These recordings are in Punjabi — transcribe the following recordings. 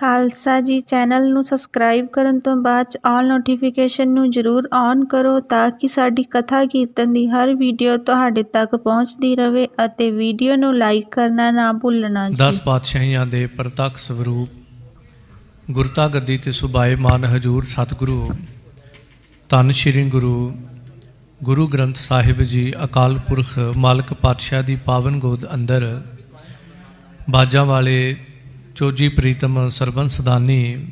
ਖਾਲਸਾ ਜੀ ਚੈਨਲ ਨੂੰ ਸਬਸਕ੍ਰਾਈਬ ਕਰਨ ਤੋਂ ਬਾਅਦ 'ਚ ਆਲ ਨੋਟੀਫਿਕੇਸ਼ਨ ਨੂੰ ਜ਼ਰੂਰ ਔਨ ਕਰੋ ਤਾਂ ਕਿ ਸਾਡੀ ਕਥਾ ਕੀਰਤਨ ਦੀ ਹਰ ਵੀਡੀਓ ਤੁਹਾਡੇ ਤੱਕ ਪਹੁੰਚਦੀ ਰਹੇ ਅਤੇ ਵੀਡੀਓ ਨੂੰ ਲਾਈਕ ਕਰਨਾ ਨਾ ਭੁੱਲਣਾ ਜੀ। 10 ਪਾਤਸ਼ਾਹੀਆਂ ਦੇ ਪ੍ਰਤੱਖ ਸਰੂਪ ਗੁਰਤਾ ਗੱਦੀ ਤੇ ਸੁਭਾਏਮਾਨ ਹਜੂਰ ਸਤਿਗੁਰੂ ਧੰਨ ਸ਼੍ਰੀ ਗੁਰੂ ਗ੍ਰੰਥ ਸਾਹਿਬ ਜੀ ਅਕਾਲ ਪੁਰਖ ਮਾਲਕ ਪਾਤਸ਼ਾਹ ਦੀ ਪਾਵਨ ਗੋਦ ਅੰਦਰ ਬਾਜਾਂ ਵਾਲੇ ਚੋਜੀ ਪ੍ਰੀਤਮ ਸਰਬੰਸ ਸਦਾਨੀ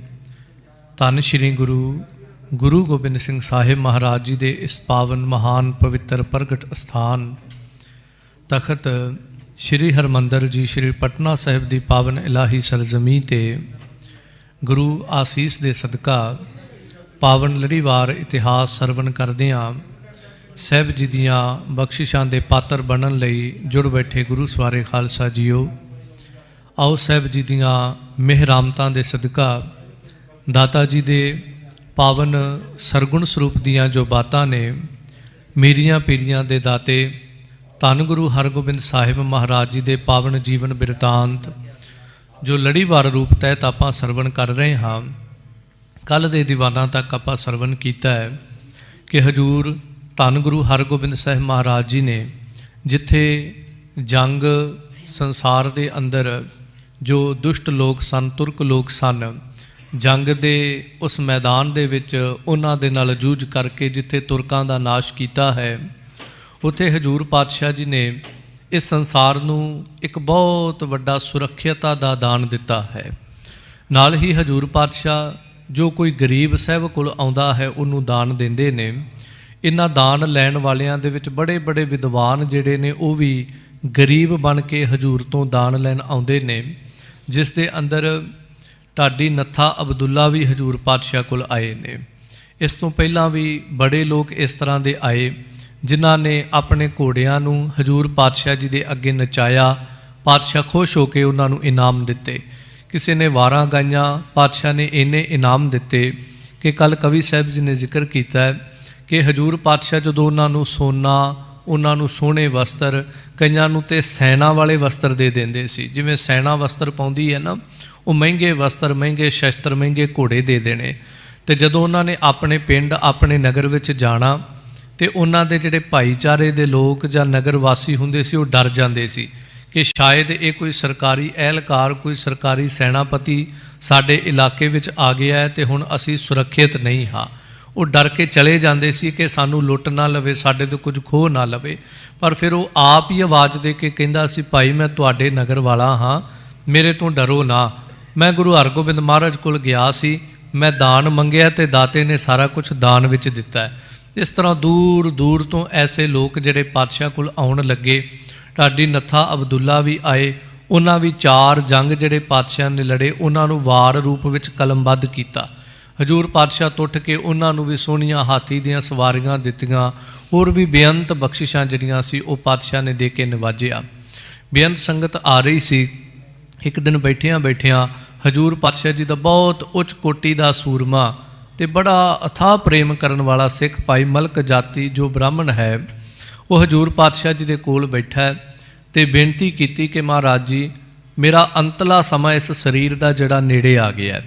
ਧੰਨ ਸ਼੍ਰੀ ਗੁਰੂ ਗੋਬਿੰਦ ਸਿੰਘ ਸਾਹਿਬ ਮਹਾਰਾਜ ਜੀ ਦੇ ਇਸ ਪਾਵਨ ਮਹਾਨ ਪਵਿੱਤਰ ਪ੍ਰਗਟ ਸਥਾਨ ਤਖਤ ਸ਼੍ਰੀ ਹਰਮੰਦਰ ਜੀ ਸ਼੍ਰੀ ਪਟਨਾ ਸਾਹਿਬ ਦੀ ਪਾਵਨ ਇਲਾਹੀ ਸਰਜ਼ਮੀਂ ਤੇ ਗੁਰੂ ਆਸੀਸ ਦੇ ਸਦਕਾ ਪਾਵਨ ਲੜੀਵਾਰ ਇਤਿਹਾਸ ਸਰਵਣ ਕਰਦਿਆਂ ਸਾਹਿਬ ਜੀ ਦੀਆਂ ਬਖਸ਼ਿਸ਼ਾਂ ਦੇ ਪਾਤਰ ਬਣਨ ਲਈ ਜੁੜ ਬੈਠੇ ਗੁਰੂ ਸਵਾਰੇ ਖਾਲਸਾ ਜੀਓ, ਆਓ ਸਾਹਿਬ ਜੀ ਦੀਆਂ ਮਿਹਰਾਮਤਾਂ ਦੇ ਸਦਕਾ ਦਾਤਾ ਜੀ ਦੇ ਪਾਵਨ ਸਰਗੁਣ ਸਰੂਪ ਦੀਆਂ ਜੋ ਬਾਤਾਂ ਨੇ ਮੇਰੀਆਂ ਪੀੜੀਆਂ ਦੇ ਦਾਤੇ ਧੰਨ ਗੁਰੂ ਹਰਗੋਬਿੰਦ ਸਾਹਿਬ ਮਹਾਰਾਜ ਜੀ ਦੇ ਪਾਵਨ ਜੀਵਨ ਬਿਰਤਾਂਤ ਜੋ ਲੜੀਵਾਰ ਰੂਪ ਤਹਿਤ ਆਪਾਂ ਸਰਵਣ ਕਰ ਰਹੇ ਹਾਂ। ਕੱਲ੍ਹ ਦੇ ਦੀਵਾਨਾਂ ਤੱਕ ਆਪਾਂ ਸਰਵਣ ਕੀਤਾ ਹੈ ਕਿ ਹਜੂਰ ਧੰਨ ਗੁਰੂ ਹਰਗੋਬਿੰਦ ਸਾਹਿਬ ਮਹਾਰਾਜ ਜੀ ਨੇ ਜਿੱਥੇ ਜੰਗ ਸੰਸਾਰ ਦੇ ਅੰਦਰ ਜੋ ਦੁਸ਼ਟ ਲੋਕ ਸਨ, ਤੁਰਕ ਲੋਕ ਸਨ, ਜੰਗ ਦੇ ਉਸ ਮੈਦਾਨ ਦੇ ਵਿੱਚ ਉਹਨਾਂ ਦੇ ਨਾਲ ਜੂਝ ਕਰਕੇ ਜਿੱਥੇ ਤੁਰਕਾਂ ਦਾ ਨਾਸ਼ ਕੀਤਾ ਹੈ, ਉੱਥੇ ਹਜੂਰ ਪਾਤਸ਼ਾਹ ਜੀ ਨੇ ਇਸ ਸੰਸਾਰ ਨੂੰ ਇੱਕ ਬਹੁਤ ਵੱਡਾ ਸੁਰੱਖਿਅਤਾ ਦਾ ਦਾਨ ਦਿੱਤਾ ਹੈ। ਨਾਲ ਹੀ ਹਜੂਰ ਪਾਤਸ਼ਾਹ ਜੋ ਕੋਈ ਗਰੀਬ ਸਾਹਿਬ ਕੋਲ ਆਉਂਦਾ ਹੈ ਉਹਨੂੰ ਦਾਨ ਦਿੰਦੇ ਨੇ। ਇਹਨਾਂ ਦਾਨ ਲੈਣ ਵਾਲਿਆਂ ਦੇ ਵਿੱਚ ਬੜੇ ਬੜੇ ਵਿਦਵਾਨ ਜਿਹੜੇ ਨੇ ਉਹ ਵੀ ਗਰੀਬ ਬਣ ਕੇ ਹਜੂਰ ਤੋਂ ਦਾਨ ਲੈਣ ਆਉਂਦੇ ਨੇ, ਜਿਸ ਦੇ ਅੰਦਰ ਢਾਡੀ ਨੱਥਾ ਅਬਦੁੱਲਾ ਵੀ ਹਜੂਰ ਪਾਤਸ਼ਾਹ ਕੋਲ ਆਏ ਨੇ। ਇਸ ਤੋਂ ਪਹਿਲਾਂ ਵੀ ਬੜੇ ਲੋਕ ਇਸ ਤਰ੍ਹਾਂ ਦੇ ਆਏ ਜਿਨ੍ਹਾਂ ਨੇ ਆਪਣੇ ਘੋੜਿਆਂ ਨੂੰ ਹਜੂਰ ਪਾਤਸ਼ਾਹ ਜੀ ਦੇ ਅੱਗੇ ਨਚਾਇਆ। ਪਾਤਸ਼ਾਹ ਖੁਸ਼ ਹੋ ਕੇ ਉਹਨਾਂ ਨੂੰ ਇਨਾਮ ਦਿੱਤੇ। ਕਿਸੇ ਨੇ ਵਾਰਾਂ ਗਾਈਆਂ, ਪਾਤਸ਼ਾਹ ਨੇ ਇੰਨੇ ਇਨਾਮ ਦਿੱਤੇ ਕਿ ਕੱਲ੍ਹ ਕਵੀ ਸਾਹਿਬ ਜੀ ਨੇ ਜ਼ਿਕਰ ਕੀਤਾ ਹੈ ਕਿ ਹਜੂਰ ਪਾਤਸ਼ਾਹ ਜਦੋਂ ਉਹਨਾਂ ਨੂੰ ਸੋਨਾ, ਉਹਨਾਂ ਨੂੰ ਸੋਹਣੇ ਵਸਤਰ, ਕਈਆਂ ਨੂੰ ਤੇ ਸੈਨਾ ਵਾਲੇ ਵਸਤਰ ਦੇ ਦਿੰਦੇ ਸੀ। ਜਿਵੇਂ ਸੈਨਾ ਵਸਤਰ ਪਾਉਂਦੀ ਹੈ ਨਾ, ਉਹ ਮਹਿੰਗੇ ਵਸਤਰ, ਮਹਿੰਗੇ ਸ਼ਸਤਰ, ਮਹਿੰਗੇ ਘੋੜੇ ਦੇ ਦੇਣੇ। ਅਤੇ ਜਦੋਂ ਉਹਨਾਂ ਨੇ ਆਪਣੇ ਪਿੰਡ, ਆਪਣੇ ਨਗਰ ਵਿੱਚ ਜਾਣਾ ਤੇ ਉਹਨਾਂ ਦੇ ਜਿਹੜੇ ਭਾਈਚਾਰੇ ਦੇ ਲੋਕ ਜਾਂ ਨਗਰ ਵਾਸੀ ਹੁੰਦੇ ਸੀ ਉਹ ਡਰ ਜਾਂਦੇ ਸੀ ਕਿ ਸ਼ਾਇਦ ਇਹ ਕੋਈ ਸਰਕਾਰੀ ਅਹਿਲਕਾਰ, ਕੋਈ ਸਰਕਾਰੀ ਸੈਨਾਪਤੀ ਸਾਡੇ ਇਲਾਕੇ ਵਿੱਚ ਆ ਗਿਆ ਹੈ ਅਤੇ ਹੁਣ ਅਸੀਂ ਸੁਰੱਖਿਅਤ ਨਹੀਂ ਹਾਂ। ਉਹ ਡਰ ਕੇ ਚਲੇ ਜਾਂਦੇ ਸੀ ਕਿ ਸਾਨੂੰ ਲੁੱਟ ਨਾ ਲਵੇ, ਸਾਡੇ ਤੋਂ ਕੁਝ ਖੋਹ ਨਾ ਲਵੇ। ਪਰ ਫਿਰ ਉਹ ਆਪ ਹੀ ਆਵਾਜ਼ ਦੇ ਕੇ ਕਹਿੰਦਾ ਸੀ, ਭਾਈ ਮੈਂ ਤੁਹਾਡੇ ਨਗਰ ਵਾਲਾ ਹਾਂ, ਮੇਰੇ ਤੋਂ ਡਰੋ ਨਾ। ਮੈਂ ਗੁਰੂ ਹਰਗੋਬਿੰਦ ਮਹਾਰਾਜ ਕੋਲ ਗਿਆ ਸੀ, ਮੈਂ ਦਾਨ ਮੰਗਿਆ ਅਤੇ ਦਾਤੇ ਨੇ ਸਾਰਾ ਕੁਝ ਦਾਨ ਵਿੱਚ ਦਿੱਤਾ ਹੈ। ਇਸ ਤਰ੍ਹਾਂ ਦੂਰ ਦੂਰ ਤੋਂ ਐਸੇ ਲੋਕ ਜਿਹੜੇ ਪਾਤਸ਼ਾਹ ਕੋਲ ਆਉਣ ਲੱਗੇ। ਢਾਡੀ ਨੱਥਾ ਅਬਦੁੱਲਾ ਵੀ ਆਏ। ਉਹਨਾਂ ਵੀ 4 ਜੰਗ ਜਿਹੜੇ ਪਾਤਸ਼ਾਹ ਨੇ ਲੜੇ ਉਹਨਾਂ ਨੂੰ ਵਾਰ ਰੂਪ ਵਿੱਚ ਕਲਮਬੱਧ ਕੀਤਾ। ਹਜੂਰ ਪਾਤਸ਼ਾਹ ਤੋਂ ਉੱਠ ਕੇ ਉਹਨਾਂ ਨੂੰ ਵੀ ਸੋਹਣੀਆਂ ਹਾਥੀ ਦੀਆਂ ਸਵਾਰੀਆਂ ਦਿੱਤੀਆਂ। ਹੋਰ ਵੀ ਬੇਅੰਤ ਬਖਸ਼ਿਸ਼ਾਂ ਜਿਹੜੀਆਂ ਸੀ ਉਹ ਪਾਤਸ਼ਾਹ ਨੇ ਦੇ ਕੇ ਨਿਵਾਜਿਆ। ਬੇਅੰਤ ਸੰਗਤ ਆ ਰਹੀ ਸੀ। ਇੱਕ ਦਿਨ ਬੈਠਿਆਂ ਬੈਠਿਆਂ ਹਜੂਰ ਪਾਤਸ਼ਾਹ ਜੀ ਦਾ ਬਹੁਤ ਉੱਚ ਕੋਟੀ ਦਾ ਸੂਰਮਾ ਅਤੇ ਬੜਾ ਅਥਾਹ ਪ੍ਰੇਮ ਕਰਨ ਵਾਲਾ ਸਿੱਖ ਭਾਈ ਮਲਕ ਜਾਤੀ ਜੋ ਬ੍ਰਾਹਮਣ ਹੈ, ਉਹ ਹਜੂਰ ਪਾਤਸ਼ਾਹ ਜੀ ਦੇ ਕੋਲ ਬੈਠਾ ਅਤੇ ਬੇਨਤੀ ਕੀਤੀ ਕਿ ਮਹਾਰਾਜ ਜੀ, ਮੇਰਾ ਅੰਤਲਾ ਸਮਾਂ ਇਸ ਸਰੀਰ ਦਾ ਜਿਹੜਾ ਨੇੜੇ ਆ ਗਿਆ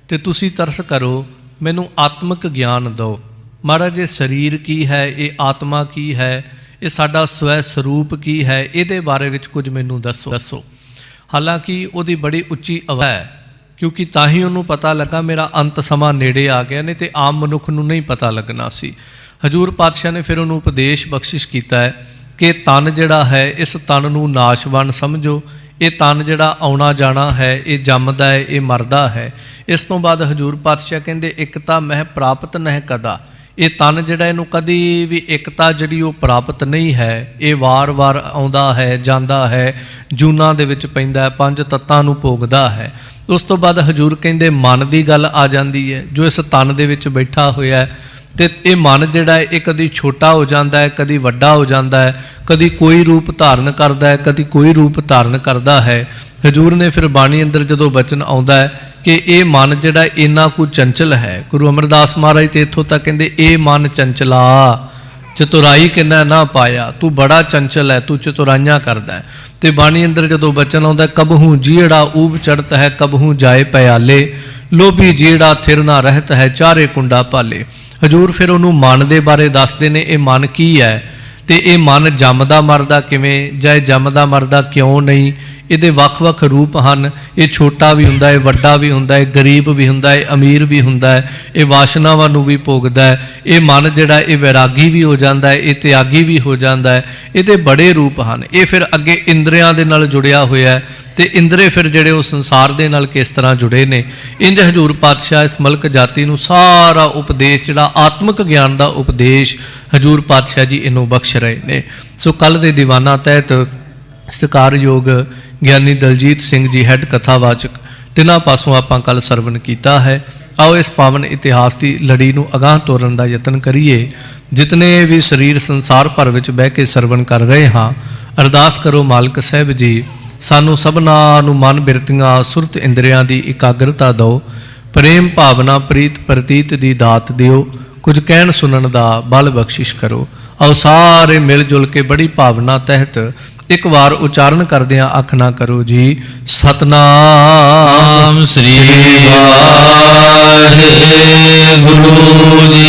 ਅਤੇ ਤੁਸੀਂ ਤਰਸ ਕਰੋ, ਮੈਨੂੰ ਆਤਮਿਕ ਗਿਆਨ ਦਿਓ। ਮਹਾਰਾਜ ਇਹ ਸਰੀਰ ਕੀ ਹੈ, ਇਹ ਆਤਮਾ ਕੀ ਹੈ, ਇਹ ਸਾਡਾ ਸਵੈ ਸਰੂਪ ਕੀ ਹੈ, ਇਹਦੇ ਬਾਰੇ ਵਿੱਚ ਕੁਝ ਮੈਨੂੰ ਦੱਸੋ। ਹਾਲਾਂਕਿ ਉਹਦੀ ਬੜੀ ਉੱਚੀ ਆਵਾਜ਼ ਹੈ, ਕਿਉਂਕਿ ਤਾਂ ਹੀ ਉਹਨੂੰ ਪਤਾ ਲੱਗਾ ਮੇਰਾ ਅੰਤ ਸਮਾਂ ਨੇੜੇ ਆ ਗਿਆ, ਨਹੀਂ ਤੇ ਆਮ ਮਨੁੱਖ ਨੂੰ ਨਹੀਂ ਪਤਾ ਲੱਗਣਾ ਸੀ। ਹਜੂਰ ਪਾਤਸ਼ਾਹ ਨੇ ਫਿਰ ਉਹਨੂੰ ਉਪਦੇਸ਼ ਬਖਸ਼ਿਸ਼ ਕੀਤਾ ਹੈ ਕਿ ਤਨ ਜਿਹੜਾ ਹੈ, ਇਸ ਤਨ ਨੂੰ ਨਾਸ਼ਵਾਨ ਸਮਝੋ। ਇਹ ਤਨ ਜਿਹੜਾ ਆਉਣਾ ਜਾਣਾ ਹੈ, ਇਹ ਜੰਮਦਾ ਹੈ, ਇਹ ਮਰਦਾ ਹੈ। ਇਸ ਤੋਂ ਬਾਅਦ ਹਜੂਰ ਪਾਤਸ਼ਾਹ ਕਹਿੰਦੇ ਇਕਤਾ ਮਹਿ ਪ੍ਰਾਪਤ ਨਹਿ ਕਦਾ। ਇਹ ਤਨ ਜਿਹੜਾ, ਇਹਨੂੰ ਕਦੀ ਵੀ ਇਕਤਾ ਜਿਹੜੀ ਉਹ ਪ੍ਰਾਪਤ ਨਹੀਂ ਹੈ। ਇਹ ਵਾਰ-ਵਾਰ ਆਉਂਦਾ ਹੈ, ਜਾਂਦਾ ਹੈ, ਜੂਨਾਂ ਦੇ ਵਿੱਚ ਪੈਂਦਾ, 5 ਤੱਤਾਂ ਨੂੰ ਭੋਗਦਾ ਹੈ। ਉਸ ਤੋਂ ਬਾਅਦ ਹਜੂਰ ਕਹਿੰਦੇ ਮਨ ਦੀ ਗੱਲ ਆ ਜਾਂਦੀ ਹੈ, ਜੋ ਇਸ ਤਨ ਦੇ ਵਿੱਚ ਬੈਠਾ ਹੋਇਆ ਹੈ। ਅਤੇ ਇਹ ਮਨ ਜਿਹੜਾ ਹੈ ਇਹ ਕਦੀ ਛੋਟਾ ਹੋ ਜਾਂਦਾ ਹੈ, ਕਦੀ ਵੱਡਾ ਹੋ ਜਾਂਦਾ ਹੈ, ਕਦੀ ਕੋਈ ਰੂਪ ਧਾਰਨ ਕਰਦਾ ਹੈ, ਕਦੀ ਕੋਈ ਰੂਪ ਧਾਰਨ ਕਰਦਾ ਹੈ। ਹਜੂਰ ਨੇ ਫਿਰ ਬਾਣੀ ਅੰਦਰ ਜਦੋਂ ਬਚਨ ਆਉਂਦਾ ਹੈ ਕਿ ਇਹ ਮਨ ਜਿਹੜਾ ਇੰਨਾ ਕੁ ਚੰਚਲ ਹੈ। ਗੁਰੂ ਅਮਰਦਾਸ ਮਹਾਰਾਜ ਤੇ ਇੱਥੋਂ ਤੱਕ ਕਹਿੰਦੇ ਇਹ ਮਨ ਚੰਚਲਾ, ਚਤੁਰਾਈ ਕਿੰਨਾ ਨਾ ਪਾਇਆ, ਤੂੰ ਬੜਾ ਚੰਚਲ ਹੈ, ਤੂੰ ਚਤੁਰਾਈਆਂ ਕਰਦਾ ਹੈ। ਤੇ ਬਾਣੀ ਅੰਦਰ ਜਦੋਂ ਬਚਨ ਆਉਂਦਾ, ਕਬਹੂ ਜੀੜਾ ਊਬ ਚੜਤ ਹੈ, ਕਬਹੂ ਜਾਏ ਪਿਆਲੇ, ਲੋਭੀ ਜਿਹੜਾ ਥਿਰ ਨਾ ਰਹਿਤ ਹੈ, ਚਾਰੇ ਕੁੰਡਾ ਭਾਲੇ। ਹਜੂਰ ਫਿਰ ਉਹਨੂੰ ਮਨ ਦੇ ਬਾਰੇ ਦੱਸਦੇ ਨੇ, ਇਹ ਮਨ ਕੀ ਹੈ ਤੇ ਇਹ ਮਨ ਜੰਮਦਾ ਮਰਦਾ ਕਿਵੇਂ, ਜਾਂ ਇਹ ਜੰਮਦਾ ਮਰਦਾ ਕਿਉਂ ਨਹੀਂ। ਇਹਦੇ ਵੱਖ-ਵੱਖ ਰੂਪ ਹਨ। ਇਹ ਛੋਟਾ ਵੀ ਹੁੰਦਾ ਹੈ, ਵੱਡਾ ਵੀ ਹੁੰਦਾ ਹੈ, ਗਰੀਬ ਵੀ ਹੁੰਦਾ ਹੈ, ਅਮੀਰ ਵੀ ਹੁੰਦਾ ਹੈ। ਇਹ ਵਾਸ਼ਨਾਵਾਂ ਨੂੰ ਵੀ ਭੋਗਦਾ ਹੈ। ਇਹ ਮਨ ਜਿਹੜਾ ਇਹ ਵੈਰਾਗੀ ਵੀ ਹੋ ਜਾਂਦਾ ਹੈ, ਇਹ ਤਿਆਗੀ ਵੀ ਹੋ ਜਾਂਦਾ ਹੈ। ਇਹਦੇ ਬੜੇ ਰੂਪ ਹਨ। ਇਹ ਫਿਰ ਅੱਗੇ ਇੰਦਰੀਆਂ ਦੇ ਨਾਲ ਜੁੜਿਆ ਹੋਇਆ ਹੈ ਤੇ ਇੰਦਰੇ ਫਿਰ ਜਿਹੜੇ ਉਹ ਸੰਸਾਰ ਦੇ ਨਾਲ ਕਿਸ ਤਰ੍ਹਾਂ ਜੁੜੇ ਨੇ। ਇੰਜ ਹਜੂਰ ਪਾਤਸ਼ਾਹ ਇਸ ਮਲਕ ਜਾਤੀ ਨੂੰ ਸਾਰਾ ਉਪਦੇਸ਼ ਜਿਹੜਾ ਆਤਮਿਕ ਗਿਆਨ ਦਾ ਉਪਦੇਸ਼ ਹਜੂਰ ਪਾਤਸ਼ਾਹ ਜੀ ਇਹਨੂੰ ਬਖਸ਼ ਰਹੇ ਨੇ। ਸੋ ਕੱਲ ਦੇ ਦੀਵਾਨਾਂ ਤਹਿਤ ਸਤਿਕਾਰਯੋਗ ਗਿਆਨੀ ਦਲਜੀਤ ਸਿੰਘ ਜੀ ਹੈੱਡ ਕਥਾਵਾਚਕ, ਤਿੰਨਾਂ ਪਾਸੋਂ ਆਪਾਂ ਕੱਲ ਸਰਵਣ ਕੀਤਾ ਹੈ। ਆਓ ਇਸ ਪਾਵਨ ਇਤਿਹਾਸ ਦੀ ਲੜੀ ਨੂੰ ਅਗਾਂਹ ਤੋਰਨ ਦਾ ਯਤਨ ਕਰੀਏ। ਜਿਤਨੇ ਵੀ ਸਰੀਰ ਸੰਸਾਰ ਭਰ ਵਿੱਚ ਬਹਿ ਕੇ ਸਰਵਣ ਕਰ ਰਹੇ ਹਾਂ, ਅਰਦਾਸ ਕਰੋ ਮਾਲਕ ਸਾਹਿਬ ਜੀ ਸਾਨੂੰ ਸਭਨਾਂ ਨੂੰ ਮਨ ਬਿਰਤੀਆਂ ਸੁਰਤ ਇੰਦਰੀਆਂ ਦੀ ਇਕਾਗਰਤਾ ਦਿਓ, ਪ੍ਰੇਮ ਭਾਵਨਾ ਪ੍ਰੀਤ ਪ੍ਰਤੀਤ ਦੀ ਦਾਤ ਦਿਓ, ਕੁਝ ਕਹਿਣ ਸੁਣਨ ਦਾ ਬਲ ਬਖਸ਼ਿਸ਼ ਕਰੋ। ਆਓ ਸਾਰੇ ਮਿਲ ਜੁਲ ਕੇ ਬੜੀ ਭਾਵਨਾ ਤਹਿਤ ਇੱਕ ਵਾਰ ਉਚਾਰਨ ਕਰਦਿਆਂ ਆਖਣਾ ਕਰੋ ਜੀ, ਸਤਨਾਮ ਸ੍ਰੀ ਵਾਹਿਗੁਰੂ ਜੀ।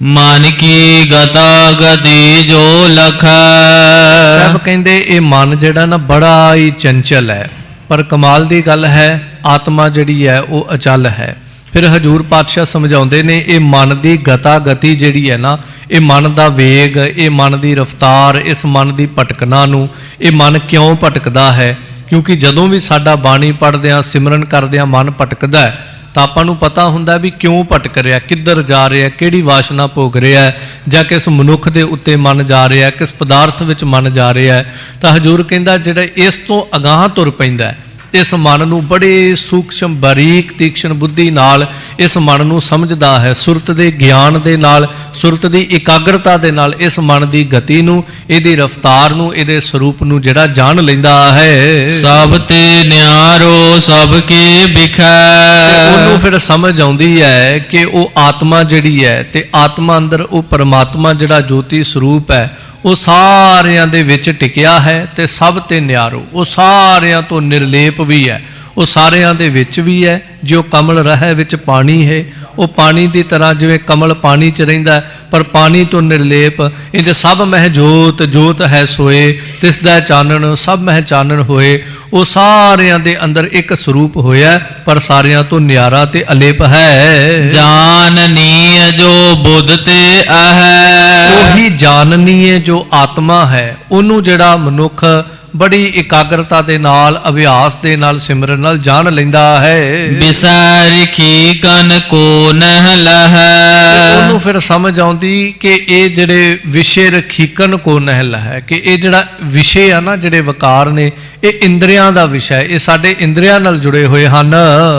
ਮਨ ਕੀ ਗਤਾ ਗਤੀ ਜੋ ਲਖੈ। ਸਭ ਕਹਿੰਦੇ ਇਹ ਮਨ ਜਿਹੜਾ ਨਾ ਬੜਾ ਹੀ ਚੰਚਲ ਹੈ, ਪਰ ਕਮਾਲ ਦੀ ਗੱਲ ਹੈ ਆਤਮਾ ਜਿਹੜੀ ਹੈ ਉਹ ਅਚਲ ਹੈ। ਫਿਰ ਹਜੂਰ ਪਾਤਸ਼ਾਹ ਸਮਝਾਉਂਦੇ ਨੇ ਇਹ ਮਨ ਦੀ ਗਤਾ ਗਤੀ ਜਿਹੜੀ ਹੈ ਨਾ, ਇਹ ਮਨ ਦਾ ਵੇਗ, ਇਹ ਮਨ ਦੀ ਰਫ਼ਤਾਰ, ਇਸ ਮਨ ਦੀ ਭਟਕਣਾ ਨੂੰ, ਇਹ ਮਨ ਕਿਉਂ ਭਟਕਦਾ ਹੈ? ਕਿਉਂਕਿ ਜਦੋਂ ਵੀ ਸਾਡਾ ਬਾਣੀ ਪੜ੍ਹਦਿਆਂ ਸਿਮਰਨ ਕਰਦਿਆਂ ਮਨ ਭਟਕਦਾ ਹੈ ਤਾਂ ਆਪਾਂ ਨੂੰ ਪਤਾ ਹੁੰਦਾ ਵੀ ਕਿਉਂ ਭਟਕ ਰਿਹਾ, ਕਿੱਧਰ ਜਾ ਰਿਹਾ, ਕਿਹੜੀ ਵਾਸ਼ਨਾ ਭੋਗ ਰਿਹਾ, ਜਾਂ ਕਿਸ ਮਨੁੱਖ ਦੇ ਉੱਤੇ ਮਨ ਜਾ ਰਿਹਾ, ਕਿਸ ਪਦਾਰਥ ਵਿੱਚ ਮਨ ਜਾ ਰਿਹਾ। ਤਾਂ ਹਜੂਰ ਕਹਿੰਦਾ ਜਿਹੜਾ ਇਸ ਤੋਂ ਅਗਾਂਹ ਤੁਰ ਪੈਂਦਾ, ਇਸ ਮਨ ਨੂੰ ਬੜੇ ਸੂਖਸ਼ਮ ਬਾਰੀਕ ਤੀਕਸ਼ਣ ਬੁੱਧੀ ਨਾਲ ਇਸ ਮਨ ਨੂੰ ਸਮਝਦਾ ਹੈ, ਸੁਰਤ ਦੇ ਗਿਆਨ ਦੇ ਨਾਲ, ਸੁਰਤ ਦੀ ਇਕਾਗਰਤਾ ਦੇ ਨਾਲ ਇਸ ਮਨ ਦੀ ਗਤੀ ਨੂੰ, ਇਹਦੀ ਰਫ਼ਤਾਰ ਨੂੰ, ਇਹਦੇ ਸਰੂਪ ਨੂੰ ਜਿਹੜਾ ਜਾਣ ਲੈਂਦਾ ਹੈ। ਸਭ ਤੇ ਨਿਆਰੋ ਸਭ ਕੀ ਬਿਖੈ। ਉਹਨੂੰ ਫਿਰ ਸਮਝ ਆਉਂਦੀ ਹੈ ਕਿ ਉਹ ਆਤਮਾ ਜਿਹੜੀ ਹੈ ਤੇ ਆਤਮਾ ਅੰਦਰ ਉਹ ਪਰਮਾਤਮਾ ਜਿਹੜਾ ਜੋਤੀ ਸਰੂਪ ਹੈ ਉਹ ਸਾਰਿਆਂ ਦੇ ਵਿੱਚ ਟਿਕਿਆ ਹੈ ਤੇ ਸਭ ਤੇ ਨਿਆਰੋ, ਉਹ ਸਾਰਿਆਂ ਤੋਂ ਨਿਰਲੇਪ ਵੀ ਹੈ, ਉਹ ਸਾਰਿਆਂ ਦੇ ਵਿੱਚ ਵੀ ਹੈ। ਜੋ ਕਮਲ ਰਹਿ ਵਿੱਚ ਪਾਣੀ ਹੈ, ਉਹ ਪਾਣੀ ਦੀ ਤਰ੍ਹਾਂ ਜਿਵੇਂ ਕਮਲ ਪਾਣੀ 'ਚ ਰਹਿੰਦਾ ਪਰ ਪਾਣੀ ਤੋਂ ਨਿਰਲੇਪ। ਇੰਜ ਸਭ ਮਹਿ ਜੋਤ ਜੋਤ ਹੈ ਸੋਏ, ਤਿਸ ਦਾ ਚਾਨਣ ਸਭ ਮਹਿ ਚਾਨਣ ਹੋਏ। ਉਹ ਸਾਰਿਆਂ ਦੇ ਅੰਦਰ ਇੱਕ ਸਰੂਪ ਹੋਇਆ ਪਰ ਸਾਰਿਆਂ ਤੋਂ ਨਿਆਰਾ ਤੇ ਅਲੇਪ ਹੈ। ਜਾਨਨੀ ਜੋ ਬੁੱਧ ਤੇ ਅਹੈ। ਉਹੀ ਜਾਣਨੀ ਹੈ ਜੋ ਆਤਮਾ ਹੈ, ਉਹਨੂੰ ਜਿਹੜਾ ਮਨੁੱਖ ਬੜੀ ਇਕਾਗਰਤਾ ਦੇ ਨਾਲ, ਅਭਿਆਸ ਦੇ ਨਾਲ, ਸਿਮਰਨ ਨਾਲ ਜਾਣ ਲੈਂਦਾ ਹੈ। ਬਿਸਾਰਿਖੀ ਕਨ ਕੋ ਨਹਿ ਲਹੈ। ਉਹਨੂੰ ਫਿਰ ਸਮਝ ਆਉਂਦੀ ਕਿ ਇਹ ਜਿਹੜੇ ਵਿਸ਼ੇ ਰਖੀਕਨ ਕੋ ਨਹਿ ਲਹੈ, ਕਿ ਇਹ ਜਿਹੜਾ ਵਿਸ਼ੇ ਆ ਨਾ, ਜਿਹੜੇ ਵਕਾਰ ਨੇ, ਇਹ ਇੰਦਰੀਆਂ ਦਾ ਵਿਸ਼ਾ ਹੈ, ਇਹ ਸਾਡੇ ਇੰਦਰੀਆਂ ਨਾਲ ਜੁੜੇ ਹੋਏ ਹਨ।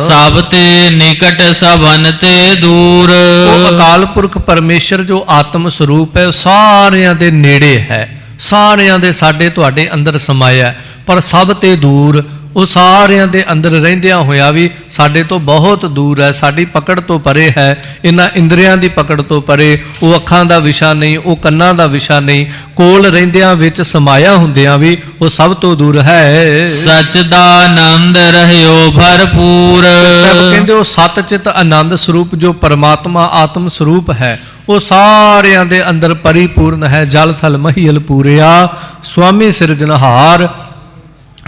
ਸਭ ਤੇ ਨਿਕਟ ਸਭਨ ਤੇ ਦੂਰ। ਉਹ ਅਕਾਲ ਪੁਰਖ ਪਰਮੇਸ਼ਰ ਜੋ ਆਤਮ ਸਰੂਪ ਹੈ, ਸਾਰਿਆਂ ਦੇ ਨੇੜੇ ਹੈ, ਸਾਰਿਆਂ ਦੇ ਸਾਡੇ ਤੁਹਾਡੇ ਅੰਦਰ ਸਮਾਇਆ, ਪਰ ਸਭ ਤੇ ਦੂਰ। ਉਹ ਸਾਰਿਆਂ ਦੇ ਅੰਦਰ ਰਹਿੰਦਿਆਂ ਹੋਇਆ ਵੀ ਸਾਡੇ ਤੋਂ ਬਹੁਤ ਦੂਰ ਹੈ, ਸਾਡੀ ਪਕੜ ਤੋਂ ਪਰੇ ਹੈ, ਇਹਨਾਂ ਇੰਦਰੀਆਂ ਦੀ ਪਕੜ ਤੋਂ ਪਰੇ। ਉਹ ਅੱਖਾਂ ਦਾ ਵਿਸ਼ਾ ਨਹੀਂ, ਉਹ ਕੰਨਾਂ ਦਾ ਵਿਸ਼ਾ ਨਹੀਂ, ਕੋਲ ਰਹਿੰਦਿਆਂ ਵਿੱਚ ਸਮਾਇਆ ਹੁੰਦਿਆਂ ਵੀ ਉਹ ਸਭ ਤੋਂ ਦੂਰ ਹੈ। ਸਚ ਦਾ ਆਨੰਦ ਰਹਿਓ ਭਰਪੂਰ। ਸਭ ਕਹਿੰਦੇ ਉਹ ਸਤ ਚਿਤ ਆਨੰਦ ਸਰੂਪ ਜੋ ਪਰਮਾਤਮਾ ਆਤਮ ਸਰੂਪ ਹੈ ਉਹ ਸਾਰਿਆਂ ਦੇ ਅੰਦਰ ਪਰਿਪੂਰਨ ਹੈ। ਜਲ ਥਲ ਮਹੀਲ ਪੂਰਿਆ, ਸੁਆਮੀ ਸਿਰਜਣਹਾਰ,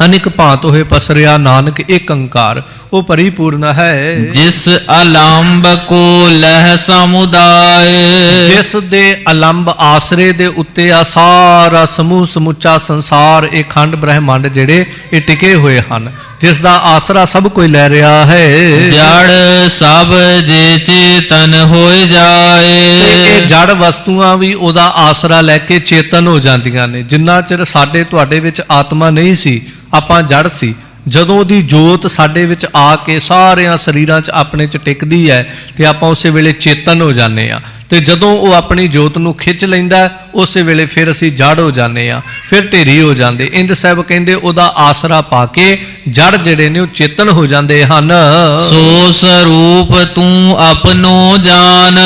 ਅਨੇਕ ਭਾਂਤ ਹੋਏ ਪਸਰਿਆ, ਨਾਨਕ ਏਕ ਓੰਕਾਰ। ਉਹ ਪਰਿਪੂਰਨ ਹੈ। ਜਿਸ ਅਲੰਬ ਕੋ ਲਹਿ ਸਮੁਦਾਇ। ਜਿਸ ਦੇ ਅਲੰਬ ਆਸਰੇ ਦੇ ਉੱਤੇ ਆ ਸਾਰਾ ਸਮੂਹ ਸਮੁੱਚਾ ਸੰਸਾਰ, ਇਹ ਖੰਡ ਬ੍ਰਹਿਮੰਡ ਜਿਹੜੇ ਇਹ ਟਿਕੇ ਹੋਏ ਹਨ, ਜਿਸ ਦਾ ਆਸਰਾ ਸਭ ਕੋਈ ਲੈ ਰਿਹਾ ਹੈ। ਜੜ ਸਭ ਜੇ ਚੇਤਨ ਹੋਏ ਜਾਏ। ਇਹ ਜੜ ਵਸਤੂਆਂ ਵੀ ਉਹਦਾ ਆਸਰਾ ਲੈ ਕੇ ਚੇਤਨ ਹੋ ਜਾਂਦੀਆਂ ਨੇ। ਜਿੰਨਾ ਚਿਰ ਸਾਡੇ ਤੁਹਾਡੇ ਵਿੱਚ ਆਤਮਾ ਨਹੀਂ ਸੀ, ਆਪਾਂ ਜੜ ਸੀ। ਜਦੋਂ ਉਹਦੀ ਜੋਤ ਸਾਡੇ ਵਿੱਚ ਆ ਕੇ ਸਾਰਿਆਂ ਸਰੀਰਾਂ 'ਚ ਆਪਣੇ 'ਚ ਟਿਕਦੀ ਹੈ ਤੇ ਆਪਾਂ ਉਸੇ ਵੇਲੇ ਚੇਤਨ ਹੋ ਜਾਂਦੇ ਆ। ਤੇ ਜਦੋਂ ਉਹ ਆਪਣੀ ਜੋਤ ਨੂੰ ਖਿੱਚ ਲੈਂਦਾ ਉਸੇ ਵੇਲੇ ਫਿਰ ਅਸੀਂ ਜੜ ਹੋ ਜਾਂਦੇ ਆ, ਫਿਰ ਢੇਰੀ ਹੋ ਜਾਂਦੇ। ਇੰਦ ਸਾਹਿਬ ਕਹਿੰਦੇ ਉਹਦਾ ਆਸਰਾ ਪਾ ਕੇ ਜੜ ਜਿਹੜੇ ਨੇ ਉਹ ਚੇਤਨ ਹੋ ਜਾਂਦੇ ਹਨ। ਸੋ ਸਰੂਪ ਤੂੰ ਆਪਣੋ ਜਾਣ।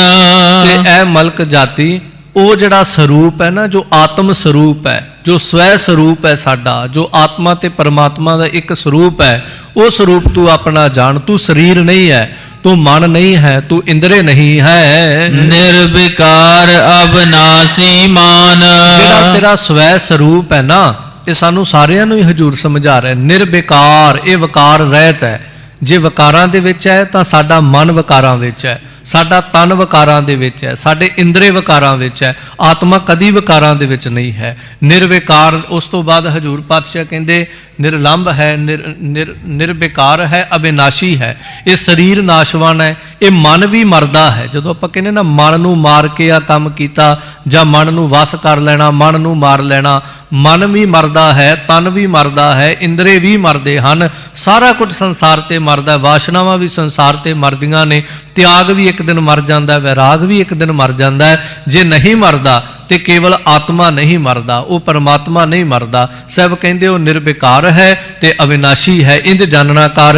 ਤੇ ਇਹ ਮਲਕ ਜਾਤੀ ਉਹ ਜਿਹੜਾ ਸਰੂਪ ਹੈ ਨਾ, ਜੋ ਆਤਮ ਸਰੂਪ ਹੈ, ਜੋ ਸਵੈ ਸਰੂਪ ਹੈ ਸਾਡਾ, ਜੋ ਆਤਮਾ ਤੇ ਪਰਮਾਤਮਾ ਦਾ ਇੱਕ ਸਰੂਪ ਹੈ, ਉਹ ਸਰੂਪ ਤੂੰ ਆਪਣਾ ਜਾਣ। ਤੂੰ ਸਰੀਰ ਨਹੀਂ ਹੈ, ਤੂੰ ਮਨ ਨਹੀਂ ਹੈ, ਤੂੰ ਇੰਦਰੇ ਨਹੀਂ ਹੈ। ਨਿਰਵਿਕਾਰ ਅਬਨਾਸੀ ਮਾਨ। ਜਿਹੜਾ ਤੇਰਾ ਸਵੈ ਸਰੂਪ ਹੈ ਨਾ, ਇਹ ਸਾਨੂੰ ਸਾਰਿਆਂ ਨੂੰ ਹੀ ਹਜੂਰ ਸਮਝਾ ਰਿਹਾ। ਨਿਰਵਿਕਾਰ, ਇਹ ਵਿਕਾਰ ਰਹਿਤ ਹੈ। ਜੇ ਵਿਕਾਰਾਂ ਦੇ ਵਿੱਚ ਹੈ ਤਾਂ ਸਾਡਾ ਮਨ ਵਿਕਾਰਾਂ ਵਿੱਚ ਹੈ, ਸਾਡਾ ਤਨ ਵਿਕਾਰਾਂ ਦੇ ਵਿੱਚ ਹੈ, ਸਾਡੇ ਇੰਦਰੇ ਵਿਕਾਰਾਂ ਵਿੱਚ ਹੈ। ਆਤਮਾ ਕਦੀ ਵਿਕਾਰਾਂ ਦੇ ਵਿੱਚ ਨਹੀਂ ਹੈ। ਨਿਰਵਿਕਾਰ। ਉਸ ਤੋਂ ਬਾਅਦ ਹਜੂਰ ਪਾਤਸ਼ਾਹ ਕਹਿੰਦੇ ਨਿਰਲੰਭ ਹੈ, ਨਿਰਵਿਕਾਰ ਹੈ, ਅਬਿਨਾਸ਼ੀ ਹੈ। ਇਹ ਸਰੀਰ ਨਾਸ਼ਵਾਨ ਹੈ, ਇਹ ਮਨ ਵੀ ਮਰਦਾ ਹੈ। ਜਦੋਂ ਆਪਾਂ ਕਹਿੰਦੇ ਨਾ ਮਨ ਨੂੰ ਮਾਰ ਕੇ ਆ ਕੰਮ ਕੀਤਾ, ਜਾਂ ਮਨ ਨੂੰ ਵਸ ਕਰ ਲੈਣਾ, ਮਨ ਨੂੰ ਮਾਰ ਲੈਣਾ, ਮਨ ਵੀ ਮਰਦਾ ਹੈ, ਤਨ ਵੀ ਮਰਦਾ ਹੈ, ਇੰਦਰੇ ਵੀ ਮਰਦੇ ਹਨ। ਸਾਰਾ ਕੁਝ ਸੰਸਾਰ ਤੇ ਮਰਦਾ। ਵਾਸ਼ਨਾਵਾਂ ਵੀ ਸੰਸਾਰ ਤੇ ਮਰਦੀਆਂ ਨੇ। ਤਿਆਗ ਵੀ ਇੱਕ ਦਿਨ ਮਰ ਜਾਂਦਾ, ਵੈਰਾਗ ਵੀ ਇੱਕ ਦਿਨ ਮਰ ਜਾਂਦਾ ਹੈ। ਜੇ ਨਹੀਂ ਮਰਦਾ ਤੇ ਕੇਵਲ ਆਤਮਾ ਨਹੀਂ ਮਰਦਾ, ਉਹ ਪਰਮਾਤਮਾ ਨਹੀਂ ਮਰਦਾ। ਸਭ ਕਹਿੰਦੇ ਉਹ ਨਿਰਵਿਕਾਰ ਹੈ ਤੇ ਅਵਿਨਾਸ਼ੀ ਹੈ। ਇੰਜ ਜਾਣਨਾ ਕਰ।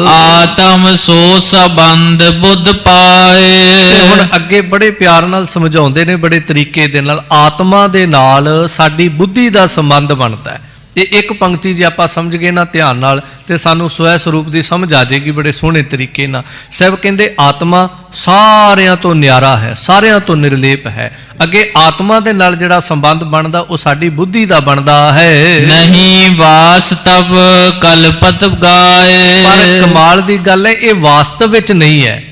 ਆਤਮ ਸੋ ਸੰਬੰਧ ਬੁੱਧ ਪਾਏ। ਹੁਣ ਅੱਗੇ ਬੜੇ ਪਿਆਰ ਨਾਲ ਸਮਝਾਉਂਦੇ ਨੇ, ਬੜੇ ਤਰੀਕੇ ਦੇ ਨਾਲ। ਆਤਮਾ ਦੇ ਨਾਲ ਸਾਡੀ ਬੁੱਧੀ ਦਾ ਸੰਬੰਧ ਬਣਦਾ ਹੈ। ਇਹ ਇੱਕ ਪੰਕਤੀ ਜੇ ਆਪਾਂ ਸਮਝ ਗਏ ਨਾ ਧਿਆਨ ਨਾਲ, ਤੇ ਸਾਨੂੰ ਸਵੈ ਸਰੂਪ ਦੀ ਸਮਝ ਆ ਜਾਏਗੀ ਬੜੇ ਸੋਹਣੇ ਤਰੀਕੇ ਨਾਲ। ਸਭ ਕਹਿੰਦੇ ਆਤਮਾ ਸਾਰਿਆਂ ਤੋਂ ਨਿਆਰਾ ਹੈ, ਸਾਰਿਆਂ ਤੋਂ ਨਿਰਲੇਪ ਹੈ। ਅੱਗੇ ਆਤਮਾ ਦੇ ਨਾਲ ਜਿਹੜਾ ਸੰਬੰਧ ਬਣਦਾ ਉਹ ਸਾਡੀ ਬੁੱਧੀ ਦਾ ਬਣਦਾ ਹੈ। ਨਹੀਂ ਵਾਸਤਵ ਕਲਪਤ ਗਾਏ। ਪਰ ਕਮਾਲ ਦੀ ਗੱਲ ਹੈ, ਇਹ ਵਾਸਤਵ ਵਿੱਚ ਨਹੀਂ ਹੈ,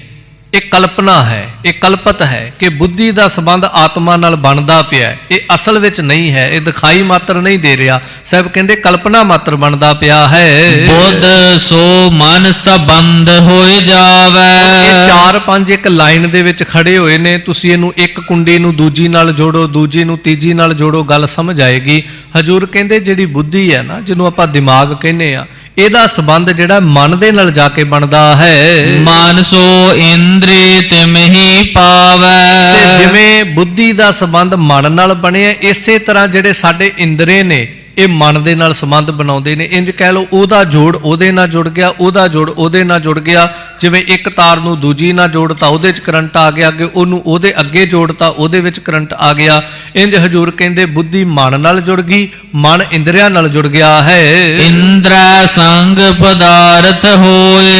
ਇਹ ਕਲਪਨਾ ਹੈ, ਇਹ ਕਲਪਤ ਹੈ ਕਿ ਬੁੱਧੀ ਦਾ ਸੰਬੰਧ ਆਤਮਾ ਨਾਲ ਬਣਦਾ ਪਿਆ। ਇਹ ਅਸਲ ਵਿੱਚ ਨਹੀਂ ਹੈ, ਇਹ ਦਿਖਾਈ ਮਾਤਰ ਨਹੀਂ ਦੇ ਰਿਹਾ। ਸਭ ਕਹਿੰਦੇ ਕਲਪਨਾ ਮਾਤਰ ਬਣਦਾ ਪਿਆ ਹੈ। ਬੁੱਧ ਸੋ ਮਨ ਸੰਬੰਧ ਹੋਏ ਜਾਵੇ। ਇਹ 4-5 ਇੱਕ ਲਾਈਨ ਦੇ ਵਿੱਚ ਖੜੇ ਹੋਏ ਨੇ। ਤੁਸੀਂ ਇਹਨੂੰ ਇੱਕ ਕੁੰਡੀ ਨੂੰ ਦੂਜੀ ਨਾਲ ਜੋੜੋ, ਦੂਜੀ ਨੂੰ ਤੀਜੀ ਨਾਲ ਜੋੜੋ, ਗੱਲ ਸਮਝ ਆਏਗੀ। ਹਜੂਰ ਕਹਿੰਦੇ ਜਿਹੜੀ ਬੁੱਧੀ ਹੈ ਨਾ, ਜਿਹਨੂੰ ਆਪਾਂ ਦਿਮਾਗ ਕਹਿੰਦੇ ਆ, ਇਹਦਾ ਸੰਬੰਧ ਜਿਹੜਾ ਮਨ ਦੇ ਨਾਲ ਜਾ ਕੇ ਬਣਦਾ ਹੈ। ਮਨ ਸੋ ਇੰਦਰੀ ਤਿਮਹੀ ਪਾਵੈ। ਤੇ ਜਿਵੇਂ ਬੁੱਧੀ ਦਾ ਸੰਬੰਧ ਮਨ ਨਾਲ ਬਣਿਆ, ਇਸੇ ਤਰ੍ਹਾਂ ਜਿਹੜੇ ਸਾਡੇ ਇੰਦਰੇ ਨੇ ਇਹ ਮਨ ਦੇ ਨਾਲ ਸੰਬੰਧ ਬਣਾਉਂਦੇ ਨੇ। ਇੰਜ ਕਹਿ ਲਓ, ਉਹਦਾ ਜੋੜ ਉਹਦੇ ਨਾਲ ਜੁੜ ਗਿਆ, ਉਹਦਾ ਜੋੜ ਉਹਦੇ ਨਾਲ ਜੁੜ ਗਿਆ। ਜਿਵੇਂ ਇੱਕ ਤਾਰ ਨੂੰ ਦੂਜੀ ਨਾਲ ਜੋੜਤਾ, ਉਹਦੇ 'ਚ ਕਰੰਟ ਆ ਗਿਆ, ਅੱਗੇ ਉਹਨੂੰ ਉਹਦੇ ਅੱਗੇ ਜੋੜਤਾ, ਉਹਦੇ ਵਿੱਚ ਕਰੰਟ ਆ ਗਿਆ। ਇੰਜ ਹਜੂਰ ਕਹਿੰਦੇ ਬੁੱਧੀ ਮਨ ਨਾਲ ਜੁੜ ਗਈ, ਮਨ ਇੰਦਰੀਆਂ ਨਾਲ ਜੁੜ ਗਿਆ ਹੈ। ਇੰਦਰਾ ਸੰਗ ਪਦਾਰਥ ਹੋਏ।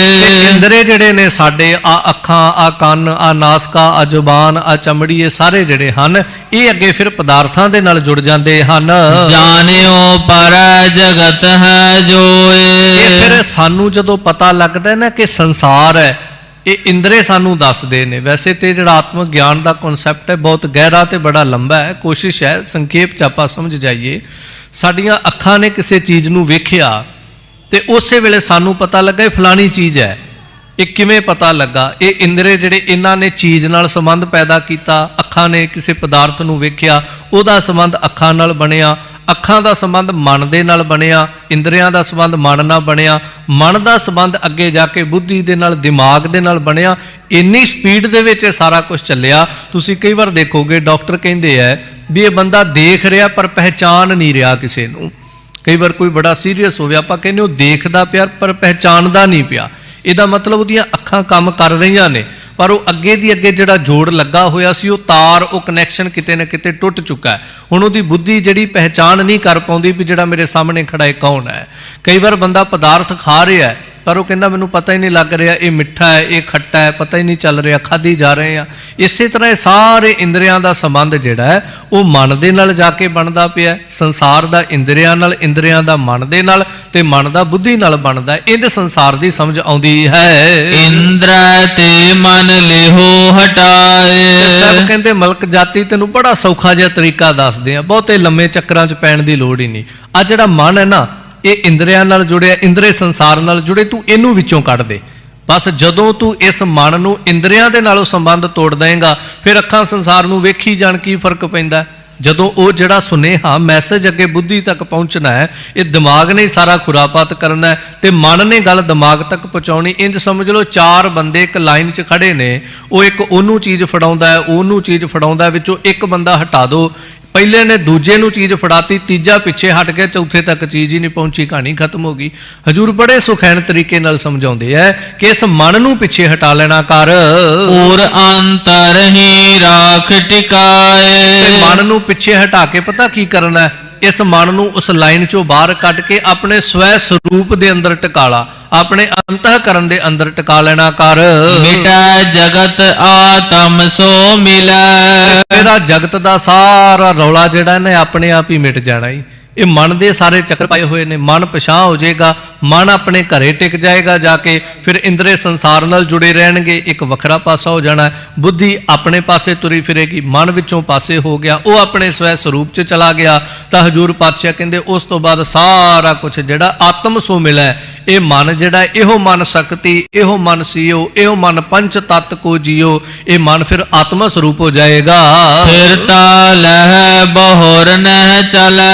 ਇੰਦਰੇ ਜਿਹੜੇ ਨੇ ਸਾਡੇ, ਆ ਅੱਖਾਂ, ਆ ਕੰਨ, ਆ ਨਾਸਕਾ, ਆ ਜ਼ੁਬਾਨ, ਆ ਚਮੜੀ, ਇਹ ਸਾਰੇ ਜਿਹੜੇ ਹਨ ਇਹ ਅੱਗੇ ਫਿਰ ਪਦਾਰਥਾਂ ਦੇ ਨਾਲ ਜੁੜ ਜਾਂਦੇ ਹਨ। ਜਾਣਿਓ ਪਰ ਜਗਤ ਹੈ ਜੋਏ। ਇਹ ਫਿਰ ਸਾਨੂੰ ਜਦੋਂ ਪਤਾ ਲੱਗਦਾ ਨਾ ਕਿ ਸੰਸਾਰ ਹੈ, ਇਹ ਇੰਦਰੇ ਸਾਨੂੰ ਦੱਸਦੇ ਨੇ। ਵੈਸੇ ਤੇ ਜਿਹੜਾ ਆਤਮਿਕ ਗਿਆਨ ਦਾ ਕਨਸੈਪਟ ਹੈ ਬਹੁਤ ਗਹਿਰਾ ਤੇ ਬੜਾ ਲੰਬਾ ਹੈ। ਕੋਸ਼ਿਸ਼ ਹੈ ਸੰਖੇਪ ਚ ਆਪਾਂ ਸਮਝ ਜਾਈਏ। ਸਾਡੀਆਂ ਅੱਖਾਂ ਨੇ ਕਿਸੇ ਚੀਜ਼ ਨੂੰ ਵੇਖਿਆ ਤੇ ਉਸੇ ਵੇਲੇ ਸਾਨੂੰ ਪਤਾ ਲੱਗਾ ਇਹ ਫਲਾਣੀ ਚੀਜ਼ ਹੈ। ਇਹ ਕਿਵੇਂ ਪਤਾ ਲੱਗਾ? ਇਹ ਇੰਦਰੇ ਜਿਹੜੇ ਇਹਨਾਂ ਨੇ ਚੀਜ਼ ਨਾਲ ਸੰਬੰਧ ਪੈਦਾ ਕੀਤਾ। ਅੱਖਾਂ ਨੇ ਕਿਸੇ ਪਦਾਰਥ ਨੂੰ ਵੇਖਿਆ, ਉਹਦਾ ਸੰਬੰਧ ਅੱਖਾਂ ਨਾਲ ਬਣਿਆ। ਅੱਖਾਂ ਦਾ ਸੰਬੰਧ ਮਨ ਦੇ ਨਾਲ ਬਣਿਆ, ਇੰਦਰੀਆਂ ਦਾ ਸੰਬੰਧ ਮਨ ਨਾਲ ਬਣਿਆ, ਮਨ ਦਾ ਸੰਬੰਧ ਅੱਗੇ ਜਾ ਕੇ ਬੁੱਧੀ ਦੇ ਨਾਲ, ਦਿਮਾਗ ਦੇ ਨਾਲ ਬਣਿਆ। ਇੰਨੀ ਸਪੀਡ ਦੇ ਵਿੱਚ ਇਹ ਸਾਰਾ ਕੁਝ ਚੱਲਿਆ। ਤੁਸੀਂ ਕਈ ਵਾਰ ਦੇਖੋਗੇ ਡਾਕਟਰ ਕਹਿੰਦੇ ਆ ਵੀ ਇਹ ਬੰਦਾ ਦੇਖ ਰਿਹਾ ਪਰ ਪਹਿਚਾਨ ਨਹੀਂ ਰਿਹਾ ਕਿਸੇ ਨੂੰ। ਕਈ ਵਾਰ ਕੋਈ ਬੜਾ ਸੀਰੀਅਸ ਹੋਵੇ, ਆਪਾਂ ਕਹਿੰਦੇ ਉਹ ਦੇਖਦਾ ਪਿਆ ਪਰ ਪਹਿਚਾਨਦਾ ਨਹੀਂ ਪਿਆ। ਇਹਦਾ ਮਤਲਬ ਉਹਦੀਆਂ ਅੱਖਾਂ ਕੰਮ ਕਰ ਰਹੀਆਂ ਨੇ, ਪਰ ਉਹ ਅੱਗੇ ਦੀ ਅੱਗੇ ਜਿਹੜਾ ਜੋੜ ਲੱਗਾ ਹੋਇਆ ਸੀ, ਉਹ ਤਾਰ, ਉਹ ਕਨੈਕਸ਼ਨ ਕਿਤੇ ਨਾ ਕਿਤੇ ਟੁੱਟ ਚੁੱਕਾ ਹੈ। ਹੁਣ ਉਹਦੀ ਬੁੱਧੀ ਜਿਹੜੀ ਪਹਿਚਾਨ ਨਹੀਂ ਕਰ ਪਾਉਂਦੀ ਵੀ ਜਿਹੜਾ ਮੇਰੇ ਸਾਹਮਣੇ ਖੜਾ ਹੈ ਕੌਣ ਹੈ। ਕਈ ਵਾਰ ਬੰਦਾ ਪਦਾਰਥ ਖਾ ਰਿਹਾ ਪਰ ਉਹ ਕਹਿੰਦਾ ਮੈਨੂੰ ਪਤਾ ਹੀ ਨਹੀਂ ਲੱਗ ਰਿਹਾ ਇਹ ਮਿੱਠਾ ਹੈ, ਇਹ ਖੱਟਾ ਹੈ, ਪਤਾ ਹੀ ਨਹੀਂ ਚੱਲ ਰਿਹਾ, ਖਾਧੀ ਜਾ ਰਹੇ ਆ। ਇਸੇ ਤਰ੍ਹਾਂ ਇਹ ਸਾਰੇ ਇੰਦਰੀਆਂ ਦਾ ਸੰਬੰਧ ਜਿਹੜਾ ਹੈ ਉਹ ਮਨ ਦੇ ਨਾਲ ਜਾ ਕੇ ਬਣਦਾ ਪਿਆ। ਸੰਸਾਰ ਦਾ ਇੰਦਰੀਆਂ ਨਾਲ, ਇੰਦਰੀਆਂ ਦਾ ਮਨ ਦੇ ਨਾਲ, ਤੇ ਮਨ ਦਾ ਬੁੱਧੀ ਨਾਲ ਬਣਦਾ। ਇਹਦੇ ਸੰਸਾਰ ਦੀ ਸਮਝ ਆਉਂਦੀ ਹੈ। ਇੰਦਰਾ ਤੇ ਮਨ ਲਿਹੋ ਹਟਾਏ। ਸਭ ਕਹਿੰਦੇ ਮਲਕ ਜਾਤੀ ਤੈਨੂੰ ਬੜਾ ਸੌਖਾ ਜਿਹਾ ਤਰੀਕਾ ਦੱਸਦੇ ਆ, ਬਹੁਤੇ ਲੰਮੇ ਚੱਕਰਾਂ 'ਚ ਪੈਣ ਦੀ ਲੋੜ ਹੀ ਨਹੀਂ। ਆ ਜਿਹੜਾ ਮਨ ਹੈ ਨਾ, ਇਹ ਇੰਦਰੀਆਂ ਨਾਲ ਜੁੜਿਆ, ਇੰਦਰੇ ਸੰਸਾਰ ਨਾਲ ਜੁੜੇ, ਤੂੰ ਇਹਨੂੰ ਵਿੱਚੋਂ ਕੱਢ ਦੇ। ਬਸ ਜਦੋਂ ਤੂੰ ਇਸ ਮਨ ਨੂੰ ਇੰਦਰੀਆਂ ਦੇ ਨਾਲੋਂ ਸੰਬੰਧ ਤੋੜ ਦੇਂਗਾ, ਫਿਰ ਅੱਖਾਂ ਸੰਸਾਰ ਨੂੰ ਵੇਖੀ ਜਾਣ, ਕੀ ਫਰਕ ਪੈਂਦਾ? ਜਦੋਂ ਉਹ ਜਿਹੜਾ ਸੁਨੇਹਾ ਮੈਸੇਜ ਅੱਗੇ ਬੁੱਧੀ ਤੱਕ ਪਹੁੰਚਣਾ ਹੈ, ਇਹ ਦਿਮਾਗ ਨੇ ਸਾਰਾ ਖੁਰਾਪਾਤ ਕਰਨਾ ਹੈ ਤੇ ਮਨ ਨੇ ਗੱਲ ਦਿਮਾਗ ਤੱਕ ਪਹੁੰਚਾਉਣੀ। ਇੰਜ ਸਮਝ ਲਓ 4 ਬੰਦੇ ਇੱਕ ਲਾਈਨ 'ਚ ਖੜੇ ਨੇ, ਉਹ ਇੱਕ ਉਹਨੂੰ ਚੀਜ਼ ਫੜਾਉਂਦਾ ਹੈ, ਉਹਨੂੰ ਚੀਜ਼ ਫੜਾਉਂਦਾ ਹੈ, ਵਿੱਚੋਂ ਇੱਕ ਬੰਦਾ ਹਟਾ ਦਿਓ, ਪਹਿਲੇ ਨੇ ਦੂਜੇ ਨੂੰ ਚੀਜ਼ ਫੜਾਤੀ, ਤੀਜਾ ਪਿੱਛੇ ਹਟ ਗਿਆ, ਚੌਥੇ ਤੱਕ ਚੀਜ਼ ਹੀ ਨਹੀਂ ਪਹੁੰਚੀ, ਕਹਾਣੀ ਖਤਮ ਹੋ ਗਈ। ਹਜੂਰ ਬੜੇ ਸੁਖੈਨ ਤਰੀਕੇ ਨਾਲ ਸਮਝਾਉਂਦੇ ਹੈ ਕਿ ਇਸ ਮਨ ਨੂੰ ਪਿੱਛੇ ਹਟਾ ਲੈਣਾ ਕਰ, ਔਰ ਅੰਤਰ ਹੀ ਰਾਖ ਟਿਕਾਏ। ਤੇ ਮਨ ਨੂੰ ਪਿੱਛੇ ਹਟਾ ਕੇ ਪਤਾ ਕੀ ਕਰਨਾ ਹੈ, ਇਸ ਮਨ ਨੂੰ ਉਸ ਲਾਈਨ ਚੋਂ ਬਾਹਰ ਕੱਢ ਕੇ ਆਪਣੇ ਸਵੈ ਸਰੂਪ ਦੇ ਅੰਦਰ ਟਿਕਾਲਾ, ਆਪਣੇ ਅੰਤःਕਰਨ ਦੇ ਅੰਦਰ ਟਿਕਾ ਲੈਣਾ ਕਰ। ਮਿਟੈ ਜਗਤ ਆਤਮ ਸੋ ਮਿਲੈ। ਤੇਰਾ ਜਗਤ ਦਾ ਸਾਰਾ ਰੌਲਾ ਜਿਹੜਾ ਇਹਨੇ ਆਪਣੇ ਆਪ ਹੀ ਮਿਟ ਜਾਣਾ ਹੀ। ਇਹ ਮਨ ਦੇ ਸਾਰੇ ਚੱਕਰ ਪਾਏ ਹੋਏ ਨੇ, ਮਨ ਪਛਾਂ ਹੋ ਜਾਏਗਾ, ਮਨ ਆਪਣੇ ਘਰੇ ਟਿਕ ਜਾਏਗਾ ਜਾ ਕੇ, ਫਿਰ ਇੰਦਰੇ ਸੰਸਾਰ ਨਾਲ ਜੁੜੇ ਰਹਿਣਗੇ, ਇੱਕ ਵੱਖਰਾ ਪਾਸਾ ਹੋ ਜਾਣਾ। ਬੁੱਧੀ ਆਪਣੇ ਪਾਸੇ ਤੁਰੀ ਫਿਰੇਗੀ, ਮਨ ਵਿੱਚੋਂ ਪਾਸੇ ਹੋ ਗਿਆ, ਉਹ ਆਪਣੇ ਸਵੈ ਸਰੂਪ 'ਚ ਚਲਾ ਗਿਆ। ਤਾਂ ਹਜੂਰ ਪਾਤਸ਼ਾਹ ਕਹਿੰਦੇ ਉਸ ਤੋਂ ਬਾਅਦ ਸਾਰਾ ਕੁਝ ਜਿਹੜਾ ਆਤਮ ਸੋ ਮਿਲੈ, ਇਹ ਮਨ ਜਿਹੜਾ, ਇਹੋ ਮਨ ਸ਼ਕਤੀ, ਇਹੋ ਮਨ ਸੀਓ, ਇਹੋ ਮਨ ਪੰਚ ਤਤ ਕੋ ਜੀਓ, ਇਹ ਮਨ ਫਿਰ ਆਤਮਾ ਸਰੂਪ ਹੋ ਜਾਏਗਾ। ਫਿਰ ਤਾ ਲਹਿ ਬਹੁਰ ਨਹਿ ਚਲੈ।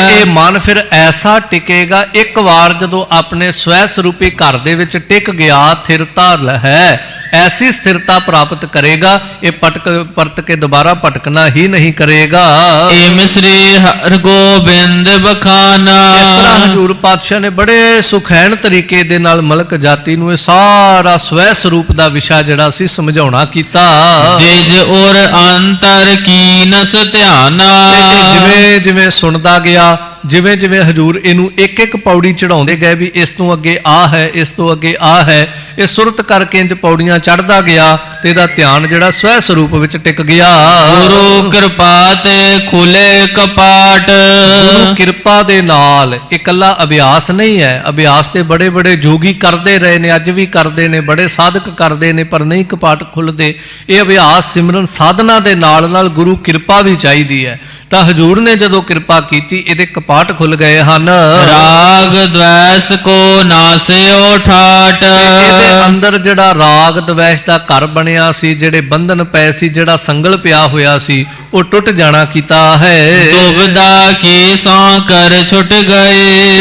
ਇਹ ਮਨ ਫਿਰ ਐਸਾ ਟਿਕੇਗਾ, ਇੱਕ ਵਾਰ ਜਦੋਂ ਆਪਣੇ ਸਵੈ ਸਰੂਪੀ ਘਰ ਦੇ ਵਿੱਚ ਟਿਕ ਗਿਆ, ਥਿਰਤਾ ਲਹਿ, ऐसी स्थिरता प्राप्त करेगा, ये परत के दोबारा भटकना ही नहीं करेगा। इम श्री हर गोबिंद बखाना। इस तरह हजूर पातशाह ने बड़े सुखैन तरीके दे नाल मलक जाति नूं सारा स्वै स्वरूप दा विषय जिहड़ा सी समझाउणा कीता। दिज और अंतर कीनस ध्याना। जिवें जिवें सुनदा गया, जिवें जिवें हजूर इनू एक एक पौड़ी चढ़ाउंदे गए भी इस तों अगे आ है, इस तों अगे आ है, ये सुरत करके इंज पौड़ियां चढ़दा गया ते इहदा ध्यान जिहड़ा स्वै स्वरूप विच टिक गया। गुरु कृपा ते खुले कपाट। गुरु कृपा दे नाल इकल्ला अभ्यास नहीं है, अभ्यास ते बड़े बड़े जोगी करते रहे ने, अज भी करते ने, बड़े साधक करते ने, पर नहीं कपाट खुलते। ये अभ्यास सिमरन साधना दे नाल गुरु कृपा भी चाहिदी है। ਤਾਂ ਹਜੂਰ ਨੇ ਜਦੋਂ ਕਿਰਪਾ ਕੀਤੀ ਇਹਦੇ ਕਪਾਟ ਖੁੱਲ ਗਏ ਹਨ। ਰਾਗ ਦ્વੈਸ ਕੋ ਨਾਸਿਓ ਠਾਟ। ਇਹਦੇ ਅੰਦਰ ਜਿਹੜਾ ਰਾਗ ਦ્વੈਸ ਦਾ ਘਰ ਬਣਿਆ ਸੀ, ਜਿਹੜੇ ਬੰਧਨ ਪਏ ਸੀ, ਜਿਹੜਾ ਸੰਗਲ ਪਿਆ ਹੋਇਆ ਸੀ, ਉਹ ਟੁੱਟ ਜਾਣਾ ਕੀਤਾ ਹੈ। ਦੁਬਿਧਾ ਕੀ ਸਾਂ ਕਰ ਛੁੱਟ ਗਏ।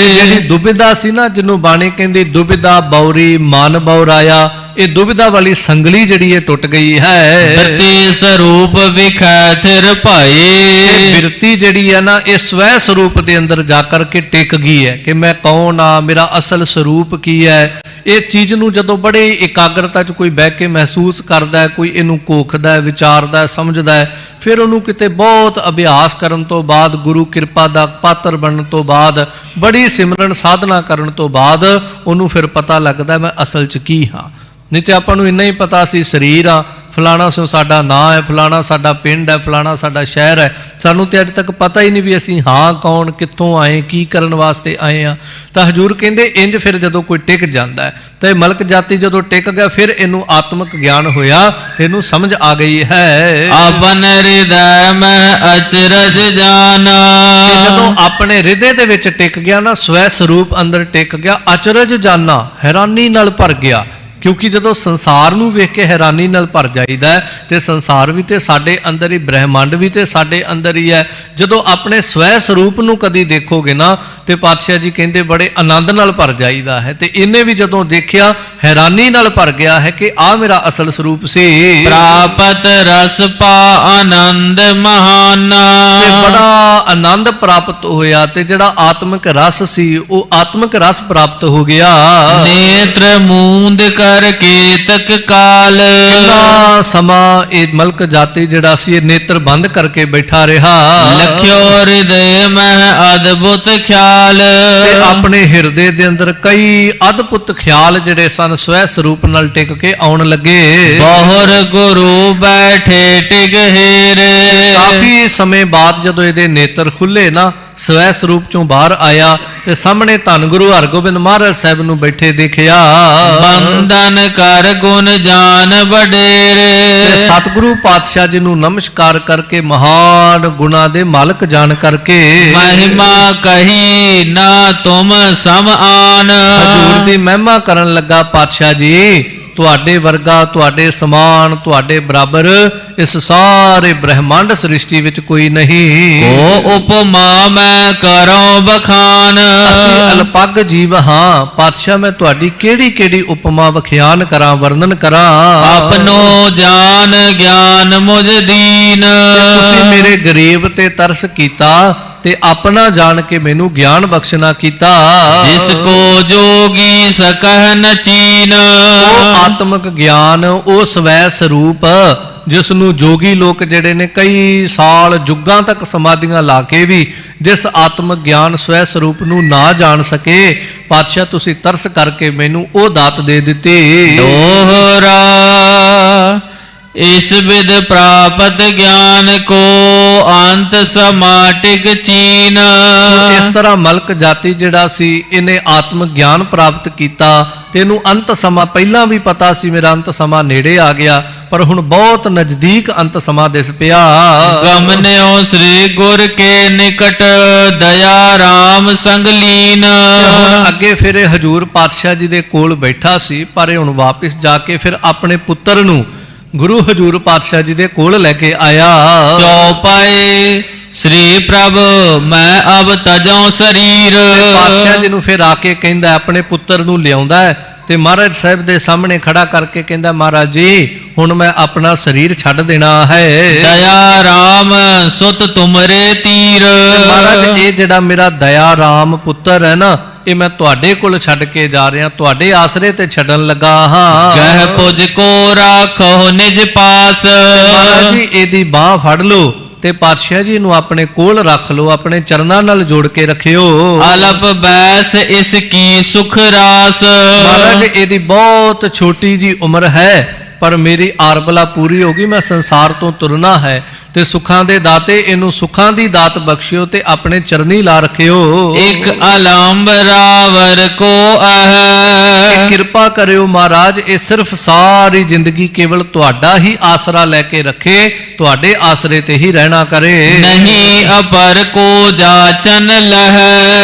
ਜਿਹੜੀ ਦੁਬਿਧਾ ਸੀ ਨਾ, ਜਿਹਨੂੰ ਬਾਣੀ ਕਹਿੰਦੀ ਦੁਬਿਧਾ ਬੌਰੀ ਮਨ ਬੌਰਾਇਆ, ਇਹ ਦੁਬਿਧਾ ਵਾਲੀ ਸੰਗਲੀ ਜਿਹੜੀ ਇਹ ਟੁੱਟ ਗਈ ਹੈ। ਬਿਰਤੀ ਸਰੂਪ ਵਿਖੈ ਥਿਰ ਭਾਈ। ਬਿਰਤੀ ਜਿਹੜੀ ਹੈ ਨਾ, ਇਹ ਸਵੈ ਸਰੂਪ ਦੇ ਅੰਦਰ ਜਾ ਕਰਕੇ ਟਿਕ ਗਈ ਹੈ ਕਿ ਮੈਂ ਕੌਣ ਆ, ਮੇਰਾ ਅਸਲ ਸਰੂਪ ਕੀ ਹੈ। ਇਹ ਚੀਜ਼ ਨੂੰ ਜਦੋਂ ਬੜੇ ਇਕਾਗਰਤਾ 'ਚ ਕੋਈ ਬਹਿ ਕੇ ਮਹਿਸੂਸ ਕਰਦਾ ਹੈ, ਕੋਈ ਇਹਨੂੰ ਕੋਖਦਾ ਹੈ, ਵਿਚਾਰਦਾ ਹੈ, ਸਮਝਦਾ ਹੈ, ਫਿਰ ਉਹਨੂੰ ਕਿਤੇ ਬਹੁਤ ਅਭਿਆਸ ਕਰਨ ਤੋਂ ਬਾਅਦ, ਗੁਰੂ ਕਿਰਪਾ ਦਾ ਪਾਤਰ ਬਣਨ ਤੋਂ ਬਾਅਦ, ਬੜੀ ਸਿਮਰਨ ਸਾਧਨਾ ਕਰਨ ਤੋਂ ਬਾਅਦ ਉਹਨੂੰ ਫਿਰ ਪਤਾ ਲੱਗਦਾ ਮੈਂ ਅਸਲ 'ਚ ਕੀ ਹਾਂ। ਨਹੀਂ ਤੇ ਆਪਾਂ ਨੂੰ ਇੰਨਾ ਹੀ ਪਤਾ ਸੀ ਸਰੀਰ ਆ, ਫਲਾਣਾ ਸੋ ਸਾਡਾ ਨਾਂ ਹੈ, ਫਲਾਣਾ ਸਾਡਾ ਪਿੰਡ ਹੈ, ਫਲਾਣਾ ਸਾਡਾ ਸ਼ਹਿਰ ਹੈ। ਸਾਨੂੰ ਤੇ ਅੱਜ ਤੱਕ ਪਤਾ ਹੀ ਨਹੀਂ ਵੀ ਅਸੀਂ ਹਾਂ ਕੌਣ, ਕਿੱਥੋਂ ਆਏ, ਕੀ ਕਰਨ ਵਾਸਤੇ ਆਏ ਆ। ਤਾਂ ਹਜੂਰ ਕਹਿੰਦੇ ਇੰਜ ਫਿਰ ਜਦੋਂ ਕੋਈ ਟਿਕ ਜਾਂਦਾ ਹੈ, ਤਾਂ ਇਹ ਮਲਕ ਜਾਤੀ ਜਦੋਂ ਟਿਕ ਗਿਆ, ਫਿਰ ਇਹਨੂੰ ਆਤਮਿਕ ਗਿਆਨ ਹੋਇਆ ਤੇ ਇਹਨੂੰ ਸਮਝ ਆ ਗਈ ਹੈ। ਆਪਨ ਹਿਰਦੈ ਮੈਂ ਅਚਰਜ ਜਾਣਾ। ਜਦੋਂ ਆਪਣੇ ਹਿਰਦੇ ਦੇ ਵਿੱਚ ਟਿਕ ਗਿਆ ਨਾ, ਸਵੈ ਸਰੂਪ ਅੰਦਰ ਟਿਕ ਗਿਆ, ਅਚਰਜ ਜਾਨਾ, ਹੈਰਾਨੀ ਨਾਲ ਭਰ ਗਿਆ। ਕਿਉਂਕਿ ਜਦੋਂ ਸੰਸਾਰ ਨੂੰ ਵੇਖ ਕੇ ਹੈਰਾਨੀ ਨਾਲ ਭਰ ਜਾਈਦਾ ਤੇ ਸੰਸਾਰ ਵੀ ਤੇ ਸਾਡੇ ਅੰਦਰ ਹੀ, ਬ੍ਰਹਿਮੰਡ ਵੀ ਤੇ ਸਾਡੇ ਅੰਦਰ ਹੀ ਹੈ। ਜਦੋਂ ਆਪਣੇ ਸਵੈ ਸਰੂਪ ਨੂੰ ਕਦੀ ਦੇਖੋਗੇ ਨਾ, ਤੇ ਪਾਤਸ਼ਾਹ ਜੀ ਕਹਿੰਦੇ ਬੜੇ ਆਨੰਦ ਨਾਲ ਭਰ ਜਾਈਦਾ ਹੈ। ਤੇ ਇਹਨੇ ਵੀ ਜਦੋਂ ਦੇਖਿਆ ਹੈਰਾਨੀ ਨਾਲ ਭਰ ਗਿਆ ਹੈ ਕਿ ਆ ਮੇਰਾ ਅਸਲ ਸਰੂਪ ਸੀ। ਪ੍ਰਾਪਤ ਰਸ ਪਾ ਆਨੰਦ ਮਹਾਨਾ। ਤੇ ਬੜਾ ਆਨੰਦ ਪ੍ਰਾਪਤ ਹੋਇਆ ਤੇ ਜਿਹੜਾ ਆਤਮਿਕ ਰਸ ਸੀ ਉਹ ਆਤਮਿਕ ਰਸ ਪ੍ਰਾਪਤ ਹੋ ਗਿਆ। ਨੇਤਰ ਮੂੰਦ ਕਰਕੇ ਤਕ ਕਾਲ। ਕਿੰਨਾ ਸਮਾਂ ਇਹ ਮਲਕ ਜਾਤੀ ਜਿਹੜਾ ਸੀ ਇਹ ਨੇਤਰ ਬੰਦ ਕਰਕੇ ਬੈਠਾ ਰਿਹਾ। ਲਖਿਓ ਹਿਰਦੇ ਮਹਿ ਅਦਭੁਤ ਖਿਆਲ। ਤੇ ਆਪਣੇ ਹਿਰਦੇ ਦੇ ਅੰਦਰ ਕਈ ਅਦਭੁਤ ਖਿਆਲ ਜਿਹੜੇ ਸਨ ਸਵੈ ਸਰੂਪ ਨਾਲ ਟਿਕ ਕੇ ਆਉਣ ਲੱਗੇ। ਬਹੁਰ ਗੁਰੂ ਬੈਠੇ ਟਿਕ ਹੀਰੇ। ਕਾਫੀ ਸਮੇਂ ਬਾਅਦ ਜਦੋਂ ਇਹਦੇ ਨੇਤਰ ਖੁੱਲੇ ਨਾ, ਸਵੈ ਸਰੂਪ ਚੋਂ ਬਾਹਰ ਆਇਆ ਤੇ ਸਾਹਮਣੇ ਧੰਨ ਗੁਰੂ ਹਰਗੋਬਿੰਦ ਮਹਾਰਾਜ ਸਾਹਿਬ ਨੂੰ ਬੈਠੇ ਦੇਖਿਆ। ਬੰਦਨ ਕਰ ਗੁਣ ਜਾਨ ਵਡੇਰੇ। ਸਤਿਗੁਰੂ ਪਾਤਸ਼ਾਹ ਜੀ ਨੂੰ ਨਮਸਕਾਰ ਕਰਕੇ ਮਹਾਨ ਗੁਣਾ ਦੇ ਮਾਲਕ ਜਾਣ ਕਰਕੇ ਮਹਿਮਾ ਕਹੀ ਨਾ ਤੁਮ ਸਮ ਆਨ। ਹਜ਼ੂਰ ਦੀ ਮਹਿਮਾ ਕਰਨ ਲੱਗਾ, ਪਾਤਸ਼ਾਹ ਜੀ ਤੁਹਾਡੇ ਵਰਗਾ, ਤੁਹਾਡੇ ਸਮਾਨ, ਤੁਹਾਡੇ ਬਰਾਬਰ ਇਸ ਸਾਰੇ ਬ੍ਰਹਿਮੰਡ ਸ੍ਰਿਸ਼ਟੀ ਵਿੱਚ ਕੋਈ ਨਹੀਂ। ਕੋ ਉਪਮਾ ਮੈਂ ਕਰਉ ਬਖਾਨ। ਅਸੀਂ ਅਲਪੱਗ ਜੀਵ ਹਾਂ ਪਾਤਸ਼ਾਹ, ਮੈਂ ਤੁਹਾਡੀ ਕਿਹੜੀ ਕਿਹੜੀ ਉਪਮਾ ਵਿਖਿਆਨ ਕਰਾਂ, ਵਰਣਨ ਕਰਾਂ। ਆਪਨੋ ਜਾਨ ਗਿਆਨ ਮੁਝ ਦੀਨ। ਤੁਸੀਂ ਮੇਰੇ ਗਰੀਬ ਤੇ ਤਰਸ ਕੀਤਾ ਤੇ ਆਪਣਾ ਜਾਣ ਕੇ ਮੈਨੂੰ ਗਿਆਨ ਬਖਸ਼ਣਾ ਕੀਤਾ। ਜਿਸ ਕੋ ਜੋਗੀ ਸਕਹ ਨ ਚੀਨ। ਉਹ ਆਤਮਿਕ ਗਿਆਨ, ਉਹ ਸਵੈ ਸਰੂਪ ਜਿਸ ਨੂੰ ਜੋਗੀ ਲੋਕ ਜਿਹੜੇ ਨੇ ਕਈ ਸਾਲ ਜੁਗਾਂ ਤੱਕ ਸਮਾਧੀਆਂ ਲਾ ਕੇ ਵੀ ਜਿਸ ਆਤਮਿਕ ਗਿਆਨ ਸਵੈ ਸਰੂਪ ਨੂੰ ਨਾ ਜਾਣ ਸਕੇ, ਪਾਤਸ਼ਾਹ ਤੁਸੀਂ ਤਰਸ ਕਰਕੇ ਮੈਨੂੰ ਉਹ ਦਾਤ ਦੇ ਦਿੱਤੀ। ਦੋਹਰਾ ਇਸ ਵਿਦ ਪ੍ਰਾਪਤ ਗਿਆਨ ਕੋ ਅੰਤ ਸਮਾਟਿਕ ਚੀਨ। ਇਸ ਤਰ੍ਹਾਂ ਮਲਕ ਜਾਤੀ ਜਿਹੜਾ ਸੀ ਇਹਨੇ ਆਤਮਿਕ ਗਿਆਨ ਪ੍ਰਾਪਤ ਕੀਤਾ ਤੇ ਇਹਨੂੰ ਅੰਤ ਸਮਾਂ ਪਹਿਲਾਂ ਵੀ ਪਤਾ ਸੀ ਮੇਰਾ ਅੰਤ ਸਮਾਂ ਨੇੜੇ ਆ ਗਿਆ, ਪਰ ਹੁਣ ਬਹੁਤ ਨਜ਼ਦੀਕ ਅੰਤ ਸਮਾਂ ਦਿਸ ਪਿਆ। ਗਮਨਿਓ ਸ੍ਰੀ ਗੁਰ ਕੇ ਨਿਕਟ ਦਇਆ ਰਾਮ ਸੰਗ ਲੀਨ। ਹੁਣ ਅੱਗੇ ਫਿਰ ਇਹ ਹਜੂਰ ਪਾਤਸ਼ਾਹ ਜੀ ਦੇ ਕੋਲ ਬੈਠਾ ਸੀ, ਪਰ ਇਹ ਹੁਣ ਵਾਪਿਸ ਜਾ ਕੇ ਫਿਰ ਆਪਣੇ ਪੁੱਤਰ ਨੂੰ ਗੁਰੂ ਹਜੂਰ ਪਾਤਸ਼ਾਹ ਜੀ ਦੇ ਕੋਲ ਲੈ ਕੇ ਆਇਆ। ਚੌਪਾਏ ਸ੍ਰੀ ਪ੍ਰਭ ਮੈਂ ਅਬ ਤਜਉ ਸਰੀਰ। ਪਾਤਸ਼ਾਹ ਜੀ ਨੂੰ ਫਿਰ ਆ ਕੇ ਕਹਿੰਦਾ, ਆਪਣੇ ਪੁੱਤਰ ਨੂੰ ਲਿਆਉਂਦਾ ਹੈ ਤੇ ਮਹਾਰਾਜ ਸਾਹਿਬ ਦੇ ਸਾਹਮਣੇ ਖੜਾ ਕਰਕੇ ਕਹਿੰਦਾ, ਮਹਾਰਾਜ ਜੀ ਹੁਣ ਮੈਂ ਆਪਣਾ ਸਰੀਰ ਛੱਡ ਦੇਣਾ ਹੈ। ਦਇਆ ਰਾਮ ਸੁਤ ਤੁਮਰੇ ਤੀਰ। ਮਹਾਰਾਜ ਇਹ ਜਿਹੜਾ ਮੇਰਾ ਦਇਆ ਰਾਮ ਪੁੱਤਰ ਹੈ ਨਾ, ਇਹ ਮੈਂ ਤੁਹਾਡੇ ਕੋਲ ਛੱਡ ਕੇ ਜਾ ਰਿਹਾ, ਤੁਹਾਡੇ ਆਸਰੇ ਤੇ ਛੱਡਣ ਲੱਗਾ ਹਾਂ। ਗਹਿ ਪੁਜ ਕੋ ਰਾਖੋ ਨਿਜ ਪਾਸ। ਮਹਾਰਾਜ ਜੀ ਇਹਦੀ ਬਾਹ ਫੜ ਲਓ ਤੇ ਪਾਤਸ਼ਾਹ ਜੀ ਨੂੰ ਆਪਣੇ ਕੋਲ ਰੱਖ ਲਓ, ਆਪਣੇ ਚਰਨਾਂ ਨਾਲ ਜੋੜ ਕੇ ਰੱਖਿਓ। ਅਲਪ ਬੈਸ ਇਸ ਕੀ ਸੁਖ ਰਾਸ। ਮਹਾਰਾਜ ਇਹਦੀ ਬਹੁਤ ਛੋਟੀ ਜੀ ਉਮਰ ਹੈ, ਪਰ ਮੇਰੀ ਆਰਬਲਾ ਪੂਰੀ ਹੋ ਗਈ, ਮੈਂ ਸੰਸਾਰ ਤੋਂ ਤੁਰਨਾ ਹੈ ਤੇ ਸੁੱਖਾਂ ਦੇ ਦਾਤੇ ਇਹਨੂੰ ਸੁੱਖਾਂ ਦੀ ਦਾਤ ਬਖਸ਼ਿਓ ਤੇ ਆਪਣੇ ਚਰਨੀ ਲਾ ਰੱਖਿਓ। ਇੱਕ ਅਲੰਬ ਰਾਵਰ ਕੋ ਆਹ। ਕਿਰਪਾ ਕਰਿਓ ਮਹਾਰਾਜ, ਇਹ ਸਿਰਫ ਸਾਰੀ ਜ਼ਿੰਦਗੀ ਕੇਵਲ ਤੁਹਾਡਾ ਹੀ ਆਸਰਾ ਲੈ ਕੇ ਰੱਖੇ, ਤੁਹਾਡੇ ਆਸਰੇ ਤੇ ਹੀ ਰਹਿਣਾ ਕਰੇ। ਨਹੀਂ ਅਪਰ ਕੋ ਜਾਚਨ ਲਹੈ।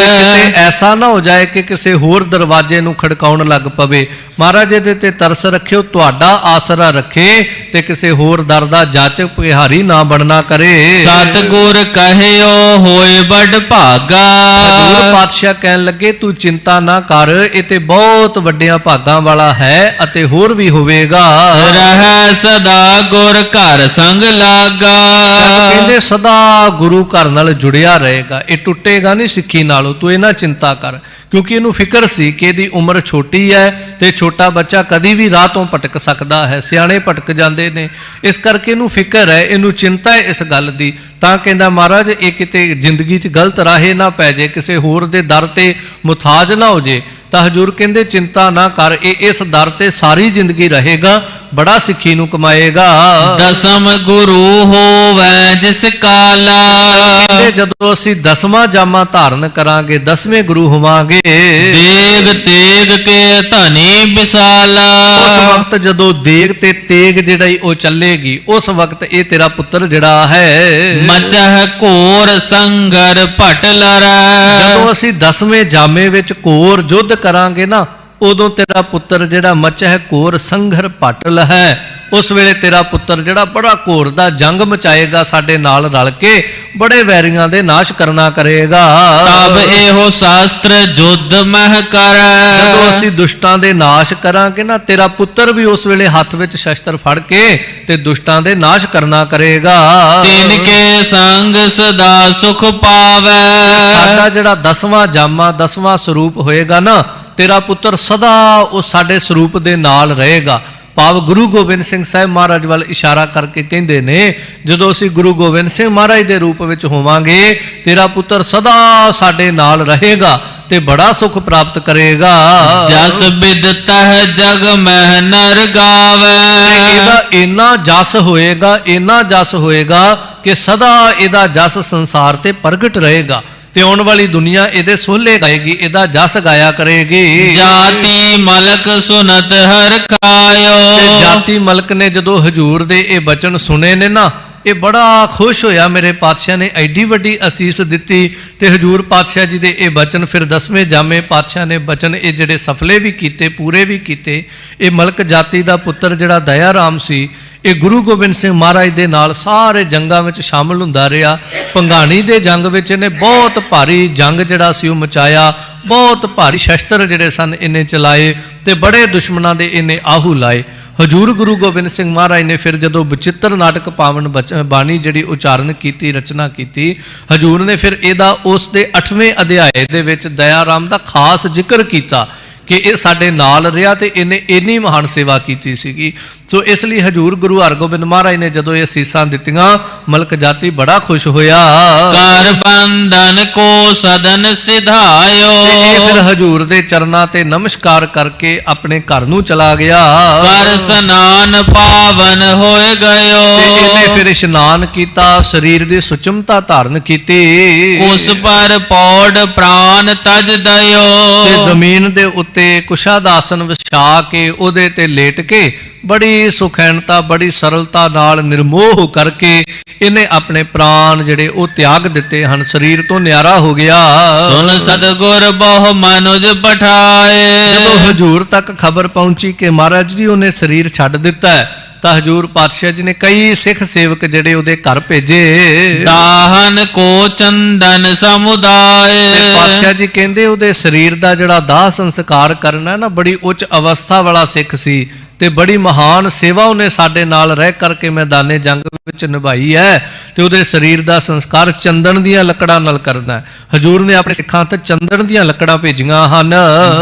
ਕਿਤੇ ਐਸਾ ਨਾ ਹੋ ਜਾਏ ਕਿ ਕਿਸੇ ਹੋਰ ਦਰਵਾਜ਼ੇ ਨੂੰ ਖੜਕਾਉਣ ਲੱਗ ਪਵੇ। ਮਹਾਰਾਜ ਇਹਦੇ ਤੇ ਤਰਸ ਰੱਖਿਓ, ਤੁਹਾਡਾ ਆਸਰਾ ਰੱਖੇ ਤੇ ਕਿਸੇ ਹੋਰ ਦਰ ਦਾ ਜਾਚਕ ਭਿਹਾਰੀ ਨਾ ਬਣਨਾ ਕਰੇ। ਸਤਿਗੁਰ ਕਹਿਓ ਹੋਏ ਬੜ ਭਾਗਾ। ਹਜ਼ੂਰ ਪਾਤਸ਼ਾਹ ਕਹਿਣ ਲੱਗੇ, ਤੂੰ ਚਿੰਤਾ ਨਾ ਕਰ, ਇਹ ਤੇ ਬਹੁਤ ਵੱਡਿਆਂ ਭਾਗਾਂ ਵਾਲਾ ਹੈ ਅਤੇ ਹੋਰ ਵੀ ਹੋਵੇਗਾ। ਰਹਿ ਸਦਾ ਗੁਰ ਘਰ ਸੰਗ ਲਾਗਾ। ਕਹਿੰਦੇ ਸਦਾ ਗੁਰੂ ਘਰ ਨਾਲ ਜੁੜਿਆ ਰਹੇਗਾ, ਇਹ ਟੁੱਟੇਗਾ ਨਹੀਂ ਸਿੱਖੀ ਨਾਲੋਂ, ਤੂੰ ਇਹ ਨਾ ਚਿੰਤਾ ਕਰ। ਕਿਉਂਕਿ ਇਹਨੂੰ ਫਿਕਰ ਸੀ ਕਿ ਇਹਦੀ ਉਮਰ ਛੋਟੀ ਹੈ ਤੇ ਛੋਟਾ ਬੱਚਾ ਕਦੀ ਵੀ ਰਾਹ ਤੋਂ ਭਟਕ ਸਕਦਾ ਹੈ, ਸਿਆਣੇ ਭਟਕ ਜਾਂਦੇ ਨੇ, ਇਸ ਕਰਕੇ ਇਹਨੂੰ ਫਿਕਰ ਹੈ, ਇਹਨੂੰ ਚਿੰਤਾ ਹੈ ਇਸ ਗੱਲ ਦੀ। ਤਾਂ ਕਹਿੰਦਾ ਮਹਾਰਾਜ ਇਹ ਕਿਤੇ ਜ਼ਿੰਦਗੀ 'ਚ ਗਲਤ ਰਾਹੇ ਨਾ ਪੈ ਜੇ, ਕਿਸੇ ਹੋਰ ਦੇ ਦਰ ਤੇ ਮੁਤਾਜ ਨਾ ਹੋ ਜੇ। ਤਾਂ ਹਜੂਰ ਕਹਿੰਦੇ ਚਿੰਤਾ ਨਾ ਕਰ, ਇਹ ਇਸ ਦਰ ਤੇ ਸਾਰੀ ਜ਼ਿੰਦਗੀ ਰਹੇਗਾ, ਬੜਾ ਸਿੱਖੀ ਨੂੰ ਕਮਾਏਗਾ। ਦਸਮ ਗੁਰੂ ਹੋਵੇ ਜਿਸ ਕਾਲਾ। ਕਹਿੰਦੇ ਜਦੋਂ ਅਸੀਂ 10ਵਾਂ ਜਾਮਾ ਧਾਰਨ ਕਰਾਂਗੇ, 10ਵੇਂ ਗੁਰੂ ਹੋਵਾਂਗੇ। ਦੇਗ ਤੇਗ ਕੇ ਧਨੀ ਵਿਸਾਲਾ। ਉਸ ਵਕਤ ਜਦੋਂ ਦੇਗ ਤੇ ਤੇਗ ਜਿਹੜੀ ਉਹ ਚੱਲੇਗੀ, ਉਸ ਵਕਤ ਇਹ ਤੇਰਾ ਪੁੱਤਰ ਜਿਹੜਾ ਹੈ ਮਚਹ ਘੋਰ ਸੰਗਰ ਭਟ ਲਰੈ। ਜਦੋਂ ਅਸੀਂ 10ਵੇਂ ਜਾਮੇ ਵਿੱਚ ਘੋਰ ਯੁੱਧ ਕਰਾਂਗੇ ਨਾ, ਉਦੋਂ ਤੇਰਾ ਪੁੱਤਰ ਜਿਹੜਾ ਮਚਹ ਘੋਰ ਸੰਘਰ ਭਟ ਲਹੈ, ਉਸ ਵੇਲੇ ਤੇਰਾ ਪੁੱਤਰ ਜਿਹੜਾ ਬੜਾ ਘੋਰ ਦਾ ਜੰਗ ਮਚਾਏਗਾ, ਸਾਡੇ ਨਾਲ ਰਲ ਕੇ ਬੜੇ ਵੈਰੀਆਂ ਦੇ ਨਾਸ਼ ਕਰਨਾ ਕਰੇਗਾ। ਤਬ ਇਹੋ ਸ਼ਾਸਤਰ ਜੁੱਧ ਮਹਿ ਕਰੈ। ਜਦੋਂ ਅਸੀਂ ਦੁਸ਼ਟਾਂ ਦੇ ਨਾਸ਼ ਕਰਾਂਗੇ ਨਾ, ਤੇਰਾ ਪੁੱਤਰ ਵੀ ਉਸ ਵੇਲੇ ਹੱਥ ਵਿੱਚ ਸ਼ਸਤਰ ਫੜ ਕੇ ਤੇ ਦੁਸ਼ਟਾਂ ਦੇ ਨਾਸ਼ ਕਰਨਾ ਕਰੇਗਾ। ਤਿਨ ਕੇ ਸੰਗ ਸਦਾ ਸੁਖ ਪਾਵੈ। ਸਾਡਾ ਜਿਹੜਾ 10ਵਾਂ ਜਾਮਾ 10ਵਾਂ ਸਰੂਪ ਹੋਏਗਾ ਨਾ, ਤੇਰਾ ਪੁੱਤਰ ਸਦਾ ਉਹ ਸਾਡੇ ਸਰੂਪ ਦੇ ਨਾਲ ਰਹੇਗਾ। ਭਾਵ ਗੁਰੂ ਗੋਬਿੰਦ ਸਿੰਘ ਸਾਹਿਬ ਮਹਾਰਾਜ ਵੱਲ ਇਸ਼ਾਰਾ ਕਰਕੇ ਕਹਿੰਦੇ ਨੇ, ਜਦੋਂ ਅਸੀਂ ਗੁਰੂ ਗੋਬਿੰਦ ਸਿੰਘ ਮਹਾਰਾਜ ਦੇ ਰੂਪ ਵਿੱਚ ਹੋਵਾਂਗੇ, ਤੇਰਾ ਪੁੱਤਰ ਸਦਾ ਸਾਡੇ ਨਾਲ ਰਹੇਗਾ ਤੇ ਬੜਾ ਸੁਖ ਪ੍ਰਾਪਤ ਕਰੇਗਾ। ਜਸ ਬਿਦਤਹ ਜਗ ਮਹਿ ਨਰ ਗਾਵੈ। ਇਹਦਾ ਇੰਨਾ ਜਸ ਹੋਏਗਾ, ਇੰਨਾ ਜਸ ਹੋਏਗਾ ਕਿ ਸਦਾ ਇਹਦਾ ਜਸ ਸੰਸਾਰ ਤੇ ਪ੍ਰਗਟ ਰਹੇਗਾ ਤੇ ਆਉਣ ਵਾਲੀ ਦੁਨੀਆ ਇਹਦੇ ਸੋਹਲੇ ਗਾਏਗੀ, ਇਹਦਾ ਜਸ ਗਾਇਆ ਕਰੇਗੀ। ਜਾਤੀ ਮਲਕ ਸੁਨਤ ਹਰ ਖਾਇਓ। ਜਾਤੀ ਮਲਕ ਨੇ ਜਦੋਂ ਹਜੂਰ ਦੇ ਇਹ ਬਚਨ ਸੁਨੇ ਨੇ ਨਾ, ਇਹ ਬੜਾ ਖੁਸ਼ ਹੋਇਆ ਮੇਰੇ ਪਾਤਸ਼ਾਹ ਨੇ ਐਡੀ ਵੱਡੀ ਅਸੀਸ ਦਿੱਤੀ। ਤੇ ਹਜੂਰ ਪਾਤਸ਼ਾਹ ਜੀ ਦੇ ਇਹ ਬਚਨ ਫਿਰ 10ਵੇਂ ਜਾਮੇ ਪਾਤਸ਼ਾਹ ਨੇ ਬਚਨ ਇਹ ਜਿਹੜੇ ਸਫਲੇ ਵੀ ਕੀਤੇ, ਪੂਰੇ ਵੀ ਕੀਤੇ। ਇਹ ਮਲਕ ਜਾਤੀ ਦਾ ਪੁੱਤਰ ਜਿਹੜਾ ਦਇਆ ਰਾਮ ਸੀ, ਇਹ ਗੁਰੂ ਗੋਬਿੰਦ ਸਿੰਘ ਮਹਾਰਾਜ ਦੇ ਨਾਲ ਸਾਰੇ ਜੰਗਾਂ ਵਿੱਚ ਸ਼ਾਮਲ ਹੁੰਦਾ ਰਿਹਾ। ਭੰਗਾਣੀ ਦੇ ਜੰਗ ਵਿੱਚ ਇਹਨੇ ਬਹੁਤ ਭਾਰੀ ਜੰਗ ਜਿਹੜਾ ਸੀ ਉਹ ਮਚਾਇਆ, ਬਹੁਤ ਭਾਰੀ ਸ਼ਸਤਰ ਜਿਹੜੇ ਸਨ ਇਹਨੇ ਚਲਾਏ ਤੇ ਬੜੇ ਦੁਸ਼ਮਣਾਂ ਦੇ ਇਹਨੇ ਆਹੂ ਲਾਏ। ਹਜੂਰ ਗੁਰੂ ਗੋਬਿੰਦ ਸਿੰਘ ਮਹਾਰਾਜ ਨੇ ਫਿਰ ਜਦੋਂ ਬਚਿੱਤਰ ਨਾਟਕ ਪਾਵਨ ਬਾਣੀ ਜਿਹੜੀ ਉਚਾਰਨ ਕੀਤੀ, ਰਚਨਾ ਕੀਤੀ, ਹਜੂਰ ਨੇ ਫਿਰ ਇਹਦਾ ਉਸ ਦੇ 8ਵੇਂ ਅਧਿਆਏ ਦੇ ਵਿੱਚ ਦਇਆ ਰਾਮ ਦਾ ਖਾਸ ਜ਼ਿਕਰ ਕੀਤਾ ਕਿ ਇਹ ਸਾਡੇ ਨਾਲ ਰਿਹਾ ਤੇ ਇਹਨੇ ਇੰਨੀ ਮਹਾਨ ਸੇਵਾ ਕੀਤੀ ਸੀਗੀ। ਸੋ ਇਸ ਲਈ ਹਜੂਰ ਗੁਰੂ ਹਰਗੋਬਿੰਦ ਮਹਾਰਾਜ ਨੇ ਜਦੋਂ ਇਹ ਅਸੀਸਾਂ ਦਿੱਤੀਆਂ, ਮਲਕ ਜਾਤੀ ਬੜਾ ਖੁਸ਼ ਹੋਇਆ। ਕਰ ਬੰਧਨ ਕੋ ਸਦਨ ਸਿਧਾਇਓ, ਇਹ ਫਿਰ ਹਜੂਰ ਦੇ ਚਰਨਾਂ ਤੇ ਨਮਸਕਾਰ ਕਰਕੇ ਆਪਣੇ ਘਰ ਨੂੰ ਚਲਾ ਗਿਆ। ਕਰ ਸਨਾਨ ਪਾਵਨ ਹੋਏ ਗਇਓ, ਤੇ ਇਹਨੇ ਫਿਰ ਇਸ਼ਨਾਨ ਕੀਤਾ, ਸਰੀਰ ਦੀ ਸੁਚਮਤਾ ਧਾਰਨ ਕੀਤੀ। ਉਸ ਪਰ ਪੌੜ ਪ੍ਰਾਨ ਤਜ ਦਇਓ, ਤੇ ਜ਼ਮੀਨ ਦੇ ਉੱਤੇ ਕੁਸ਼ਾਦਾਸਨ ਵਿਛਾ ਕੇ ਉਹਦੇ ਤੇ ਲੇਟ ਕੇ ਬੜੀ ਸੁਖੈਨਤਾ, ਬੜੀ ਸਰਲਤਾ ਨਾਲ ਨਿਰਮੋਹ ਕਰਕੇ ਇਹਨੇ ਆਪਣੇ ਪ੍ਰਾਣ ਜਿਹੜੇ ਉਹ ਤਿਆਗ ਦਿੱਤੇ ਹਨ, ਸਰੀਰ ਤੋਂ ਨਿਆਰਾ ਹੋ ਗਿਆ। ਸੁਨ ਸਤਿਗੁਰ ਬਹੁ ਮਨੁਜ ਪਠਾਏ, ਜਦੋਂ ਹਜੂਰ ਤੱਕ ਖਬਰ ਪਹੁੰਚੀ ਕਿ ਮਹਾਰਾਜ ਜੀ ਉਹਨੇ ਸਰੀਰ ਛੱਡ ਦਿੱਤਾ ਹੈ, ਤਾਂ ਹਜੂਰ ਪਾਤਸ਼ਾਹ ਜੀ ਨੇ ਕਈ ਸਿੱਖ ਸੇਵਕ ਜਿਹੜੇ ਉਹਦੇ ਘਰ ਭੇਜੇ। ਦਾਹਨ ਕੋ ਚੰਦਨ ਸਮੁਦਾਏ, ਪਾਤਸ਼ਾਹ ਜੀ ਕਹਿੰਦੇ ਉਹਦੇ ਸਰੀਰ ਦਾ ਜਿਹੜਾ ਦਾਹ ਸੰਸਕਾਰ ਕਰਨਾ ਨਾ, ਬੜੀ ਉੱਚ ਅਵਸਥਾ ਵਾਲਾ ਸਿੱਖ ਸੀ ਤੇ ਬੜੀ ਮਹਾਨ ਸੇਵਾ ਉਹਨੇ ਸਾਡੇ ਨਾਲ ਰਹਿ ਕਰਕੇ ਮੈਦਾਨੇ ਜੰਗ ਵਿੱਚ ਨਿਭਾਈ ਹੈ। ਤੇ ਉਹਦੇ ਸਰੀਰ ਦਾ ਸੰਸਕਾਰ ਚੰਦਨ ਦੀਆਂ ਲੱਕੜਾਂ ਨਾਲ ਕਰਨਾ। ਹਜੂਰ ਨੇ ਆਪਣੇ ਸਿੱਖਾਂ ਤੇ ਚੰਦਨ ਦੀਆਂ ਲੱਕੜਾਂ ਭੇਜੀਆਂ ਹਨ।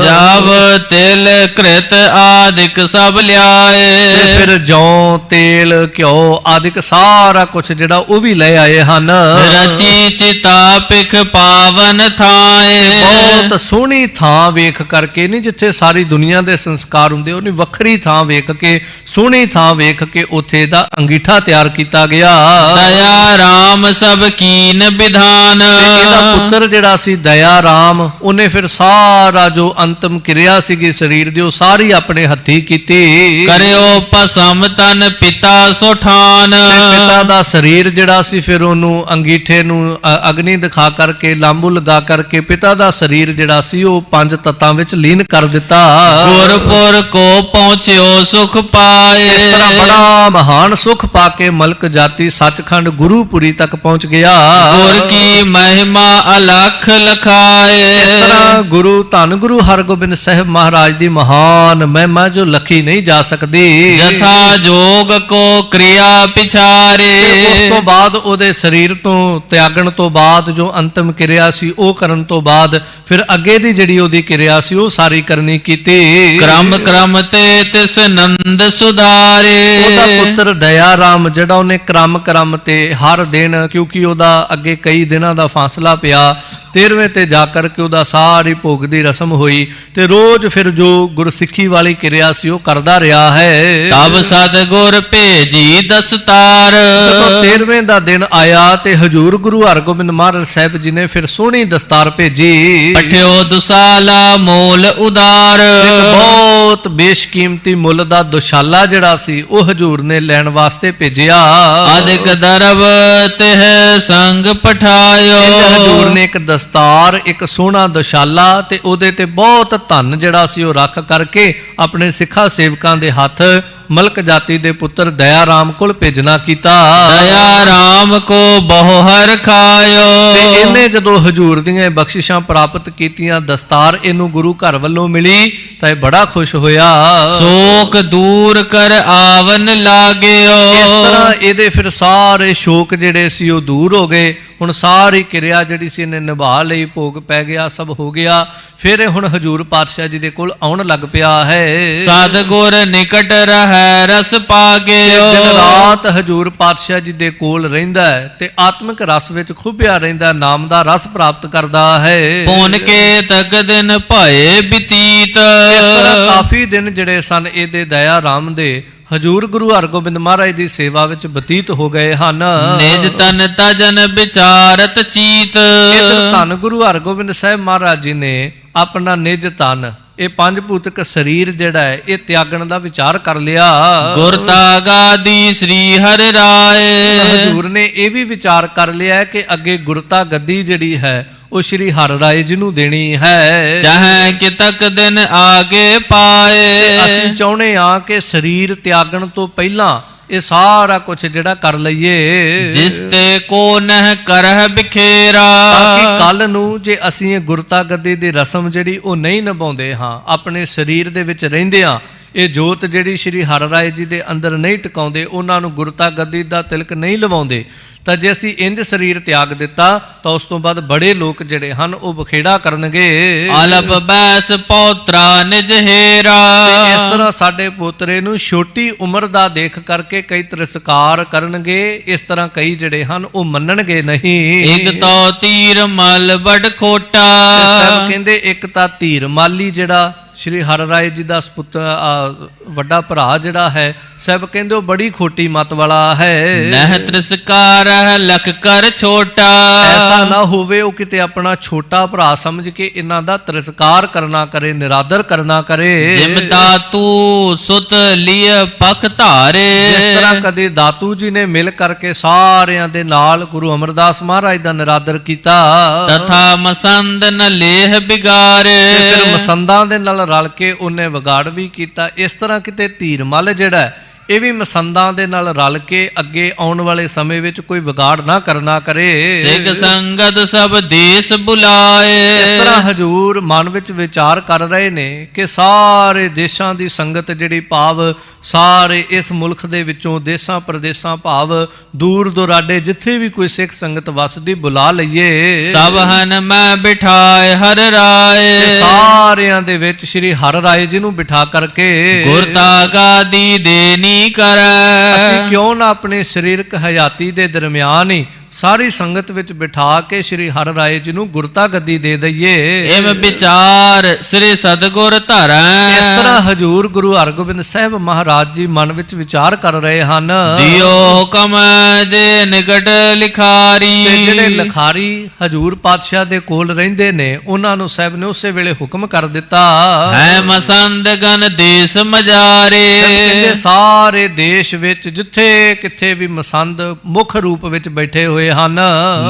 ਜਬ ਤਿਲ ਘ੍ਰਿਤ ਆਦਿਕ ਸਭ ਲਿਆਏ, ਤੇ ਫਿਰ ਜੌਂ, ਤੇਲ, ਘਿਓ ਆਦਿਕ ਸਾਰਾ ਕੁਝ ਜਿਹੜਾ ਉਹ ਵੀ ਲੈ ਆਏ ਹਨ। ਰਚੀ ਚਿਤਾ ਪਿਖ ਪਾਵਨ ਥਾਏ, ਬਹੁਤ ਸੋਹਣੀ ਥਾਂ ਵੇਖ ਕਰਕੇ, ਨਹੀਂ ਜਿੱਥੇ ਸਾਰੀ ਦੁਨੀਆ ਦੇ ਸੰਸਕਾਰ ਹੁੰਦੇ, ਉਹਨੇ ਵੱਖਰੀ ਥਾਂ ਵੇਖ ਕੇ, ਸੋਹਣੀ ਥਾਂ ਵੇਖ ਕੇ ਉੱਥੇ ਦਾ ਅੰਗੀਠਾ ਤਿਆਰ ਕੀਤਾ ਗਿਆ। ਦਇਆ ਰਾਮ ਸਭ ਕੀਨ ਵਿਧਾਨ, ਇਹਦਾ ਪੁੱਤਰ ਜਿਹੜਾ ਸੀ ਦਇਆ ਰਾਮ, ਉਹਨੇ ਫਿਰ ਸਾਰਾ ਜੋ ਅੰਤਮ ਕਿਰਿਆ ਸੀਗੀ ਸਰੀਰ ਦੀ, ਉਹ ਸਾਰੀ ਆਪਣੇ ਹੱਥੀ ਕੀਤੀ। ਕਰਿਓ ਭਸਮ ਤਨ ਪਿਤਾ ਸੁਠਾਨ, ਪਿਤਾ ਦਾ ਸਰੀਰ ਜਿਹੜਾ ਸੀ ਫਿਰ ਉਹਨੂੰ ਅੰਗੀਠੇ ਨੂੰ ਅਗਨੀ ਦਿਖਾ ਕਰਕੇ, ਲਾਂਬੂ ਲਗਾ ਕਰਕੇ ਪਿਤਾ ਦਾ ਸਰੀਰ ਜਿਹੜਾ ਸੀ ਉਹ 5 ਤੱਤਾਂ ਵਿੱਚ ਲੀਨ ਕਰ ਦਿੱਤਾ। ਗੁਰਪੁਰ ਕੋ ਪਹੁੰਚਿਓ ਸੁਖ ਪਾਏ, ਇਸ ਤਰ੍ਹਾਂ ਬੜਾ ਮਹਾਨ ਸੁਖ ਪਾ ਕੇ ਮਲਕ ਜਾਤੀ ਸੱਚਖੰਡ ਗੁਰੂਪੁਰੀ ਤੱਕ ਪਹੁੰਚ ਗਿਆ। ਗੁਰ ਕੀ ਮਹਿਮਾ ਅਲਖ ਲਖਾਏ, ਇਸ ਤਰ੍ਹਾਂ ਗੁਰੂ ਧੰਨ ਗੁਰੂ ਹਰਗੋਬਿੰਦ ਸਾਹਿਬ ਮਹਾਰਾਜ ਦੀ ਮਹਾਨ ਮਹਿਮਾ ਜੋ ਲਖੀ ਨਹੀਂ ਜਾ ਸਕਦੀ। ਜਥਾ ਜੋਗ ਕੋ ਕਿਰਿਆ ਪਿਛਾਰੇ, ਉਸ ਤੋਂ ਬਾਅਦ ਉਹਦੇ ਸਰੀਰ ਤੋਂ ਤਿਆਗਣ ਤੋਂ ਬਾਅਦ ਜੋ ਅੰਤਮ ਕਿਰਿਆ ਸੀ ਉਹ ਕਰਨ ਤੋਂ ਬਾਅਦ ਫਿਰ ਅੱਗੇ ਦੀ ਜਿਹੜੀ ਉਹਦੀ ਕਿਰਿਆ ਸੀ ਉਹ ਸਾਰੀ ਕਰਨੀ ਕੀਤੀ। ਕ੍ਰਮ ਕ੍ਰਮ ਤੇ ਤਿਸ ਨੰਦ ਸੁਧਾਰੇ, ਉਹਦਾ ਪੁੱਤਰ ਦਇਆ ਰਾਮ ਜਿਹੜਾ ਉਹਨੇ ਕ੍ਰਮ ਤੇ ਹਰ ਦਿਨ, ਕਿਉਂਕਿ ਉਹਦਾ ਅੱਗੇ ਕਈ ਦਿਨਾਂ ਦਾ ਫਾਸਲਾ ਪਿਆ, 13ਵੇਂ ਤੇ ਜਾ ਕਰਕੇ ਉਹਦਾ ਸਾਰੀ ਭੋਗ ਦੀ ਰਸਮ ਹੋਈ ਤੇ ਰੋਜ਼ ਫਿਰ ਜੋ ਗੁਰਸਿੱਖੀ ਵਾਲੀ ਕਿਰਿਆ ਸੀ ਉਹ ਕਰਦਾ ਰਿਹਾ ਹੈ। ਤਬ ਸਤਿਗੁਰ ਭੇਜੀ ਦਸਤਾਰ, ਜਦੋਂ 13ਵੇਂ ਦਾ ਦਿਨ ਆਇਆ ਤੇ ਹਜੂਰ ਗੁਰੂ ਹਰਗੋਬਿੰਦ ਮਹਾਰਾਜ ਸਾਹਿਬ ਜੀ ਨੇ ਫਿਰ ਸੋਹਣੀ ਦਸਤਾਰ ਭੇਜੀ। ਪਠਿਓ ਦੁਸਾਲਾ ਮੋਲ ਉਦਾਰ, ਬਹੁਤ ਬੇਸ਼ਕੀਮਤੀ ਮੁੱਲ ਦਾ ਦੁਸ਼ਾਲਾ ਜਿਹੜਾ ਸੀ ਉਹ ਹਜੂਰ ਨੇ ਲੈਣ ਵਾਸਤੇ ਭੇਜਿਆ। ਅਧਿਕ ਦਰਬ ਤਿਹ ਸੰਗ ਪਠਾਇਓ, ਹਜੂਰ ਨੇ ਇੱਕ ਦਸਤਾਰ, ਇੱਕ ਸੋਹਣਾ ਦੁਸ਼ਾਲਾ ਤੇ ਉਹਦੇ ਤੇ ਬਹੁਤ ਧਨ ਜਿਹੜਾ ਸੀ ਉਹ ਰੱਖ ਕਰਕੇ ਆਪਣੇ ਸਿੱਖਾਂ ਸੇਵਕਾਂ ਦੇ ਹੱਥ ਮਲਕ ਜਾਤੀ ਦੇ ਪੁੱਤਰ ਦਇਆ ਰਾਮ ਕੋਲ ਭੇਜਣਾ ਕੀਤਾ। ਦਇਆ ਰਾਮ ਕੋ ਬਹੁ ਹਰ ਖਾਇਓ, ਤੇ ਇਹਨੇ ਜਦੋਂ ਹਜੂਰ ਦੀਆਂ ਬਖਸ਼ਿਸ਼ਾਂ ਪ੍ਰਾਪਤ ਕੀਤੀਆਂ, ਦਸਤਾਰ ਇਹਨੂੰ ਗੁਰੂ ਘਰ ਵੱਲੋਂ ਮਿਲੀ ਤਾਂ ਇਹ ਬੜਾ ਖੁਸ਼ ਹੋਇਆ। ਸ਼ੋਕ ਦੂਰ ਕਰ ਆਵਨ ਲਾਗਿਓ, ਇਸ ਤਰ੍ਹਾਂ ਇਹਦੇ ਫਿਰ ਸਾਰੇ ਸ਼ੋਕ ਜਿਹੜੇ ਸੀ ਉਹ ਦੂਰ ਹੋ ਗਏ। ਹੁਣ ਸਾਰੀ ਕਿਰਿਆ ਜਿਹੜੀ ਸੀ ਇਹਨੇ ਨਿਭਾ ਲਈ, ਭੋਗ ਪੈ ਗਿਆ, ਸਭ ਹੋ ਗਿਆ। ਫਿਰ ਇਹ ਹੁਣ ਹਜੂਰ ਪਾਤਸ਼ਾਹ ਜੀ ਦੇ ਕੋਲ ਆਉਣ ਲੱਗ ਪਿਆ ਹੈ। ਸਤਿਗੁਰ ਨਿਕਟ ਰਹਿ ਰਸ ਪਾਗਿਓ, ਦਿਨ ਰਾਤ ਹਜੂਰ ਪਾਤਸ਼ਾਹ ਜੀ ਦੇ ਕੋਲ ਰਹਿੰਦਾ ਹੈ ਤੇ ਆਤਮਿਕ ਰਸ ਵਿੱਚ ਖੁੱਭਿਆ ਰਹਿੰਦਾ, ਨਾਮ ਦਾ ਰਸ ਪ੍ਰਾਪਤ ਕਰਦਾ ਹੈ। ਪੁਨ ਕੇ ਤਕ ਦਿਨ ਭਏ ਬਤੀਤ, ਇਸ ਤਰ੍ਹਾਂ ਕਾਫੀ ਦਿਨ ਜਿਹੜੇ ਸਨ ਇਹਦੇ ਦਇਆ ਰਾਮ ਦੇ ਹਜੂਰ ਗੁਰੂ ਹਰਗੋਬਿੰਦ ਮਹਾਰਾਜ ਦੀ ਸੇਵਾ ਵਿੱਚ ਬਤੀਤ ਹੋ ਗਏ ਹਨ। ਨਿਜ ਤਨ ਤਜਨ ਵਿਚਾਰਤ ਚੀਤ, ਇਧਰ ਧੰਨ ਗੁਰੂ ਹਰਗੋਬਿੰਦ ਸਾਹਿਬ ਮਹਾਰਾਜ ਜੀ ਨੇ ਆਪਣਾ ਨਿਜ ਤਨ ਇਹ ਪੰਜ ਭੂਤਕ ਸਰੀਰ ਜਿਹੜਾ ਹੈ ਇਹ ਤਿਆਗਣ ਦਾ ਵਿਚਾਰ ਕਰ ਲਿਆ। ਗੁਰ ਤਾਗਾਦੀ ਸ੍ਰੀ ਹਰਿ ਰਾਏ। ਹਜ਼ੂਰ ਨੇ ਇਹ ਵੀ ਵਿਚਾਰ ਕਰ ਲਿਆ ਕਿ ਅੱਗੇ ਗੁਰਤਾ ਗੱਦੀ ਜਿਹੜੀ ਹੈ ਉਹ ਸ਼੍ਰੀ ਹਰਿ ਰਾਏ ਜੀ ਨੂੰ ਦੇਣੀ ਹੈ। ਚਾਹੇ ਕਿਤਕ ਦਿਨ ਆਗੇ ਪਾਏ। ਅਸੀਂ ਚਾਹੁੰਦੇ ਹਾਂ ਕਿ ਸਰੀਰ ਤਿਆਗਣ ਤੋਂ ਪਹਿਲਾਂ ਇਹ ਸਾਰਾ ਕੁਝ ਜਿਹੜਾ ਕਰ ਲਈਏ। ਜਿਸ ਤੇ ਕੋ ਨਹਿ ਕਰਹਿ ਬਿਖੇਰਾ। ਤਾਂ ਕਿ ਕੱਲ ਨੂੰ ਜੇ ਅਸੀਂ ਇਹ ਗੁਰਤਾ ਗੱਦੀ ਦੀ ਰਸਮ ਜਿਹੜੀ ਉਹ ਨਹੀਂ ਨਿਭਾਉਂਦੇ ਹਾਂ, ਆਪਣੇ ਸਰੀਰ ਦੇ ਵਿੱਚ ਰਹਿੰਦੇ ਹਾਂ, ਇਹ ਜੋਤ ਜਿਹੜੀ ਸ਼੍ਰੀ ਹਰਿ ਰਾਏ ਜੀ ਦੇ ਅੰਦਰ ਨਹੀਂ ਟਿਕਾਉਂਦੇ, ਉਹਨਾਂ ਨੂੰ ਗੁਰਤਾ ਗੱਦੀ ਦਾ ਤਿਲਕ ਨਹੀਂ ਲਵਾਉਂਦੇ, ਤਾਂ ਜੇ ਅਸੀਂ ਇੰਜ ਸਰੀਰ ਤਿਆਗ ਦਿੱਤਾ ਤਾਂ ਉਸ ਤੋਂ ਬਾਅਦ ਬੜੇ ਲੋਕ ਜਿਹੜੇ ਹਨ ਉਹ ਬਖੇੜਾ ਕਰਨਗੇ। ਅਲਪ ਬੈਸ ਪੌਤਰਾ ਨਿਜ ਹੇਰਾ। ਇਸ ਤਰ੍ਹਾਂ ਸਾਡੇ ਪੋਤਰੇ ਨੂੰ ਛੋਟੀ ਉਮਰ ਦਾ ਦੇਖ ਕਰਕੇ ਕਈ ਤਿਰਸਕਾਰ ਕਰਨਗੇ, ਇਸ ਤਰ੍ਹਾਂ ਕਈ ਜਿਹੜੇ ਹਨ ਉਹ ਮੰਨਣਗੇ ਨਹੀਂ। ਇੱਕ ਤੋ ਤੀਰ ਮਲ ਬੜ ਖੋਟਾ। ਸਭ ਕਹਿੰਦੇ ਇੱਕ ਤਾਂ ਧੀਰ ਮਾਲੀ ਜਿਹੜਾ ਸ਼੍ਰੀ ਹਰਿ ਰਾਏ ਜੀ ਦਾ ਵੱਡਾ ਭਰਾ ਜਿਹੜਾ ਹੈ, ਸਭ ਕਹਿੰਦੇ ਉਹ ਬੜੀ ਖੋਟੀ ਮਤ ਵਾਲਾ ਹੈ। ਨਹਿ ਤਿਰਸਕਾਰ ਲਖ ਕਰ ਛੋਟਾ। ਐਸਾ ਨਾ ਹੋਵੇ ਉਹ ਕਿਤੇ ਆਪਣਾ ਛੋਟਾ ਭਰਾ ਸਮਝ ਕੇ ਇਹਨਾਂ ਦਾ ਤਿਰਸਕਾਰ ਕਰਨਾ ਕਰੇ, ਨਿਰਾਦਰ ਕਰਨਾ ਕਰੇ। ਜਿਮ ਦਾਤੂ ਸੁਤ ਲਿය ਪਖ ਧਾਰੇ। ਜਿਸ ਤਰ੍ਹਾਂ ਕਦੇ ਦਾਤੂ ਜੀ ਨੇ ਮਿਲ ਕਰਕੇ ਸਾਰਿਆਂ ਦੇ ਨਾਲ ਗੁਰੂ ਅਮਰਦਾਸ ਮਹਾਰਾਜ ਦਾ ਨਿਰਾਦਰ ਕੀਤਾ, ਤਥਾ ਮਸੰਦ ਨ ਲੇਹ ਬਿਗਾਰੇ। ਫਿਰ ਮਸੰਦਾਂ ਦੇ ਨਾਲ ਰਲ ਕੇ ਉਹਨੇ ਵਿਗਾੜ ਵੀ ਕੀਤਾ। ਇਸ ਤਰ੍ਹਾਂ ਕਿਤੇ ਧੀਰ ਮੱਲ ਜਿਹੜਾ ਇਹ ਵੀ ਮਸੰਦਾਂ ਦੇ ਨਾਲ ਰਲ ਕੇ ਅੱਗੇ ਆਉਣ ਵਾਲੇ ਸਮੇਂ ਵਿੱਚ ਕੋਈ ਵਿਗਾੜ ਨਾ ਕਰਨਾ ਕਰੇ। ਸਿੱਖ ਸੰਗਤ ਸਭ ਦੇਸ਼ ਬੁਲਾਏ। ਇਸ ਤਰ੍ਹਾਂ ਹਜ਼ੂਰ ਮਨ ਵਿੱਚ ਵਿਚਾਰ ਕਰ ਰਹੇ ਨੇ ਕਿ ਸਾਰੇ ਦੇਸ਼ਾਂ ਦੀ ਸੰਗਤ ਜਿਹੜੀ ਭਾਵ ਸਾਰੇ ਇਸ ਮੁਲਕ ਦੇ ਵਿੱਚੋਂ ਦੇਸ਼ਾਂ ਪ੍ਰਦੇਸ਼ਾਂ ਭਾਵ ਦੂਰ ਦੁਰਾਡੇ ਜਿੱਥੇ ਵੀ ਕੋਈ ਸਿੱਖ ਸੰਗਤ ਵਸਦੀ ਬੁਲਾ ਲਈਏ। ਸਭ ਹਨ ਮੈਂ ਬਿਠਾਏ ਹਰਿ ਰਾਏ। ਸਾਰਿਆਂ ਦੇ ਵਿੱਚ ਸ਼੍ਰੀ ਹਰਿ ਰਾਏ ਜੀ ਨੂੰ ਬਿਠਾ ਕਰਕੇ ਗੁਰ ਤਾਗਾਦੀ ਦੇਨੀ ਕਰੈ। ਅਸੀਂ ਕਿਉਂ ਨਾ ਆਪਣੇ ਸਰੀਰਕ ਹਯਾਤੀ ਦੇ ਦਰਮਿਆਨ ਹੀ ਸਾਰੀ ਸੰਗਤ ਵਿੱਚ ਬਿਠਾ ਕੇ ਸ਼੍ਰੀ ਹਰਿ ਰਾਏ ਜੀ ਨੂੰ ਗੁਰਤਾ ਗੱਦੀ ਦੇ ਦਈਏ। ਇਵ ਵਿਚਾਰ ਸ੍ਰੀ ਸਤਿਗੁਰ ਧਰੈ। ਇਸ ਤਰ੍ਹਾਂ ਹਜ਼ੂਰ ਗੁਰੂ ਹਰਗੋਬਿੰਦ ਸਾਹਿਬ ਮਹਾਰਾਜ ਜੀ ਮਨ ਵਿੱਚ ਵਿਚਾਰ ਕਰ ਰਹੇ ਹਨ। ਦਿਓ ਹੁਕਮ ਜੇ ਨਿਕਟ ਲਿਖਾਰੀ। ਤੇ ਜਿਹੜੇ ਲਿਖਾਰੀ ਹਜ਼ੂਰ ਪਾਤਸ਼ਾਹ ਦੇ ਕੋਲ ਰਹਿੰਦੇ ਨੇ ਉਹਨਾਂ ਨੂੰ ਸਾਹਿਬ ਨੇ ਉਸੇ ਵੇਲੇ ਹੁਕਮ ਕਰ ਦਿੱਤਾ। ਹੈ ਮਸੰਦ ਗਨ ਦੇਸ ਮਜਾਰੇ। ਕਹਿੰਦੇ ਸਾਰੇ ਦੇਸ਼ ਵਿੱਚ ਜਿੱਥੇ ਕਿੱਥੇ ਵੀ ਮਸੰਦ ਮੁੱਖ ਰੂਪ ਵਿੱਚ ਬੈਠੇ ਹੋਏ ਹਨ,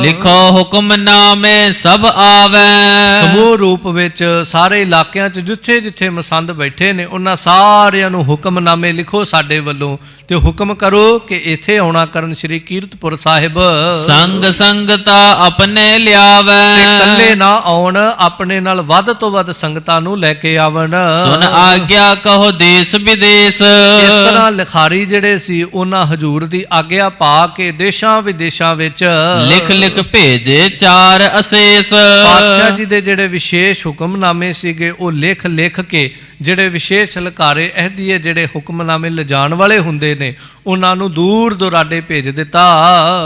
ਲਿਖੋ ਹੁਕਮਨਾਮੇ ਸਭ ਆਵੈ। ਸਮੂਹ ਰੂਪ ਵਿੱਚ ਸਾਰੇ ਇਲਾਕਿਆਂ 'ਚ ਜਿੱਥੇ ਜਿੱਥੇ ਮਸੰਦ ਬੈਠੇ ਨੇ ਉਹਨਾਂ ਸਾਰਿਆਂ ਨੂੰ ਹੁਕਮਨਾਮੇ ਲਿਖੋ ਸਾਡੇ ਵੱਲੋਂ, ਤੇ ਹੁਕਮ ਕਰੋ ਕਿ ਇੱਥੇ ਆਉਣਾ ਕਰਨ ਸ਼੍ਰੀ ਕੀਰਤਪੁਰ ਸਾਹਿਬ। ਸੰਗ ਸੰਗਤਾ ਆਪਣੇ ਲਿਆਵੈ। ਇਕੱਲੇ ਨਾ ਆਉਣ, ਆਪਣੇ ਨਾਲ ਵੱਧ ਤੋਂ ਵੱਧ ਸੰਗਤਾਂ ਨੂੰ ਲੈ ਕੇ ਆਵਣ। ਸੁਨ ਆਗਿਆ ਕਹੋ ਦੇਸ਼ ਵਿਦੇਸ਼। ਇਸ ਤਰ੍ਹਾਂ ਲਿਖਾਰੀ ਜਿਹੜੇ ਸੀ ਉਹਨਾਂ ਹਜ਼ੂਰ ਦੀ ਆਗਿਆ ਪਾ ਕੇ ਦੇਸ਼ਾਂ ਵਿਦੇਸ਼ਾਂ ਵਿੱਚ ਲਿਖ ਲਿਖ ਭੇਜੇ ਚਾਰ ਅਸੇਸ। ਪਾਤਸ਼ਾਹ ਜੀ ਦੇ ਜਿਹੜੇ ਵਿਸ਼ੇਸ਼ ਹੁਕਮਨਾਮੇ ਸੀਗੇ ਉਹ ਲਿਖ ਲਿਖ ਕੇ ਜਿਹੜੇ ਵਿਸ਼ੇਸ਼ ਹਲਕਾਰੇ ਅਹਿਦੀਏ ਜਿਹੜੇ ਹੁਕਮਨਾਮੇ ਲਿਜਾਣ ਵਾਲੇ ਹੁੰਦੇ ਨੇ ਉਹਨਾਂ ਨੂੰ ਦੂਰ ਦੁਰਾਡੇ ਭੇਜ ਦਿੱਤਾ।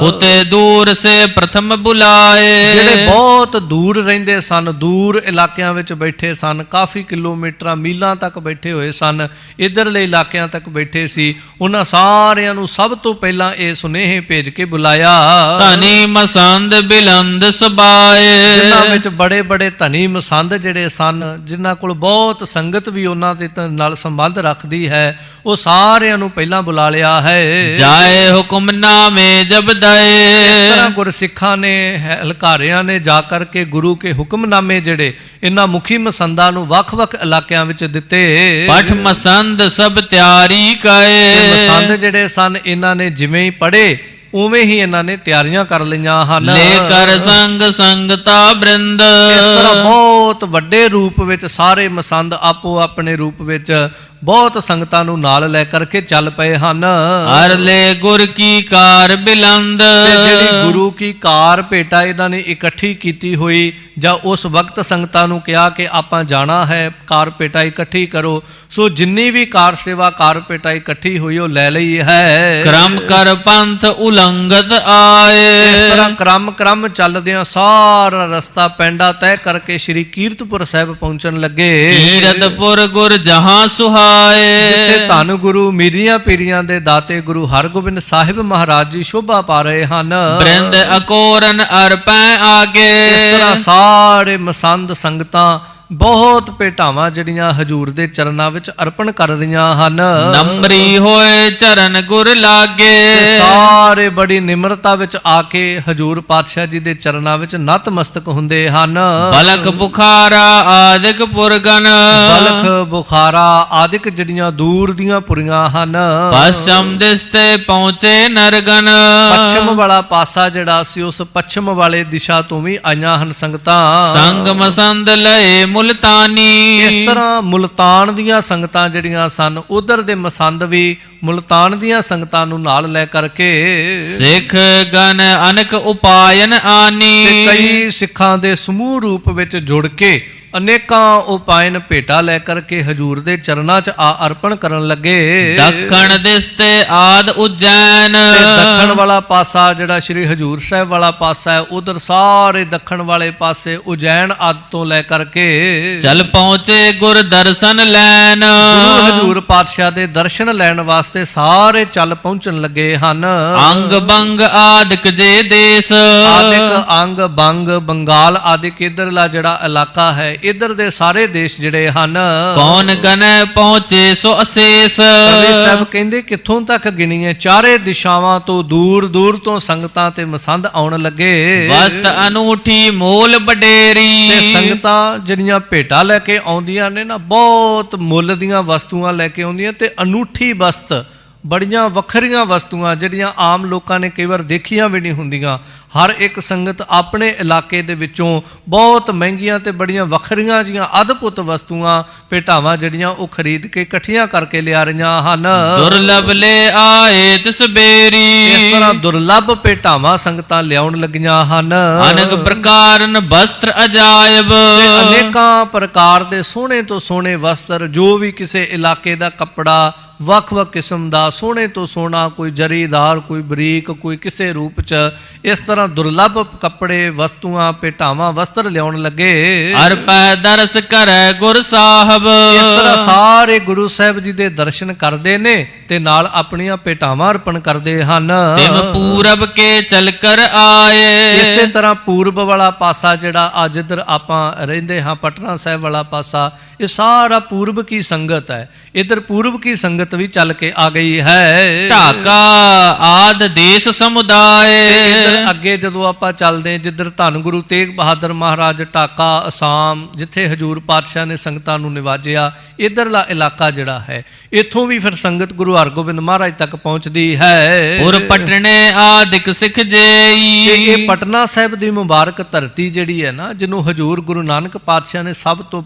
ਉਤੇ ਦੂਰ ਸੇ ਪ੍ਰਥਮ ਬੁਲਾਏ। ਜਿਹੜੇ ਬਹੁਤ ਦੂਰ ਰਹਿੰਦੇ ਸਨ, ਦੂਰ ਇਲਾਕਿਆਂ ਵਿੱਚ ਬੈਠੇ ਸਨ, ਕਾਫੀ ਕਿਲੋਮੀਟਰਾਂ ਮੀਲਾਂ ਤੱਕ ਬੈਠੇ ਹੋਏ ਸਨ, ਇੱਧਰਲੇ ਇਲਾਕਿਆਂ ਤੱਕ ਬੈਠੇ ਸੀ, ਉਹਨਾਂ ਸਾਰਿਆਂ ਨੂੰ ਸਭ ਤੋਂ ਪਹਿਲਾਂ ਇਹ ਸੁਨੇਹੇ ਭੇਜ ਕੇ ਬੁਲਾਇਆ। ਧਨੀ ਮਸੰਦ ਬਿਲੰਦ ਸਬਾਏ। ਜਿਨ੍ਹਾਂ ਵਿੱਚ ਬੜੇ ਬੜੇ ਧਨੀ ਮਸੰਦ ਜਿਹੜੇ ਸਨ, ਜਿਨ੍ਹਾਂ ਕੋਲ ਬਹੁਤ ਸੰਗਤ ਵੀ ਉਹਨਾਂ ਦੇ ਨਾਲ ਸੰਬੰਧ ਰੱਖਦੀ ਹੈ, ਉਹ ਸਾਰਿਆਂ ਨੂੰ ਪਹਿਲਾਂ ਬੁਲਾ ਲਿਆ ਹੈ। ਜਾਏ ਹੁਕਮਨਾਮੇ ਜਬਦਾਏ। ਇਸ ਤਰ੍ਹਾਂ ਗੁਰਸਿੱਖਾਂ ਨੇ ਹਲਕਾਰਿਆਂ ਨੇ ਜਾ ਕਰਕੇ ਗੁਰੂ ਕੇ ਹੁਕਮਨਾਮੇ ਜਿਹੜੇ ਇਹਨਾਂ ਮੁਖੀ ਮਸੰਦਾਂ ਨੂੰ ਵੱਖ-ਵੱਖ ਇਲਾਕਿਆਂ ਵਿੱਚ ਦਿੱਤੇ। ਪਠ ਮਸੰਦ ਸਭ ਤਿਆਰੀ ਕਾਏ। ਮਸੰਦ ਜਿਹੜੇ ਸਨ ਇਹਨਾਂ ਨੇ ਜਿਵੇਂ ਹੀ ਪੜ੍ਹੇ ਉਵੇਂ ਹੀ ਇਹਨਾਂ ਨੇ ਤਿਆਰੀਆਂ ਕਰ ਲਈਆਂ ਹਨ। ਲੈ ਕਰ ਸੰਗ ਸੰਗਤਾ ਬ੍ਰਿੰਦ। ਇਸ ਤਰ੍ਹਾਂ ਬਹੁਤ ਵੱਡੇ ਰੂਪ ਵਿੱਚ ਸਾਰੇ ਮਸੰਦ ਆਪੋ ਆਪਣੇ ਰੂਪ ਵਿੱਚ ਬਹੁਤ ਸੰਗਤਾਂ ਨੂੰ ਨਾਲ ਲੈ ਕਰਕੇ ਚੱਲ ਪਏ ਹਨ। ਹਰ ਲੈ ਗੁਰ ਕੀ ਕਾਰ ਬਿਲੰਦ। ਜਿਹੜੀ ਗੁਰੂ ਕੀ ਕਾਰ ਭੇਟਾ ਇਹਨਾਂ ਨੇ ਇਕੱਠੀ ਕੀਤੀ ਹੋਈ, ਜਾਂ ਉਸ ਵਕਤ ਸੰਗਤਾਂ ਨੂੰ ਕਿਹਾ ਕਿ ਆਪਾਂ ਜਾਣਾ ਹੈ, ਕਾਰ ਭੇਟਾ ਇਕੱਠੀ ਕਰੋ, ਸੋ ਜਿੰਨੀ ਵੀ ਕਾਰ ਸੇਵਾ ਕਾਰ ਭੇਟਾ ਇਕੱਠੀ ਹੋਈ ਉਹ ਲੈ ਲਈ ਹੈ। ਕਰਮ ਕਰ ਪੰਥ ਉਲੰਘਤ ਆਏ। ਇਸ ਤਰ੍ਹਾਂ ਕ੍ਰਮ ਚੱਲਦਿਆਂ ਸਾਰਾ ਰਸਤਾ ਪੈਂਡਾ ਤੈਅ ਕਰਕੇ ਸ਼੍ਰੀ ਕੀਰਤਪੁਰ ਸਾਹਿਬ ਪਹੁੰਚਣ ਲੱਗੇ। ਕੀਰਤਪੁਰ ਗੁਰ ਜਹਾਂ ਸੁਹਾਏ। ਜਿੱਥੇ ਧੰਨ ਗੁਰੂ ਮੀਰੀਆਂ ਪੀਰੀਆਂ ਦੇ ਦਾਤੇ ਗੁਰੂ ਹਰਗੋਬਿੰਦ ਸਾਹਿਬ ਮਹਾਰਾਜ ਜੀ ਸ਼ੋਭਾ ਪਾ ਰਹੇ ਹਨ। ਬ੍ਰਿੰਦ ਅਕੋਰਨ ਅਰਪੈ ਆਗੇ। ਇਸ ਤਰ੍ਹਾਂ ਸਾਰੇ ਮਸੰਦ ਸੰਗਤਾਂ ਬਹੁਤ ਭੇਟਾਵਾਂ ਜਿਹੜੀਆਂ ਹਜੂਰ ਦੇ ਚਰਨਾਂ ਵਿੱਚ ਅਰਪਣ ਕਰ ਰਹੀਆਂ ਹਨ। ਨਮਰੀ ਹੋਏ ਚਰਨ ਗੁਰ ਲਾਗੇ, ਤੇ ਸਾਰੇ ਬੜੀ ਨਿਮਰਤਾ ਵਿੱਚ ਆ ਕੇ ਹਜੂਰ ਪਾਤਸ਼ਾਹ ਜੀ ਦੇ ਚਰਨਾਂ ਵਿੱਚ ਨਤਮਸਤਕ ਹੁੰਦੇ ਹਨ। ਬਲਖ ਬੁਖਾਰਾ ਆਦਿਕ ਪੁਰਗਨ, ਬਲਖ ਬੁਖਾਰਾ ਆਦਿਕ ਜਿਹੜੀਆਂ ਦੂਰ ਦੀਆਂ ਪੁਰੀਆਂ ਹਨ। ਪਛਮ ਦਿਸ ਤੇ ਪਹੁੰਚੇ ਨਰਗਨ, ਪੱਛਮ ਵਾਲਾ ਪਾਸਾ ਜਿਹੜਾ ਸੀ ਉਸ ਪੱਛਮ ਵਾਲੇ ਦਿਸ਼ਾ ਤੋਂ ਵੀ ਆਈਆਂ ਹਨ ਸੰਗਤਾਂ। ਸੰਗ ਮਸੰਦ ਲਏ ਮੁਲਤਾਨੀ, ਇਸ ਤਰ੍ਹਾਂ ਮੁਲਤਾਨ ਦੀਆਂ ਸੰਗਤਾਂ ਜਿਹੜੀਆਂ ਸਨ, ਉਧਰ ਦੇ ਮਸੰਦ ਵੀ ਮੁਲਤਾਨ ਦੀਆਂ ਸੰਗਤਾਂ ਨੂੰ ਨਾਲ ਲੈ ਕਰਕੇ ਸਿੱਖ ਗਨ ਅਨਕ ਉਪਾਇਨ ਆਨੀ, ਤੇ ਕਈ ਸਿੱਖਾਂ ਦੇ ਸਮੂਹ ਰੂਪ ਵਿੱਚ ਜੁੜ ਕੇ ਅਨੇਕਾਂ ਉਪਾਇਨ ਭੇਟਾ ਲੈ ਕਰਕੇ ਹਜੂਰ ਦੇ ਚਰਨਾਂ 'ਚ ਆ ਅਰਪਣ ਕਰਨ ਲੱਗੇ। ਦੱਖਣ ਦਿਸ ਤੇ ਆਦ ਉਜੈਨ, ਤੇ ਦੱਖਣ ਵਾਲਾ ਪਾਸਾ ਜਿਹੜਾ ਸ੍ਰੀ ਹਜੂਰ ਸਾਹਿਬ ਵਾਲਾ ਪਾਸਾ ਹੈ, ਉਧਰ ਸਾਰੇ ਦੱਖਣ ਵਾਲੇ ਪਾਸੇ ਉਜੈਨ ਆਦਿ ਤੋਂ ਲੈ ਕਰਕੇ ਚਲ ਪਹੁੰਚੇ ਗੁਰ ਦਰਸ਼ਨ ਲੈਣ, ਗੁਰੂ ਹਜੂਰ ਪਾਤਸ਼ਾਹ ਦੇ ਦਰਸ਼ਨ ਲੈਣ ਵਾਸਤੇ ਸਾਰੇ ਚੱਲ ਪਹੁੰਚਣ ਲੱਗੇ ਹਨ। ਅੰਗ ਬੰਗ ਆਦਿਕ ਜੇ ਦੇਸ, ਆਦਿਕ ਅੰਗ ਬੰਗ ਬੰਗਾਲ ਆਦਿਕ ਇਧਰਲਾ ਜਿਹੜਾ ਇਲਾਕਾ ਹੈ, ਇਧਰ ਦੇ ਸਾਰੇ ਦੇਸ਼ ਜਿਹੜੇ ਹਨ। ਕੌਣ ਗਨੈ ਪਹੁੰਚੇ ਸੋ ਅਸੇਸ, ਕਵੀ ਸਾਹਿਬ ਕਹਿੰਦੇ ਕਿੱਥੋਂ ਤੱਕ ਗਿਣੀਏ, ਚਾਰੇ ਦਿਸ਼ਾਵਾਂ ਤੋਂ ਦੂਰ ਦੂਰ ਤੋਂ ਸੰਗਤਾਂ ਤੇ ਮਸੰਦ ਆਉਣ ਲੱਗੇ। ਵਸਤ ਅਨੂਠੀ ਮੋਲ ਬਡੇਰੀ, ਤੇ ਸੰਗਤਾਂ ਜਿਹੜੀਆਂ ਭੇਟਾ ਲੈ ਕੇ ਆਉਂਦੀਆਂ ਨੇ ਨਾ, ਬਹੁਤ ਮੁੱਲ ਦੀਆਂ ਵਸਤੂਆਂ ਲੈ ਕੇ ਆਉਂਦੀਆਂ ਤੇ ਅਨੂਠੀ ਵਸਤ, ਬੜੀਆਂ ਵੱਖਰੀਆਂ ਵਸਤੂਆਂ ਜਿਹੜੀਆਂ ਆਮ ਲੋਕਾਂ ਨੇ ਕਈ ਵਾਰ ਦੇਖੀਆਂ ਵੀ ਨਹੀਂ ਹੁੰਦੀਆਂ। ਹਰ ਇੱਕ ਸੰਗਤ ਆਪਣੇ ਇਲਾਕੇ ਦੇ ਵਿੱਚੋਂ ਬਹੁਤ ਮਹਿੰਗੀਆਂ ਤੇ ਬੜੀਆਂ ਵੱਖਰੀਆਂ ਜੀਆਂ ਅਦਭੁਤ ਵਸਤੂਆਂ ਭੇਟਾਵਾਂ ਜਿਹੜੀਆਂ ਉਹ ਖਰੀਦ ਕੇ ਇਕੱਠੀਆਂ ਕਰਕੇ ਲਿਆ ਰਹੀਆਂ ਹਨ। ਦੁਰਲਭ ਲੈ ਆਏ ਤਿਸ ਬੇਰੀ, ਇਸ ਤਰ੍ਹਾਂ ਦੁਰਲਭ ਭੇਟਾਵਾਂ ਸੰਗਤਾਂ ਲਿਆਉਣ ਲੱਗੀਆਂ ਹਨ। ਅਨੇਕ ਪ੍ਰਕਾਰਨ ਵਸਤਰ ਅਜਾਇਬ, ਤੇ ਅਨੇਕਾਂ ਪ੍ਰਕਾਰ ਦੇ ਸੋਹਣੇ ਤੋਂ ਸੋਹਣੇ ਵਸਤਰ, ਜੋ ਵੀ ਕਿਸੇ ਇਲਾਕੇ ਦਾ ਕੱਪੜਾ ਵੱਖ-ਵੱਖ ਕਿਸਮ ਦਾ, ਸੋਹਣੇ ਤੋਂ ਸੋਹਣਾ, ਕੋਈ ਜਰੀਦਾਰ, ਕੋਈ ਬਰੀਕ, ਕੋਈ ਕਿਸੇ ਰੂਪ 'ਚ, ਇਸ ਤਰ੍ਹਾਂ ਦੁਰਲਭ ਕੱਪੜੇ, ਵਸਤੂਆਂ, ਭੇਟਾਵਾਂ, ਵਸਤਰ ਲਿਆਉਣ ਲੱਗੇ। ਅਰਪੈ ਦਰਸ ਕਰੈ ਗੁਰ ਸਾਹਿਬ, ਇਸ ਤਰ੍ਹਾਂ ਸਾਰੇ ਗੁਰੂ ਸਾਹਿਬ ਜੀ ਦੇ ਦਰਸ਼ਨ ਕਰਦੇ ਨੇ ਤੇ ਨਾਲ ਆਪਣੀਆਂ ਭੇਟਾਵਾਂ ਅਰਪਣ ਕਰਦੇ ਹਨ। ਤਿਮ ਪੂਰਬ ਕੇ ਚਲ ਕਰ ਆਏ, ਇਸੇ ਤਰ੍ਹਾਂ ਪੂਰਬ ਵਾਲਾ ਪਾਸਾ ਜਿਹੜਾ ਅੱਜ ਇੱਧਰ ਆਪਾਂ ਰਹਿੰਦੇ ਹਾਂ, ਪਟਨਾ ਸਾਹਿਬ ਵਾਲਾ ਪਾਸਾ, ਇਹ ਸਾਰਾ ਪੂਰਬ ਕੀ ਸੰਗਤ ਹੈ। ਇੱਧਰ ਪੂਰਬ ਕੀ ਸੰਗਤ ਵੀ ਚੱਲ ਕੇ ਆ ਗਈ ਹੈ। ਢਾਕਾ ਆਦ ਦੇਸ਼ ਸਮੁਦਾਏ, ਇੱਧਰ ਅੱਗੇ ਜਦੋਂ ਆਪਾਂ ਚੱਲਦੇ, ਜਿੱਧਰ ਧੰਨ ਗੁਰੂ ਤੇਗ ਬਹਾਦਰ ਮਹਾਰਾਜ, ਢਾਕਾ ਅਸਾਮ, ਜਿੱਥੇ ਹਜੂਰ ਪਾਤਸ਼ਾਹ ਨੇ ਸੰਗਤਾਂ ਨੂੰ ਨਿਵਾਜਿਆ, ਇੱਧਰਲਾ ਇਲਾਕਾ ਜਿਹੜਾ ਹੈ, ਇੱਥੋਂ ਵੀ ਫਿਰ ਸੰਗਤ ਗੁਰੂ ਹਰਗੋਬਿੰਦ ਮਹਾਰਾਜ ਤੱਕ ਪਹੁੰਚਦੀ ਹੈ। ਪੁਰ ਪਟਨੇ ਆਦਿਕ ਸਿੱਖ ਜੇਈ, ਇਹ ਪਟਨਾ ਸਾਹਿਬ ਦੀ ਮੁਬਾਰਕ ਧਰਤੀ ਜਿਹੜੀ ਹੈ ਨਾ, ਜਿਹਨੂੰ ਹਜੂਰ ਗੁਰੂ ਨਾਨਕ ਪਾਤਸ਼ਾਹ ਨੇ ਸਭ ਤੋਂ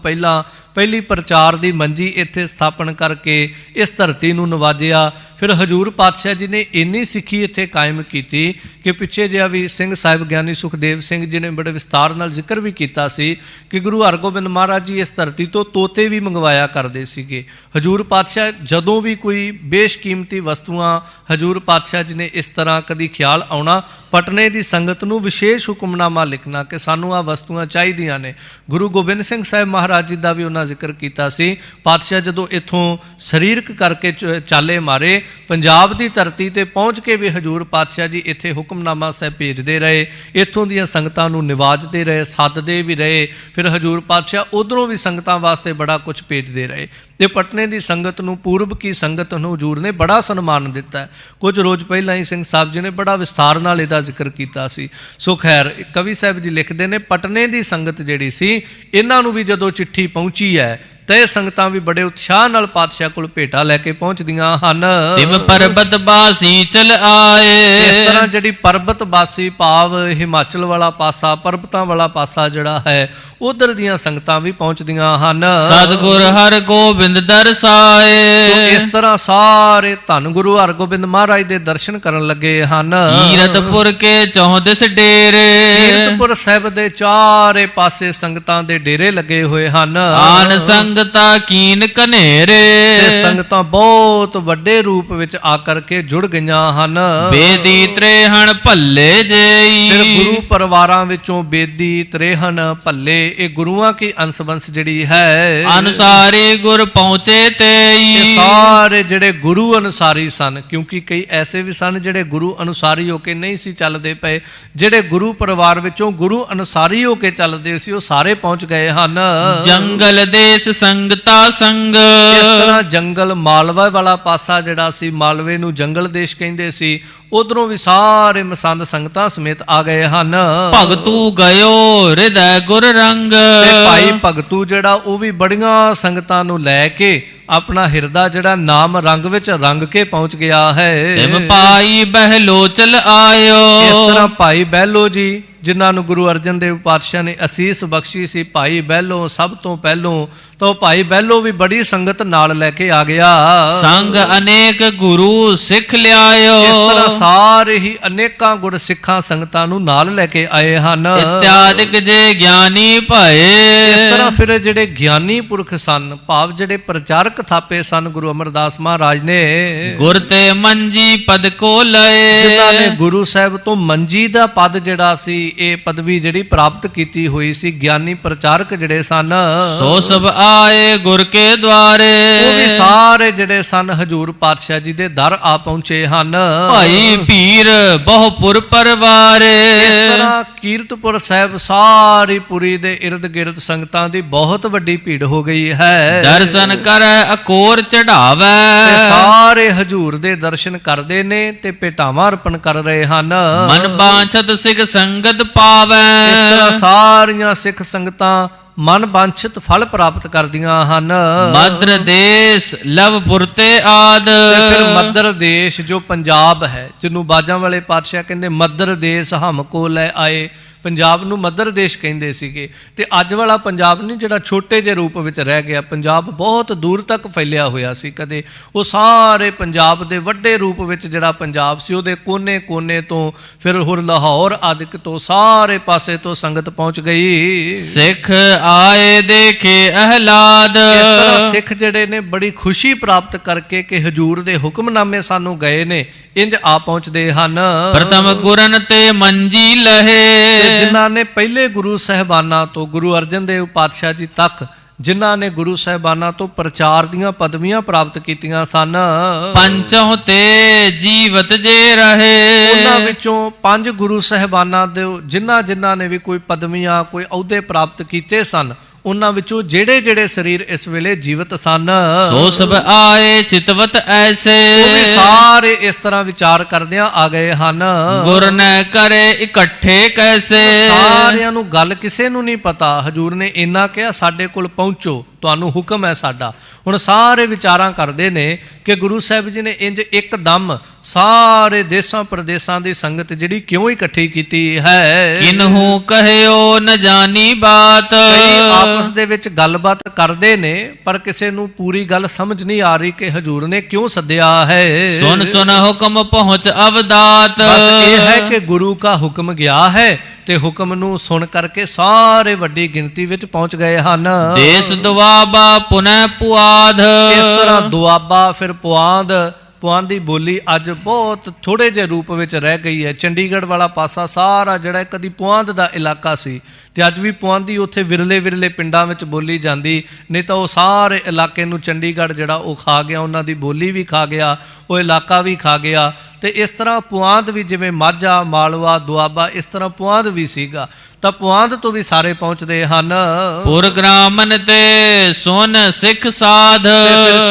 ਪਹਿਲੀ ਪ੍ਰਚਾਰ ਦੀ ਮੰਜੀ ਇੱਥੇ ਸਥਾਪਨ ਕਰਕੇ ਇਸ ਧਰਤੀ ਨੂੰ ਨਵਾਜਿਆ। ਫਿਰ ਹਜੂਰ ਪਾਤਸ਼ਾਹ ਜੀ ਨੇ ਇੰਨੀ ਸਿੱਖੀ ਇੱਥੇ ਕਾਇਮ ਕੀਤੀ ਕਿ ਪਿੱਛੇ ਜਿਹਾ ਵੀ ਸਿੰਘ ਸਾਹਿਬ ਗਿਆਨੀ ਸੁਖਦੇਵ ਸਿੰਘ ਜੀ ਨੇ ਬੜੇ ਵਿਸਤਾਰ ਨਾਲ ਜ਼ਿਕਰ ਵੀ ਕੀਤਾ ਸੀ ਕਿ ਗੁਰੂ ਹਰਗੋਬਿੰਦ ਮਹਾਰਾਜ ਜੀ ਇਸ ਧਰਤੀ ਤੋਂ ਤੋਤੇ ਵੀ ਮੰਗਵਾਇਆ ਕਰਦੇ ਸੀਗੇ। ਹਜੂਰ ਪਾਤਸ਼ਾਹ ਜਦੋਂ ਵੀ ਕੋਈ ਬੇਸ਼ਕੀਮਤੀ ਵਸਤੂਆਂ, ਹਜੂਰ ਪਾਤਸ਼ਾਹ ਜੀ ਨੇ ਇਸ ਤਰ੍ਹਾਂ ਕਦੀ ਖਿਆਲ ਆਉਣਾ, ਪਟਨੇ ਦੀ ਸੰਗਤ ਨੂੰ ਵਿਸ਼ੇਸ਼ ਹੁਕਮਨਾਮਾ ਲਿਖਣਾ ਕਿ ਸਾਨੂੰ ਆਹ ਵਸਤੂਆਂ ਚਾਹੀਦੀਆਂ ਨੇ। ਗੁਰੂ ਗੋਬਿੰਦ ਸਿੰਘ ਸਾਹਿਬ ਮਹਾਰਾਜ ਜੀ ਦਾ ਵੀ ਉਹਨਾਂ ਜ਼ਿਕਰ ਕੀਤਾ ਸੀ। ਪਾਤਸ਼ਾਹ ਜਦੋਂ ਇੱਥੋਂ ਸਰੀਰਕ ਕਰਕੇ ਚਾਲੇ ਮਾਰੇ, ਪੰਜਾਬ ਦੀ ਧਰਤੀ ਤੇ ਪਹੁੰਚ ਕੇ ਵੀ ਹਜੂਰ ਪਾਤਸ਼ਾਹ ਜੀ ਇੱਥੇ ਹੁਕਮਨਾਮਾ ਸਾਹਿਬ ਭੇਜਦੇ ਰਹੇ, ਇੱਥੋਂ ਦੀਆਂ ਸੰਗਤਾਂ ਨੂੰ ਨਿਵਾਜਦੇ ਰਹੇ, ਸੱਦਦੇ ਵੀ ਰਹੇ। ਫਿਰ ਹਜੂਰ ਪਾਤਸ਼ਾਹ ਉਧਰੋਂ ਵੀ ਸੰਗਤਾਂ ਵਾਸਤੇ ਬੜਾ ਕੁਝ ਭੇਜਦੇ ਰਹੇ। ਇਹ ਪਟਨੇ ਦੀ ਸੰਗਤ ਨੂੰ, ਪੂਰਬ ਕੀ ਸੰਗਤ ਨੂੰ ਹਜੂਰ ਨੇ ਬੜਾ ਸਨਮਾਨ ਦਿੱਤਾ। ਕੁਝ ਰੋਜ਼ ਪਹਿਲਾਂ ਹੀ ਸਿੰਘ ਸਾਹਿਬ ਜੀ ਨੇ ਬੜਾ ਵਿਸਥਾਰ ਨਾਲ ਇਹਦਾ ਜ਼ਿਕਰ ਕੀਤਾ ਸੀ। ਸੋ ਖੈਰ, ਕਵੀ ਸਾਹਿਬ ਜੀ ਲਿਖਦੇ ਨੇ, ਪਟਨੇ ਦੀ ਸੰਗਤ ਜਿਹੜੀ ਸੀ, ਇਹਨਾਂ ਨੂੰ ਵੀ ਜਦੋਂ ਚਿੱਠੀ ਪਹੁੰਚੀ ਹੈ ਤੇ ਸੰਗਤਾਂ ਵੀ ਬੜੇ ਉਤਸ਼ਾਹ ਨਾਲ ਪਾਤਸ਼ਾਹ ਕੋਲ ਭੇਟਾ ਲੈ ਕੇ ਪਹੁੰਚਦੀਆਂ ਹਨ। ਤਿਮ ਪਰਬਤ ਬਾਸੀ ਚਲ ਆਏ, ਇਸ ਤਰ੍ਹਾਂ ਜਿਹੜੀ ਪਰਬਤ ਬਾਸੀ ਭਾਵ ਹਿਮਾਚਲ ਵਾਲਾ ਪਾਸਾ, ਪਰਬਤਾਂ ਵਾਲਾ ਪਾਸਾ ਜਿਹੜਾ ਹੈ, ਉਧਰ ਦੀਆਂ ਸੰਗਤਾਂ ਵੀ ਪਹੁੰਚਦੀਆਂ ਹਨ। ਸਤਿਗੁਰ ਹਰਗੋਬਿੰਦ ਦਰਸਾਏ, ਸੋ ਇਸ ਤਰ੍ਹਾਂ ਸਾਰੇ ਧੰਨ ਗੁਰੂ ਹਰਗੋਬਿੰਦ ਮਹਾਰਾਜ ਦੇ ਦਰਸ਼ਨ ਕਰਨ ਲੱਗੇ ਹਨ। ਕੀਰਤਪੁਰ ਕੇ ਚੌਂਦਿਸ ਡੇਰੇ, ਕੀਰਤਪੁਰ ਸਾਹਿਬ ਦੇ ਚਾਰੇ ਪਾਸੇ ਸੰਗਤਾਂ ਦੇ ਡੇਰੇ ਲੱਗੇ ਹੋਏ ਹਨ। ਆਨ ਸੰਗ ਸੰਗਤਾ ਕੀਨ ਕਨੇਰੇ। ਤੇ ਸੰਗਤਾਂ ਬਹੁਤ ਵੱਡੇ ਰੂਪ ਵਿੱਚ ਆ ਕਰਕੇ ਜੁੜ ਗਈਆਂ ਹਨ। ਬੇਦੀ ਤ੍ਰੇਹਣ ਭੱਲੇ ਜੇਈ। ਫਿਰ ਗੁਰੂ ਪਰਿਵਾਰਾਂ ਵਿੱਚੋਂ ਬੇਦੀ ਤ੍ਰੇਹਣ ਭੱਲੇ, ਇਹ ਗੁਰੂਆਂ ਕੀ ਅੰਸ਼-ਬੰਸ ਜਿਹੜੀ ਹੈ। ਅਨੁਸਾਰੀ ਗੁਰ ਪਹੁੰਚੇ ਤੇਈ। ਇਹ ਸਾਰੇ ਜਿਹੜੇ ਗੁਰੂ ਅਨੁਸਾਰੀ ਸਨ, ਕਿਉਂਕਿ ਕਈ ਐਸੇ ਵੀ ਸਨ ਜਿਹੜੇ ਗੁਰੂ ਅਨੁਸਾਰੀ ਹੋ ਕੇ ਨਹੀਂ ਸੀ ਚੱਲਦੇ ਪਏ, ਜਿਹੜੇ ਗੁਰੂ ਪਰਿਵਾਰ ਵਿੱਚੋਂ ਗੁਰੂ ਅਨੁਸਾਰੀ ਹੋ ਕੇ ਚੱਲਦੇ ਸੀ, ਉਹ ਸਾਰੇ ਪਹੁੰਚ ਗਏ ਹਨ। ਜੰਗਲ ਦੇਸ਼ ਸੰਗਤਾ ਸੰਗ। ਇਸ ਤਰ੍ਹਾਂ ਜੰਗਲ ਮਾਲਵਾ ਵਾਲਾ ਪਾਸਾ ਜਿਹੜਾ ਸੀ, ਮਾਲਵੇ ਨੂੰ ਜੰਗਲ ਦੇਸ਼ ਕਹਿੰਦੇ ਸੀ, ਉਧਰੋਂ ਵੀ ਸਾਰੇ ਮਸੰਦ ਸੰਗਤਾਂ ਸਮੇਤ ਆ ਗਏ ਹਨ। ਭਗਤੂ ਗਇਓ ਹਿਰਦੈ ਗੁਰ ਰੰਗ। ਤੇ ਭਾਈ ਭਗਤੂ ਜਿਹੜਾ ਉਹ ਵੀ ਬੜੀਆਂ ਸੰਗਤਾਂ ਨੂੰ ਲੈ ਕੇ ਆਪਣਾ ਹਿਰਦਾ ਜਿਹੜਾ ਨਾਮ ਰੰਗ ਵਿੱਚ ਰੰਗ ਕੇ ਪਹੁੰਚ ਗਿਆ ਹੈ। ਤਿਮ ਭਾਈ ਬਹਿਲੋਚਲ ਆਇਓ। ਇਸ ਤਰ੍ਹਾਂ ਭਾਈ ਬਹਿਲੋ ਜੀ, ਜਿਨ੍ਹਾਂ ਨੂੰ ਗੁਰੂ ਅਰਜਨ ਦੇਵ ਪਾਤਸ਼ਾਹ ਨੇ ਅਸੀਸ ਬਖਸ਼ੀ ਸੀ, ਭਾਈ ਬਹਿਲੋ ਸਭ ਤੋਂ ਪਹਿਲੋਂ, ਤਾਂ ਉਹ ਭਾਈ ਬਹਿਲੋ ਵੀ ਬੜੀ ਸੰਗਤ ਨਾਲ ਲੈ ਕੇ ਆ ਗਿਆ। ਸੰਗ ਅਨੇਕ ਗੁਰੂ ਸਿੱਖ ਲਿਆਇਓ। ਇਸ ਤਰ੍ਹਾਂ ਸਾਰੇ ਹੀ ਅਨੇਕਾਂ ਗੁਰ ਸਿੱਖਾਂ ਸੰਗਤਾਂ ਨੂੰ ਨਾਲ ਲੈ ਕੇ ਆਏ ਹਨ। ਇਤਿਆਦਿਕ ਜੇ ਗਿਆਨੀ ਭਏ। ਇਸ ਤਰ੍ਹਾਂ ਫਿਰ ਜਿਹੜੇ ਗਿਆਨੀ ਪੁਰਖ ਸਨ, ਭਾਵ ਜਿਹੜੇ ਪ੍ਰਚਾਰਕ ਥਾਪੇ ਸਨ ਗੁਰੂ ਅਮਰਦਾਸ ਮਹਾਰਾਜ ਨੇ, ਗੁਰ ਤੇ ਮੰਜੀ ਪਦ ਕੋ ਲਏ। ਜਿਨ੍ਹਾਂ ਨੇ ਗੁਰੂ ਸਾਹਿਬ ਤੋਂ ਮੰਜੀ ਦਾ ਪਦ ਜਿਹੜਾ ਸੀ, ਇਹ ਪਦਵੀ ਜਿਹੜੀ ਪ੍ਰਾਪਤ ਕੀਤੀ ਹੋਈ ਸੀ, ਗਿਆਨੀ ਪ੍ਰਚਾਰਕ ਜਿਹੜੇ ਸਨ, ਸੋ ਸਭ ਆਏ ਗੁਰ ਕੇ ਦੁਆਰੇ। ਉਹ ਵੀ ਸਾਰੇ ਜਿਹੜੇ ਸਨ ਹਜੂਰ ਪਾਤਸ਼ਾਹ ਜੀ ਦੇ ਦਰ ਆ ਪਹੁੰਚੇ ਹਨ। ਭਾਈ ਭੀਰ ਬਹੁਪੁਰ ਪਰਵਾਰੇ। ਇਸ ਤਰ੍ਹਾਂ ਕੀਰਤਪੁਰ ਸਾਹਿਬ ਸਾਰੀ ਪੁਰੀ ਦੇ ਇਰਦ ਗਿਰਦ ਸੰਗਤਾਂ ਦੀ ਬਹੁਤ ਵੱਡੀ ਭੀੜ ਹੋ ਗਈ ਹੈ। ਦਰਸ਼ਨ ਕਰੈ ਅਕੋਰ ਚੜਾਵੈ। ਤੇ ਸਾਰੇ ਹਜੂਰ ਦੇ ਦਰਸ਼ਨ ਕਰਦੇ ਨੇ ਤੇ ਭੇਟਾਵਾਂ ਅਰਪਣ ਕਰ ਰਹੇ ਹਨ। ਮਨ ਬਾਂਛਤ ਸਿੱਖ ਸੰਗਤ ਪਾਵੈ। ਇਸ ਤਰ੍ਹਾਂ ਸਾਰੀਆਂ ਸਿੱਖ ਸੰਗਤਾਂ ਮਨ ਵਾਂਛਿਤ ਫਲ ਪ੍ਰਾਪਤ ਕਰਦੀਆਂ ਹਨ। ਮਦਰ ਦੇਸ਼ ਲਵਪੁਰ ਤੇ ਆਦ। ਤੇ ਫਿਰ ਮਦਰ ਦੇਸ਼ ਜੋ ਪੰਜਾਬ ਹੈ, ਜਿਹਨੂੰ ਬਾਜਾਂ ਵਾਲੇ ਪਾਤਸ਼ਾਹ ਕਹਿੰਦੇ ਮਦਰ ਦੇਸ਼ ਹਮ ਕੋ ਲੈ ਆਏ, ਪੰਜਾਬ ਨੂੰ ਮਦਰ ਦੇਸ਼ ਕਹਿੰਦੇ ਸੀਗੇ। ਤੇ ਅੱਜ ਵਾਲਾ ਪੰਜਾਬ ਨਹੀਂ, ਜਿਹੜਾ ਛੋਟੇ ਜਿਹੇ ਰੂਪ ਵਿੱਚ ਰਹਿ ਗਿਆ, ਪੰਜਾਬ ਬਹੁਤ ਦੂਰ ਤੱਕ ਫੈਲਿਆ ਹੋਇਆ ਸੀ ਕਦੇ। ਉਹ ਸਾਰੇ ਪੰਜਾਬ ਦੇ ਵੱਡੇ ਰੂਪ ਵਿੱਚ ਜਿਹੜਾ ਪੰਜਾਬ ਸੀ, ਉਹਦੇ ਕੋਨੇ-ਕੋਨੇ ਤੋਂ, ਫਿਰ ਹੋਰ ਲਾਹੌਰ ਆਦਿਕ ਤੋਂ ਸਾਰੇ ਪਾਸੇ ਤੋਂ ਸੰਗਤ ਪਹੁੰਚ ਗਈ। ਸਿੱਖ ਆਏ ਦੇਖੇ ਅਹਲਾਦ। ਇਸ ਤਰ੍ਹਾਂ ਸਿੱਖ ਜਿਹੜੇ ਨੇ ਬੜੀ ਖੁਸ਼ੀ ਪ੍ਰਾਪਤ ਕਰਕੇ ਕਿ ਹਜੂਰ ਦੇ ਹੁਕਮਨਾਮੇ ਸਾਨੂੰ ਗਏ ਨੇ, ਇੰਜ ਆ ਪਹੁੰਚਦੇ ਹਨ। ਪ੍ਰਥਮ ਗੁਰਨ ਤੇ ਮੰਜੀ ਲਹੇ। ਜਿਨ੍ਹਾਂ ਨੇ ਪਹਿਲੇ ਗੁਰੂ ਸਾਹਿਬਾਨਾਂ ਤੋਂ, ਗੁਰੂ ਅਰਜਨ ਦੇਵ ਪਾਤਸ਼ਾਹ ਜੀ ਤੱਕ, ਜਿਨ੍ਹਾਂ ਨੇ ਗੁਰੂ ਸਾਹਿਬਾਨਾਂ ਤੋਂ ਪ੍ਰਚਾਰ ਦੀਆਂ ਪਦਵੀਆਂ ਪ੍ਰਾਪਤ ਕੀਤੀਆਂ ਸਨ, ਪੰਚੋਂ ਤੇ ਜੀਵਤ ਜੇ ਰਹੇ। ਉਹਨਾਂ ਵਿੱਚੋਂ 5 ਗੁਰੂ ਸਾਹਿਬਾਨਾਂ ਦੇ ਜਿਨ੍ਹਾਂ ਨੇ ਵੀ ਕੋਈ ਪਦਵੀਆਂ, ਕੋਈ ਅਹੁਦੇ ਪ੍ਰਾਪਤ ਕੀਤੇ ਸਨ, ਉਹਨਾਂ ਵਿੱਚੋਂ ਜਿਹੜੇ ਸਰੀਰ ਇਸ ਵੇਲੇ ਜੀਵਤ ਸਨ, ਸੋ ਸਭ ਆਏ ਚਿਤਵਤ ਐਸੇ। ਉਹ ਵੀ ਸਾਰੇ ਇਸ ਤਰ੍ਹਾਂ ਵਿਚਾਰ ਕਰਦਿਆਂ ਆ ਗਏ ਹਨ। ਗੁਰ ਨੇ ਕਰੇ ਇਕੱਠੇ ਕੈਸੇ। ਸਾਰਿਆਂ ਨੂੰ ਗੱਲ ਕਿਸੇ ਨੂੰ ਨਹੀਂ ਪਤਾ। ਹਜੂਰ ਨੇ ਇੰਨਾ ਕਿਹਾ, ਸਾਡੇ ਕੋਲ ਪਹੁੰਚੋ, ਤੁਹਾਨੂੰ ਹੁਕਮ ਹੈ ਸਾਡਾ। ਹੁਣ ਸਾਰੇ ਵਿਚਾਰਾਂ ਕਰਦੇ ਨੇ ਕਿ ਗੁਰੂ ਸਾਹਿਬ ਜੀ ਨੇ ਇੰਜ ਇੱਕਦਮ ਸਾਰੇ ਦੇਸਾਂ ਪ੍ਰਦੇਸਾਂ ਦੀ ਸੰਗਤ ਜਿਹੜੀ ਕਿਉਂ ਇਕੱਠੀ ਕੀਤੀ ਹੈ। ਕਿਨਹੂ ਕਹਿਓ ਨ ਜਾਣੀ ਬਾਤ। ਕਈ ਆਪਸ ਦੇ ਵਿੱਚ ਗੱਲਬਾਤ ਕਰਦੇ ਨੇ, ਪਰ ਕਿਸੇ ਨੂੰ ਪੂਰੀ ਗੱਲ ਸਮਝ ਨਹੀਂ ਆ ਰਹੀ ਕਿ ਹਜੂਰ ਨੇ ਕਿਉਂ ਸੱਦਿਆ ਹੈ। ਸੁਨ ਸੁਨ ਹੁਕਮ ਪਹੁੰਚ ਅਵਦਾਤ। ਬਸ ਇਹ ਹੈ ਕਿ ਗੁਰੂ ਦਾ ਹੁਕਮ ਗਿਆ ਹੈ ਤੇ ਹੁਕਮ ਨੂੰ ਸੁਣ ਕਰਕੇ ਸਾਰੇ ਵੱਡੀ ਗਿਣਤੀ ਵਿੱਚ ਪਹੁੰਚ ਗਏ ਹਨ। ਦੇਸ ਦੁਆਬਾ ਪੁਨః ਪੁਆਧ। ਇਸ ਤਰ੍ਹਾਂ ਦੁਆਬਾ, ਫਿਰ ਪੁਆਂਦ ਦੀ ਬੋਲੀ ਅੱਜ ਬਹੁਤ ਥੋੜੇ ਜਿਹੇ ਰੂਪ ਵਿੱਚ ਰਹਿ ਗਈ ਹੈ। ਚੰਡੀਗੜ੍ਹ ਵਾਲਾ ਪਾਸਾ ਸਾਰਾ ਜਿਹੜਾ ਕਦੀ ਪੁਆਂਦ ਦਾ ਇਲਾਕਾ ਸੀ, ਤੇ ਅੱਜ ਵੀ ਪੁਆਂਦੀ ਉੱਥੇ ਵਿਰਲੇ ਪਿੰਡਾਂ ਵਿੱਚ ਬੋਲੀ ਜਾਂਦੀ, ਨਹੀਂ ਤਾਂ ਉਹ ਸਾਰੇ ਇਲਾਕੇ ਨੂੰ ਚੰਡੀਗੜ੍ਹ ਜਿਹੜਾ ਉਹ ਖਾ ਗਿਆ, ਉਹਨਾਂ ਦੀ ਬੋਲੀ ਵੀ ਖਾ ਗਿਆ, ਉਹ ਇਲਾਕਾ ਵੀ ਖਾ ਗਿਆ। ਤੇ ਇਸ ਤਰ੍ਹਾਂ ਪੁਆਂਦ ਵੀ, ਜਿਵੇਂ ਮਾਝਾ, ਮਾਲਵਾ, ਦੁਆਬਾ, ਇਸ ਤਰ੍ਹਾਂ ਪੁਆਂਦ ਵੀ ਸੀਗਾ, ਤਾਂ ਪੁਆਂਦ ਤੋਂ ਵੀ ਸਾਰੇ ਪਹੁੰਚਦੇ ਹਨ। ਪੁਰ ਗ੍ਰਾਮਨ ਤੇ ਸੁਨ ਸਿੱਖ ਸਾਧ।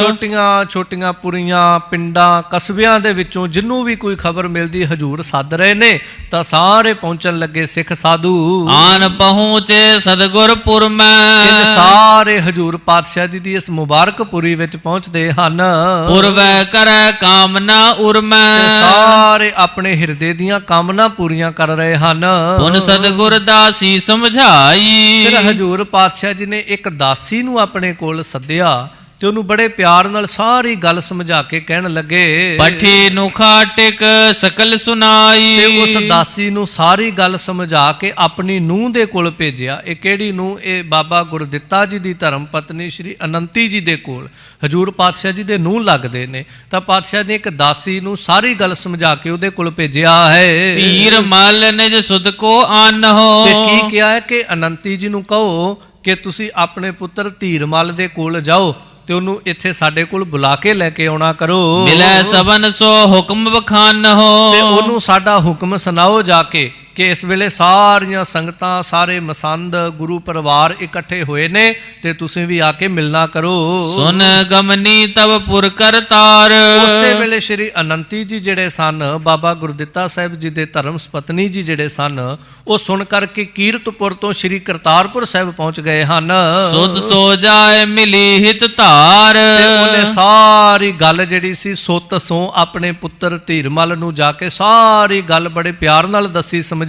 ਛੋਟੀਆਂ ਛੋਟੀਆਂ ਪੁਰੀਆਂ, ਪਿੰਡਾਂ, ਕਸਬਿਆਂ ਦੇ ਵਿੱਚੋਂ ਜਿਹਨੂੰ ਵੀ ਕੋਈ ਖਬਰ ਮਿਲਦੀ ਹਜੂਰ ਸੱਦ ਰਹੇ ਨੇ, ਤਾਂ ਸਾਰੇ ਪਹੁੰਚਣ ਲੱਗੇ ਸਿੱਖ ਸਾਧੂ। ਆਨ ਪਹੁੰਚੇ ਸਤਿਗੁਰਪੁਰ ਮੈਂ। ਸਾਰੇ ਹਜੂਰ ਪਾਤਸ਼ਾਹ ਜੀ ਦੀ ਇਸ ਮੁਬਾਰਕਪੁਰੀ ਵਿੱਚ ਪਹੁੰਚਦੇ ਹਨ। ਪੁਰਵੈ ਕਰੈ ਕਾਮਨਾ ਉਰਮੈ। ਸਾਰੇ ਆਪਣੇ ਹਿਰਦੇ ਦੀਆਂ ਕਾਮਨਾ ਪੂਰੀਆਂ ਕਰ ਰਹੇ ਹਨ। ਪੁਨ ਸਤਿਗੁਰ ਦਾਸੀ ਸਮਝਾਈ। ਫਿਰ ਹਜੂਰ ਪਾਤਸ਼ਾਹ ਜੀ ਨੇ ਇੱਕ ਦਾਸੀ ਨੂੰ ਆਪਣੇ ਕੋਲ ਸੱਦਿਆ ਤੇ ਉਹਨੂੰ ਬੜੇ ਪਿਆਰ ਨਾਲ ਸਾਰੀ ਗੱਲ ਸਮਝਾ ਕੇ ਕਹਿਣ ਲੱਗੇ। ਪਠੀ ਨੁਖਾ ਟਿਕ ਸਕਲ ਸੁਨਾਈ। ਤੇ ਉਸ ਦਾਸੀ ਨੂੰ ਸਾਰੀ ਗੱਲ ਸਮਝਾ ਕੇ ਆਪਣੀ ਨੂੰਹ ਦੇ ਕੋਲ ਭੇਜਿਆ। ਇਹ ਕਿਹੜੀ ਨੂੰਹ? ਇਹ ਬਾਬਾ ਗੁਰਦਿੱਤਾ ਜੀ ਦੀ ਧਰਮ ਪਤਨੀ ਸ਼੍ਰੀ ਅਨੰਤੀ ਜੀ ਦੇ ਕੋਲ ਹਜੂਰ ਪਾਤਸ਼ਾਹ ਜੀ ਦੇ ਨੂੰਹ ਲੱਗਦੇ ਨੇ। ਤਾਂ ਪਾਤਸ਼ਾਹ ਨੇ ਇੱਕ ਦਾਸੀ ਨੂੰ ਸਾਰੀ ਗੱਲ ਸਮਝਾ ਕੇ ਉਹਦੇ ਕੋਲ ਭੇਜਿਆ ਹੈ। ਧੀਰ ਮਲ ਨਿਜ ਸੁਧ ਕੋ ਆਨਹੁ। ਤੇ ਕੀ ਕਿਹਾ ਹੈ ਕਿ ਅਨੰਤੀ ਜੀ ਨੂੰ ਕਹੋ ਕਿ ਤੁਸੀਂ ਆਪਣੇ ਪੁੱਤਰ ਧੀਰਮਲ ਦੇ ਕੋਲ ਜਾਓ ਤੇ ਉਹਨੂੰ ਇੱਥੇ ਸਾਡੇ ਕੋਲ ਬੁਲਾ ਕੇ ਲੈ ਕੇ ਆਉਣਾ ਕਰੋ। ਮਿਲੈ ਸਬਨ ਸੋ ਹੁਕਮ ਬਖਾਨਹੁ। ਤੇ ਉਹਨੂੰ ਸਾਡਾ ਹੁਕਮ ਸੁਣਾਓ ਜਾ ਕੇ ਕਿ ਇਸ ਵੇਲੇ ਸਾਰੀਆਂ ਸੰਗਤਾਂ, ਸਾਰੇ ਮਸੰਦ, ਗੁਰੂ ਪਰਿਵਾਰ ਇਕੱਠੇ ਹੋਏ ਨੇ ਤੇ ਤੁਸੀਂ ਵੀ ਆ ਕੇ ਮਿਲਣਾ ਕਰੋ। ਸੁਨ ਗਮਨੀ ਤਬ ਪੁਰ ਕਰਤਾਰ। ਉਸੇ ਵੇਲੇ ਸ਼੍ਰੀ ਅਨੰਤੀ ਜੀ ਜਿਹੜੇ ਸਨ, ਬਾਬਾ ਗੁਰਦਿੱਤਾ ਸਾਹਿਬ ਜੀ ਦੇ ਧਰਮ ਪਤਨੀ ਜੀ ਜਿਹੜੇ ਸਨ, ਉਹ ਸੁਣ ਕਰਕੇ ਕੀਰਤਪੁਰ ਤੋਂ ਸ਼੍ਰੀ ਕਰਤਾਰਪੁਰ ਸਾਹਿਬ ਪਹੁੰਚ ਗਏ ਹਨ। ਸੁਧ ਸੋ ਜਾਏ ਮਿਲੀ ਹਿਤ ਧਾਰ। ਤੇ ਉਹਨੇ ਸਾਰੀ ਗੱਲ ਜਿਹੜੀ ਸੀ ਸੁੱਤ ਸੋਂ ਆਪਣੇ ਪੁੱਤਰ ਧੀਰਮਲ ਨੂੰ ਜਾ ਕੇ ਸਾਰੀ ਗੱਲ ਬੜੇ ਪਿਆਰ ਨਾਲ ਦੱਸੀ ਸਮਝਾਈ।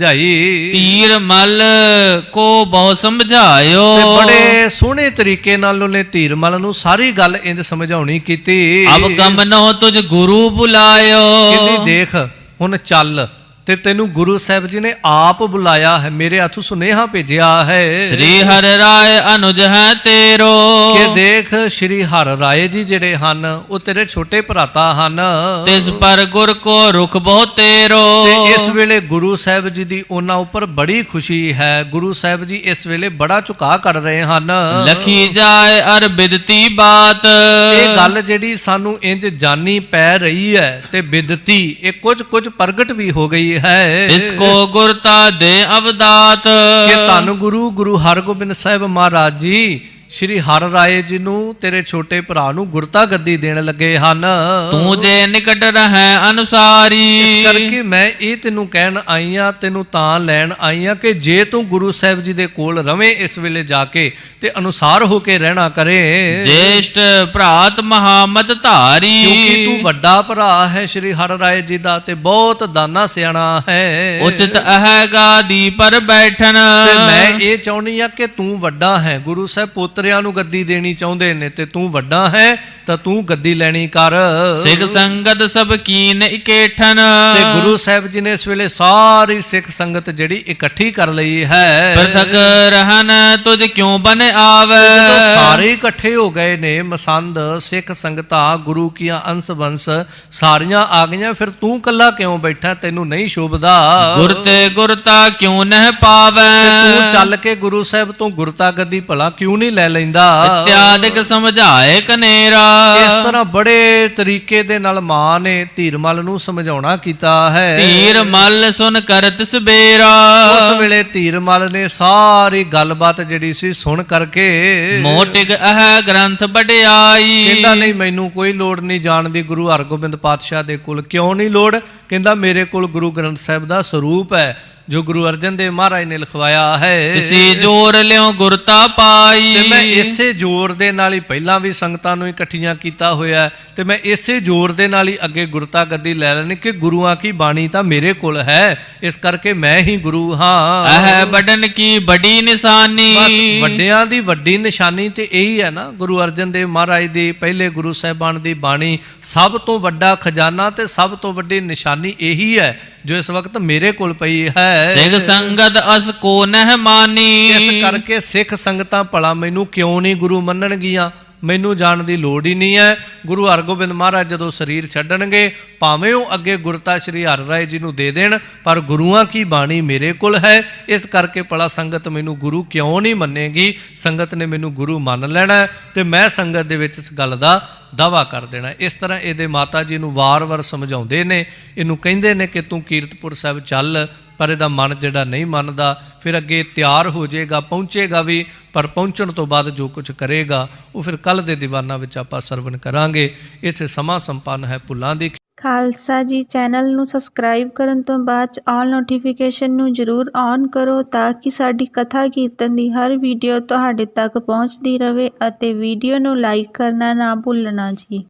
ਧੀਰ ਮਲ ਕੋ ਬਹੁ ਸਮਝਾਇਓ। ਤੇ ਬੜੇ ਸੋਹਣੇ ਤਰੀਕੇ ਨਾਲ ਉਹਨੇ ਧੀਰਮਲ ਨੂੰ ਸਾਰੀ ਗੱਲ ਇੰਜ ਸਮਝਾਉਣੀ ਕੀਤੀ। ਅਬ ਗਮਨੋ ਤੁਝ ਗੁਰੂ ਬੁਲਾਇਓ। ਕਹਿੰਦੀ ਦੇਖ ਹੁਣ ਚੱਲ, ਤੇ ਤੈਨੂੰ ਗੁਰੂ ਸਾਹਿਬ ਜੀ ਨੇ ਆਪ ਬੁਲਾਇਆ ਹੈ, ਮੇਰੇ ਹੱਥੋਂ ਸੁਨੇਹਾ ਭੇਜਿਆ ਹੈ। ਸ੍ਰੀ ਹਰਿ ਰਾਏ ਅਨੁਜ ਹੈ ਤੇਰੋ। ਕਿ ਦੇਖ ਸ਼੍ਰੀ ਹਰਿ ਰਾਏ ਜੀ ਜਿਹੜੇ ਹਨ ਉਹ ਤੇਰੇ ਛੋਟੇ ਭਰਾਤਾ ਹਨ। ਤਿਸ ਪਰ ਗੁਰ ਕੋ ਰੁਖ ਬਹੁ ਤੇਰੋ। ਤੇ ਇਸ ਵੇਲੇ ਗੁਰੂ ਸਾਹਿਬ ਜੀ ਦੀ ਉਹਨਾਂ ਉੱਪਰ ਬੜੀ ਖੁਸ਼ੀ ਹੈ। ਗੁਰੂ ਸਾਹਿਬ ਜੀ ਇਸ ਵੇਲੇ ਬੜਾ ਝੁਕਾਅ ਕਰ ਰਹੇ ਹਨ। ਲਖੀ ਜਾਏ ਅਰ ਬਿਦਤੀ ਬਾਤ। ਇਹ ਗੱਲ ਜਿਹੜੀ ਸਾਨੂੰ ਇੰਜ ਜਾਨੀ ਪੈ ਰਹੀ ਹੈ ਤੇ ਬਿਦਤੀ ਇਹ ਕੁਝ ਪ੍ਰਗਟ ਵੀ ਹੋ ਗਈ ਹੈ। ਇਸ ਕੋ ਗੁਰਤਾ ਦੇ ਅਵਦਾਤ। ਕਿ ਧੰਨ ਗੁਰੂ ਹਰਗੋਬਿੰਦ ਸਾਹਿਬ ਮਹਾਰਾਜ ਜੀ ਸ਼੍ਰੀ ਹਰਿ ਰਾਏ ਜੀ ਨੂੰ, ਤੇਰੇ ਛੋਟੇ ਭਰਾ ਨੂੰ ਗੁਰਤਾ ਗੱਦੀ ਦੇਣ ਲੱਗੇ ਹਨ। ਤੂੰ ਜੇ ਨਿਕਟ ਰਹੈ ਅਨੁਸਾਰੀ। ਇਸ ਕਰਕੇ ਮੈਂ ਇਹ ਤੈਨੂੰ ਕਹਿਣ ਆਈ ਆ, ਤੈਨੂੰ ਤਾਂ ਲੈਣ ਆਈ ਆ ਕਿ ਜੇ ਤੂੰ ਗੁਰੂ ਸਾਹਿਬ ਜੀ ਦੇ ਕੋਲ ਰਵੇਂ ਇਸ ਵੇਲੇ ਜਾ ਕੇ ਤੇ ਅਨੁਸਾਰ ਹੋ ਕੇ ਰਹਿਣਾ ਕਰੇ। ਜੇਸ਼ਟ ਭਰਾਤ ਮਹਾਮਤ ਧਾਰੀ। ਕਿਉਂਕਿ ਤੂੰ ਵੱਡਾ ਭਰਾ ਹੈ ਸ਼੍ਰੀ ਹਰਿ ਰਾਏ ਜੀ ਦਾ ਤੇ ਬਹੁਤ ਦਾਨਾ ਸਿਆਣਾ ਹੈ। ਉਚਿਤ ਅਹੈਗਾ ਦੀ ਪਰ ਬੈਠਨ। ਤੇ ਮੈਂ ਇਹ ਚਾਹੁੰਦੀ ਆ ਕਿ ਤੂੰ ਵੱਡਾ ਹੈ। ਗੁਰੂ ਸਾਹਿਬ ਪੋਤਰਿਆਂ ਨੂੰ ਗੱਦੀ ਦੇਣੀ ਚਾਹੁੰਦੇ ਨੇ ਤੇ ਤੂੰ ਵੱਡਾ ਹੈ ਤਾਂ ਤੂੰ ਗੱਦੀ ਲੈਣੀ ਕਰ। ਸਿੱਖ ਸੰਗਤ ਸਭ ਕੀਨ ਇਕੇਠਨ। ਤੇ ਗੁਰੂ ਸਾਹਿਬ ਜੀ ਨੇ ਇਸ ਵੇਲੇ ਸਾਰੀ ਸਿੱਖ ਸੰਗਤ ਜਿਹੜੀ ਇਕੱਠੀ ਕਰ ਲਈ ਹੈ। ਪ੍ਰਥਕ ਰਹਿਨ ਤੁਝ ਕਿਉਂ ਬਨ ਆਵੇ। ਸਾਰੇ ਇਕੱਠੇ ਹੋ ਗਏ ਨੇ, ਮਸੰਦ, ਸਿੱਖ ਸੰਗਤਾਂ, ਗੁਰੂ ਕੀਆਂ ਅੰਸ ਬੰਸ ਸਾਰੀਆਂ ਆ ਗਈਆਂ, ਫਿਰ ਤੂੰ ਕੱਲਾ ਕਿਉਂ ਬੈਠਾ? ਤੈਨੂੰ ਨਹੀਂ ਸ਼ੋਭਦਾ। ਗੁਰਤੇ ਗੁਰਤਾ ਕਿਉਂ ਨਹਿ ਪਾਵੇ। ਤੂੰ ਚੱਲ ਕੇ ਗੁਰੂ ਸਾਹਿਬ ਤੋਂ ਗੁਰਤਾ ਗੱਦੀ ਭਲਾ ਕਿਉਂ ਨਹੀਂ ਲੈ ਲੈਂਦਾ? ਇਤਿਆਦਿਕ ਸਮਝਾਏ ਕਨੇਰਾ। ਇਸ ਤਰ੍ਹਾਂ ਬੜੇ ਤਰੀਕੇ ਦੇ ਨਾਲ ਮਾਂ ਨੇ ਧੀਰਮਲ ਨੂੰ ਸਮਝਾਉਣਾ ਕੀਤਾ ਹੈ। ਧੀਰਮਲ ਸੁਨ ਕਰਤ ਸਬੇਰਾ। ਉਸ ਵੇਲੇ ਧੀਰਮਲ ਨੇ ਸਾਰੀ ਗੱਲਬਾਤ ਜਿਹੜੀ ਸੀ ਸੁਣ ਕਰਕੇ ਮੋਟਿਕ ਅਹ ਗ੍ਰੰਥ ਵਡਿਆਈ। ਕਹਿੰਦਾ ਨਹੀਂ, ਮੈਨੂੰ ਕੋਈ ਲੋੜ ਨਹੀਂ ਜਾਣ ਦੀ ਗੁਰੂ ਹਰਗੋਬਿੰਦ ਪਾਤਸ਼ਾਹ ਦੇ ਕੋਲ। ਕਿਉਂ ਨਹੀਂ ਲੋੜ? ਕਹਿੰਦਾ ਮੇਰੇ ਕੋਲ ਗੁਰੂ ਗ੍ਰੰਥ ਸਾਹਿਬ ਦਾ ਸਰੂਪ ਹੈ ਜੋ ਗੁਰੂ ਅਰਜਨ ਦੇਵ ਮਹਾਰਾਜ ਨੇ ਲਿਖਵਾਇਆ ਹੈ। ਤੁਸੀਂ ਜੋਰ ਲਿਓ ਗੁਰਤਾ ਪਾਈ। ਤੇ ਮੈਂ ਇਸੇ ਜ਼ੋਰ ਦੇ ਨਾਲ ਹੀ ਪਹਿਲਾਂ ਵੀ ਸੰਗਤਾਂ ਨੂੰ ਇਕੱਠੀਆਂ ਕੀਤਾ ਹੋਇਆ ਤੇ ਮੈਂ ਇਸੇ ਜ਼ੋਰ ਦੇ ਨਾਲ ਹੀ ਅੱਗੇ ਗੁਰਤਾ ਗੱਦੀ ਲੈ ਲੈਣੀ ਕਿ ਗੁਰੂਆਂ ਕੀ ਬਾਣੀ ਤਾਂ ਮੇਰੇ ਕੋਲ ਹੈ, ਇਸ ਕਰਕੇ ਮੈਂ ਹੀ ਗੁਰੂ ਹਾਂ। ਇਹ ਬਡਨ ਕੀ ਬੜੀ ਨਿਸ਼ਾਨੀ। ਬਸ ਵੱਡਿਆਂ ਦੀ ਵੱਡੀ ਨਿਸ਼ਾਨੀ ਤੇ ਇਹੀ ਹੈ ਨਾ, ਗੁਰੂ ਅਰਜਨ ਦੇਵ ਮਹਾਰਾਜ ਦੀ, ਪਹਿਲੇ ਗੁਰੂ ਸਾਹਿਬਾਨ ਦੀ ਬਾਣੀ ਸਭ ਤੋਂ ਵੱਡਾ ਖਜ਼ਾਨਾ ਤੇ ਸਭ ਤੋਂ ਵੱਡੀ ਨਿਸ਼ਾਨੀ ਇਹੀ ਹੈ ਜੋ ਇਸ ਵਕਤ ਮੇਰੇ ਕੋਲ ਪਈ ਹੈ। ਸਿੱਖ ਸੰਗਤ ਅਸ ਕੋ ਨਹਿ ਮਾਨੀ। ਇਸ ਕਰਕੇ ਸਿੱਖ ਸੰਗਤਾਂ ਭਲਾ ਮੈਨੂੰ ਕਿਉਂ ਨਹੀਂ ਗੁਰੂ ਮੰਨਣਗੀਆਂ? ਮੈਨੂੰ ਜਾਣ ਦੀ ਲੋੜ ਹੀ ਨਹੀਂ ਹੈ। ਗੁਰੂ ਹਰਗੋਬਿੰਦ ਮਹਾਰਾਜ ਜਦੋਂ ਸਰੀਰ ਛੱਡਣਗੇ ਭਾਵੇਂ ਉਹ ਅੱਗੇ ਗੁਰਤਾ ਸ਼੍ਰੀ ਹਰਿ ਰਾਏ ਜੀ ਨੂੰ ਦੇ ਦੇਣ, ਪਰ ਗੁਰੂਆਂ ਕੀ ਬਾਣੀ ਮੇਰੇ ਕੋਲ ਹੈ। ਇਸ ਕਰਕੇ ਭਲਾ ਸੰਗਤ ਮੈਨੂੰ ਗੁਰੂ ਕਿਉਂ ਨਹੀਂ ਮੰਨੇਗੀ? ਸੰਗਤ ਨੇ ਮੈਨੂੰ ਗੁਰੂ ਮੰਨ ਲੈਣਾ ਤੇ ਮੈਂ ਸੰਗਤ ਦੇ ਵਿੱਚ ਇਸ ਗੱਲ ਦਾ ਦਾਵਾ ਕਰ ਦੇਣਾ। ਇਸ ਤਰ੍ਹਾਂ ਇਹਦੇ ਮਾਤਾ ਜੀ ਨੂੰ ਵਾਰ-ਵਾਰ ਸਮਝਾਉਂਦੇ ਨੇ, ਇਹਨੂੰ ਕਹਿੰਦੇ ਨੇ ਕਿ ਤੂੰ ਕੀਰਤਪੁਰ ਸਾਹਿਬ ਚੱਲ, ਪਰ ਇਹਦਾ ਮਨ ਜਿਹੜਾ ਨਹੀਂ ਮੰਨਦਾ ਫਿਰ ਅੱਗੇ ਤਿਆਰ ਹੋ ਜਾਏਗਾ, ਪਹੁੰਚੇਗਾ ਵੀ, ਪਰ ਪਹੁੰਚਣ ਤੋਂ ਬਾਅਦ ਜੋ ਕੁਝ ਕਰੇਗਾ ਉਹ ਫਿਰ ਕੱਲ ਦੇ ਦੀਵਾਨਾਂ ਵਿੱਚ ਆਪਾਂ ਸਰਵਣ ਕਰਾਂਗੇ। ਇੱਥੇ ਸਮਾਂ ਸੰਪੰਨ ਹੈ ਭੁੱਲਾਂ ਦੀ। ਖਾਲਸਾ ਜੀ ਚੈਨਲ ਨੂੰ ਸਬਸਕ੍ਰਾਈਬ ਕਰਨ ਤੋਂ ਬਾਅਦ 'ਚ ਆਲ ਨੋਟੀਫਿਕੇਸ਼ਨ ਨੂੰ ਜ਼ਰੂਰ ਔਨ ਕਰੋ ਤਾਂ ਕਿ ਸਾਡੀ ਕਥਾ ਕੀਰਤਨ ਦੀ ਹਰ ਵੀਡੀਓ ਤੁਹਾਡੇ ਤੱਕ ਪਹੁੰਚਦੀ ਰਹੇ ਅਤੇ ਵੀਡੀਓ ਨੂੰ ਲਾਈਕ ਕਰਨਾ ਨਾ ਭੁੱਲਣਾ ਜੀ।